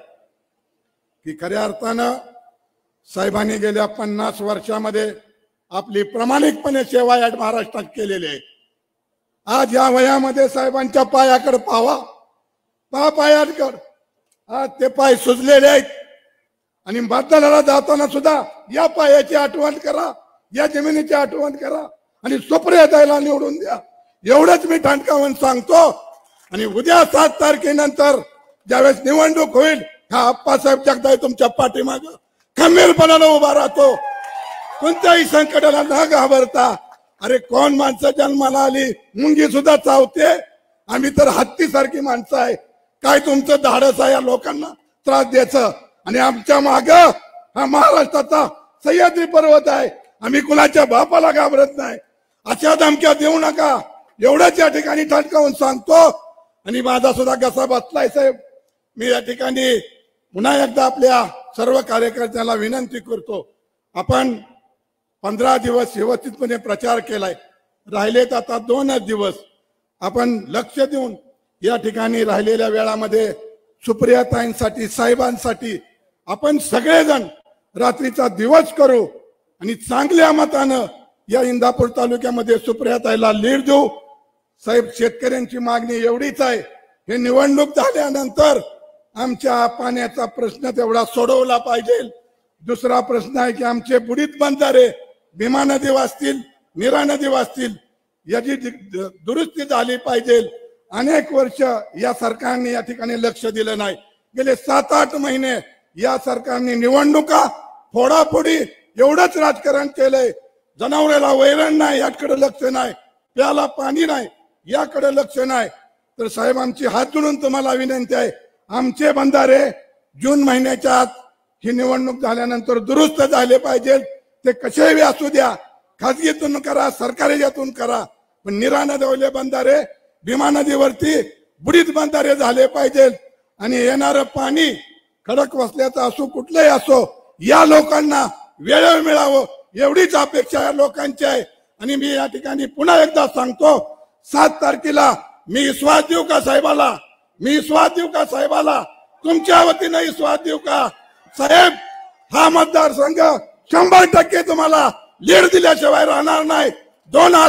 की खऱ्या अर्थानं साहेबांनी गेल्या 50 वर्षामध्ये आपली प्रामाणिकपणे सेवा या महाराष्ट्रात केलेली आहे. आज या वयामध्ये साहेबांच्या पायाकडे पाहावा, पायाकडे आज ते पाय सुजलेले आहेत आणि मतदानाला जाताना सुद्धा या पायाची आठवण करा, या जमिनीची आठवण करा आणि सुप्रियाताईला निवडून द्या. एवढंच मी ठणकावून सांगतो. आणि उद्या 7 तारखेनंतर ज्यावेळेस निवडणूक होईल, हा आप्पासाहेब जगदाळे तुमच्या पाठीमागं खंबीरपणाने उभा राहतो. कोणत्याही संकटाला न घाबरता. अरे कोण माणसं जन्माला आली, मुंगी सुद्धा चावते, आम्ही तर हत्तीसारखी माणसं आहे. काय तुमचं धाडस आहे या लोकांना त्रास द्यायचं. आणि आमच्या माग हा महाराष्ट्राचा सह्याद्री पर्वत आहे, आम्ही कुणाच्या बापाला घाबरत नाही. अशा धमक्या देऊ नका, एवढंच या ठिकाणी ठणकावून सांगतो. आणि माझा सुद्धा घसा बसलाय साहेब. मी या ठिकाणी पुन्हा एकदा आपल्या सर्व कार्यकर्त्यांना विनंती करतो, आपण 15 दिवस व्यवस्थितपणे प्रचार केलाय, राहिलेत आता 2च दिवस. आपण लक्ष देऊन या ठिकाणी राहिलेल्या वेळामध्ये सुप्रियाताईंसाठी, साहेबांसाठी आपण सगळेजण रात्रीचा दिवस करू आणि चांगल्या मतानं या इंदापूर तालुक्यामध्ये सुप्रियाताईला लीड देऊ. साहेब, शेतकऱ्यांची मागणी एवढीच आहे, हे निवडणूक झाल्यानंतर आमच्या पाण्याचा प्रश्न तेवढा सोडवला पाहिजे. दुसरा प्रश्न आहे की आमचे बुडीत बंधारे भीमा नदी वाचतील, नीरा नदी वाचतील, याची दुरुस्ती झाली पाहिजे. अनेक वर्ष या सरकारने या ठिकाणी लक्ष दिलं नाही. गेले 7-8 महिने या सरकारने निवडणुका, फोडाफोडी एवढंच राजकारण केलंय. जनावराला वैरण नाही याकडे लक्ष नाही, प्याला पाणी नाही याकडे लक्ष नाही. तर साहेब, आमची हात जोडून तुम्हाला विनंती आहे, आमचे बंधारे जून महिन्याच्या आत ही निवडणूक झाल्यानंतर दुरुस्त झाले पाहिजे. ते कसेही असू द्या, खाजगीतून करा, सरकारी यातून करा, पण नीरा नदीवरले बंधारे, भीमा नदीवरती बुडीत बंधारे झाले पाहिजे. आणि येणारं पाणी खडक वसल्याचं असो, कुठलंही असो, या लोकांना वेळेवर मिळावं एवढीच अपेक्षा या लोकांची आहे. आणि मी या ठिकाणी पुन्हा एकदा सांगतो, 7 तारखेला मी विश्वास देऊ का साहेबाला, मी विश्वास देऊ का साहेबाला, तुमच्या वतीनं विश्वास देऊ का साहेब. हा मतदारसंघ 100% तुम्हाला लीड दिल्याशिवाय राहणार नाही. दोन्ही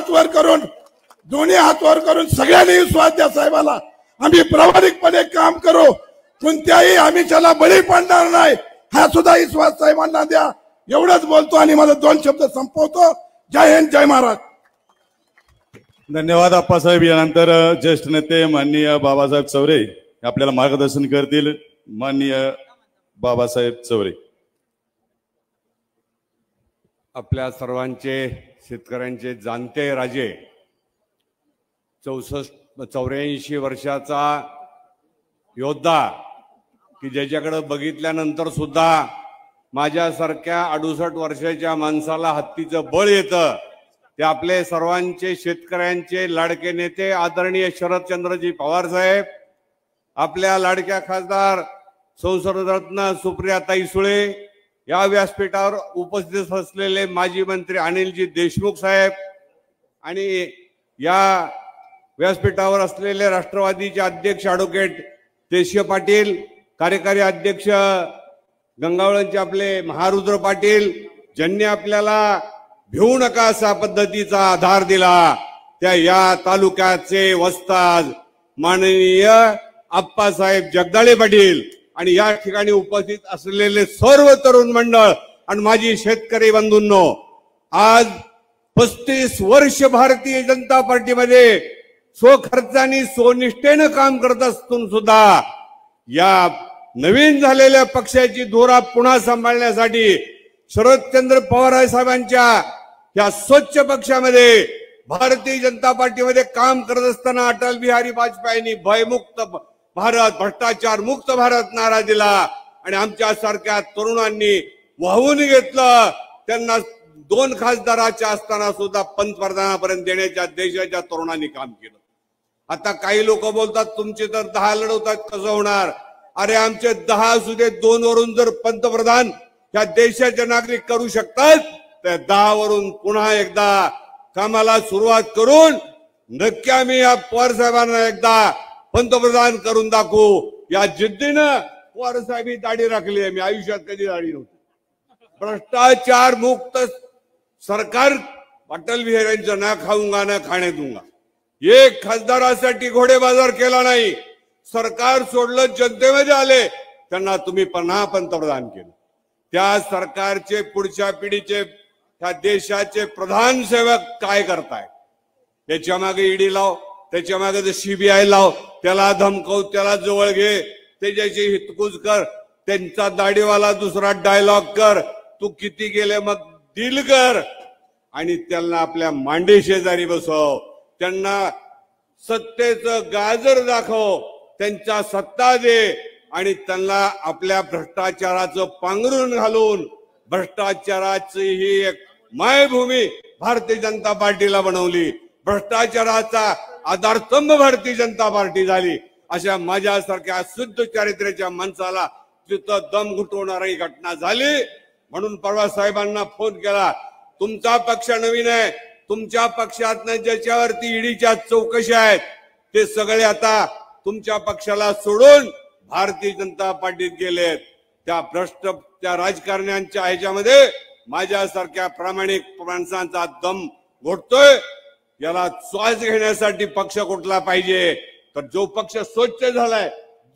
हात वर करून सगळ्यांनी विश्वास द्या साहेबाला. आम्ही प्रामाणिकपणे काम करू, कोणत्याही आमिषाला बळी पडणार नाही, हा सुद्धा विश्वास साहेबांना द्या. एवढंच बोलतो आणि माझे 2 शब्द संपवतो. जय हिंद, जय महाराज. धन्यवाद आप्पासाहेब. यानंतर ज्येष्ठ नेते माननीय बाबासाहेब चौरे आपल्याला मार्गदर्शन करतील. माननीय बाबासाहेब चौरे. आपल्या सर्वांचे, शेतकऱ्यांचे जाणते राजे, 84 वर्षाचा योद्धा की ज्याच्याकडे बघितल्यानंतर सुद्धा माझ्यासारख्या 68 वर्षाच्या माणसाला हत्तीचं बळ येतं, ते आपले सर्वांचे, शेतकऱ्यांचे लाडके नेते आदरणीय शरदचंद्रजी पवार साहेब, आपल्या लाडक्या खासदार संसदरत्न सुप्रियाताई सुळे, या व्यासपीठावर उपस्थित असलेले माजी मंत्री अनिलजी देशमुख साहेब, आणि या व्यासपीठावर असलेले राष्ट्रवादीचे अध्यक्ष ॲडव्होकेट देशीय पाटील, कार्यकारी अध्यक्ष गंगावळणचे आपले महारुद्र पाटील, ज्यांनी आपल्याला भिवू नका अशा पद्धतीचा आधार दिला, त्या या तालुक्याचे वस्ताद माननीय आप्पासाहेब जगदाळे पाटील, आणि या ठिकाणी उपस्थित असलेले सर्व तरुण मंडळ आणि माझी शेतकरी बंधूंनो, आज 35 वर्ष भारतीय जनता पार्टीमध्ये स्वखर्चाने स्वनिष्ठेनं काम करत असून सुद्धा या नवीन झालेल्या पक्षाची धोरा पुन्हा सांभाळण्यासाठी शरदचंद्र पवार साहेबांच्या या स्वच्छ पक्षामध्ये भारतीय जनता पार्टीमध्ये काम करत असताना अटल बिहारी वाजपेयींनी भयमुक्त भारत, भ्रष्टाचार मुक्त भारत नारा दिला आणि आमच्या सारख्या तरुणांनी वाहून घेतलं. त्यांना 2 खासदाराच्या असताना सुद्धा पंतप्रधानापर्यंत देण्याच्या देशाच्या तरुणांनी काम केलं. आता काही लोक बोलतात तुमचे तर 10 लढवतात, कसं होणार? अरे आमचे 10 असू दे, 2 वरून जर पंतप्रधान या देशाचे नागरिक करू शकतात तर 10 वरून पुन्हा एकदा कामाला सुरुवात करून नक्की आम्ही या पवार साहेबांना एकदा पंतप्रधान करून दाखवू. या जिद्दीनं पवार साहेब ही दाढी राखली आहे. मी आयुष्यात कधी दाढी नव्हती. भ्रष्टाचार मुक्त सरकार, अटल बिहारींचं ना खाऊंगा ना खाणे दूंगा. एक खासदारासाठी घोडेबाजार केला नाही. सरकार सोडलं, जनतेमध्ये आले, त्यांना तुम्ही पुन्हा पंतप्रधान केलं. त्या सरकारचे पुढच्या पिढीचे त्या देशाचे प्रधान सेवक काय करताय? त्याच्या मागे ईडी लाव, त्याच्या मागे सीबीआय लाव, त्याला धमकव, त्याला जवळ घे, त्याच्याशी हितकुज कर, त्यांचा दाढीवाला दुसरा डायलॉग कर, तू किती गेले मग डील कर आणि त्यांना आपल्या मांडी शेजारी बसव, त्यांना सत्तेचं गाजर दाखव, त्यांच्या सत्ता दे आणि त्यांना आपल्या भ्रष्टाचाराचं पांघरून घालून भ्रष्टाचाराची ही एक मायभूमी भारतीय जनता पार्टीला बनवली. भ्रष्टाचाराचा आधारस्तंभ भारतीय जनता पार्टी झाली. अशा माझ्यासारख्या शुद्ध चारित्र्याच्या माणसाला तिथं दम घुटवणारी घटना झाली. म्हणून परवा साहेबांना फोन केला. तुमचा पक्ष नवीन आहे, तुमच्या पक्षातनं ज्याच्यावरती ईडीच्या चौकशा आहेत ते सगळे आता तुमच्या पक्षाला सोडून भारतीय जनता पार्टीत गेलेत. त्या राजकारण्यांच्या ह्याच्यामध्ये माझ्यासारख्या प्रामाणिक माणसांचा दम घोटतोय. याला श्वास घेण्यासाठी पक्ष कुठला पाहिजे? तर जो पक्ष स्वच्छ झालाय,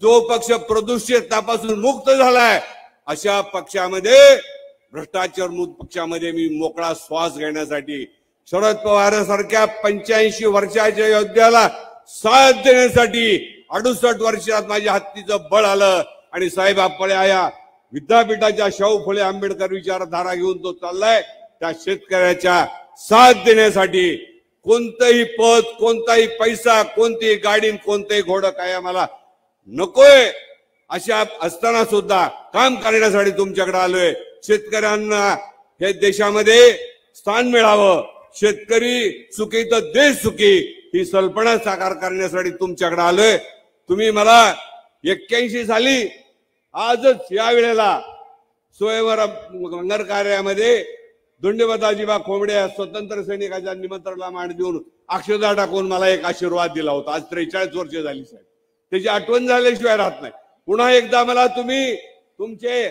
जो पक्ष प्रदूषितापासून मुक्त झालाय, अशा पक्षामध्ये, भ्रष्टाचार मुक्त पक्षामध्ये मी मोकळा श्वास घेण्यासाठी शरद पवार सारख्या 85 वर्षाच्या योद्ध्याला साथ देण्यासाठी 68 वर्षात माझ्या हत्तीचं बळ आलं आणि साहेब आपल्या विद्यापीठाच्या शाहू फुले आंबेडकर विचारधारा घेऊन तो चाललाय. त्या शेतकऱ्याच्या साथ देण्यासाठी कोणतंही पद, कोणताही पैसा, कोणतीही गाडी, कोणतंही घोडं काय आम्हाला नकोय. अशा असताना सुद्धा काम करण्यासाठी तुमच्याकडे आलोय. शेतकऱ्यांना हे देशामध्ये स्थान मिळावं, शेतकरी सुखी तर देश सुखी, ही कल्पना साकार करण्यासाठी तुमच्याकडे आलोय. तुम्ही मला 81 साली आजच या वेळेला स्वयंवर नगर कार्यामध्ये धोंडेबदाजीबा खोमडे स्वतंत्र सैनिकाच्या निमंत्रणाला मान देऊन अक्षता टाकून मला एक आशीर्वाद दिला होता. आज 43 वर्ष झाली साहेब, त्याची आठवण झाल्याशिवाय राहत नाही. पुन्हा एकदा मला तुम्ही तुमचे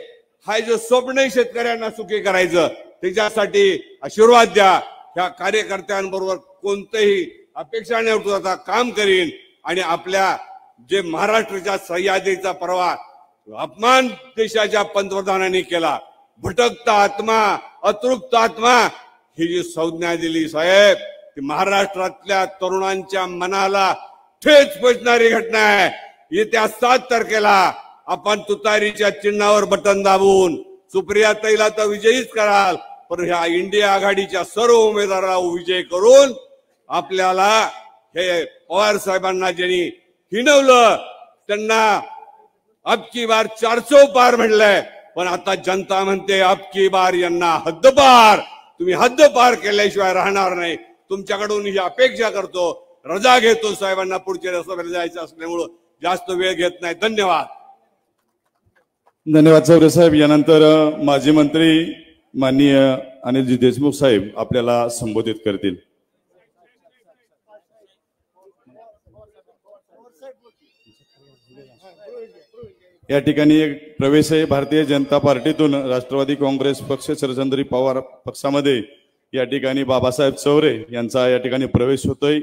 हा जो स्वप्न शेतकऱ्यांना सुखी करायचं त्याच्यासाठी आशीर्वाद द्या. ह्या कार्यकर्त्यांबरोबर कोणतेही अपेक्षा न ठेवता काम करीन आणि आपल्या जे महाराष्ट्राच्या सह्याद्रीचा परवा अपमान देशाच्या पंतप्रधानांनी केला, भटकता आत्मा, अतृप्त आत्मा, ही जी संज्ञा दिली साहेब, ती महाराष्ट्रातल्या तरुणांच्या मनाला ठेच पोचणारी घटना आहे. येत्या 7 तारखेला आपण तुतारीच्या चिन्हावर बटन दाबून सुप्रियाताईला तर विजयीच कराल, पण ह्या इंडिया आघाडीच्या सर्व उमेदवाराला विजय करून आपल्याला हे पवार साहेबांना ज्यांनी हिणवलं त्यांना अबकी बार 400 पार म्हणलंय, पण आता जनता म्हणते अबकी बार यांना हद्दपार. तुम्ही हद्दपार केल्याशिवाय राहणार नाही. तुमच्याकडून ही अपेक्षा करतो. रजा घेतो साहेबांना पुढच्या रस्त्यावर जायचं असल्यामुळं जास्त वेळ घेत नाही. धन्यवाद. धन्यवाद चौरे साहेब. यानंतर माजी मंत्री माननीय अनिलजी देशमुख साहेब आपल्याला संबोधित करतील. या ठिकाणी एक प्रवेश आहे भारतीय जनता पार्टीतून राष्ट्रवादी काँग्रेस पक्ष शरदचंद्र पवार पक्षामध्ये या ठिकाणी बाबासाहेब चौरे यांचा या ठिकाणी प्रवेश होतोय.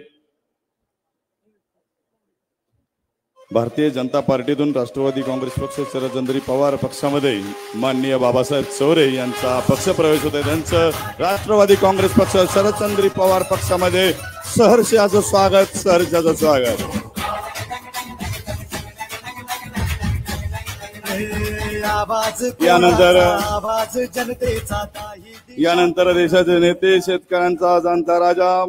भारतीय जनता पार्टीतून राष्ट्रवादी काँग्रेस पक्ष शरदचंद्र पवार पक्षामध्ये माननीय बाबासाहेब चौरे यांचा पक्षप्रवेश होत आहे. त्यांचं राष्ट्रवादी काँग्रेस पक्ष शरदचंद्र पवार पक्षामध्ये सहर्षाचं स्वागत, सहर्षाचं स्वागत. यानंतर देशाचे नेते, शेतकऱ्यांचा जाणता राजा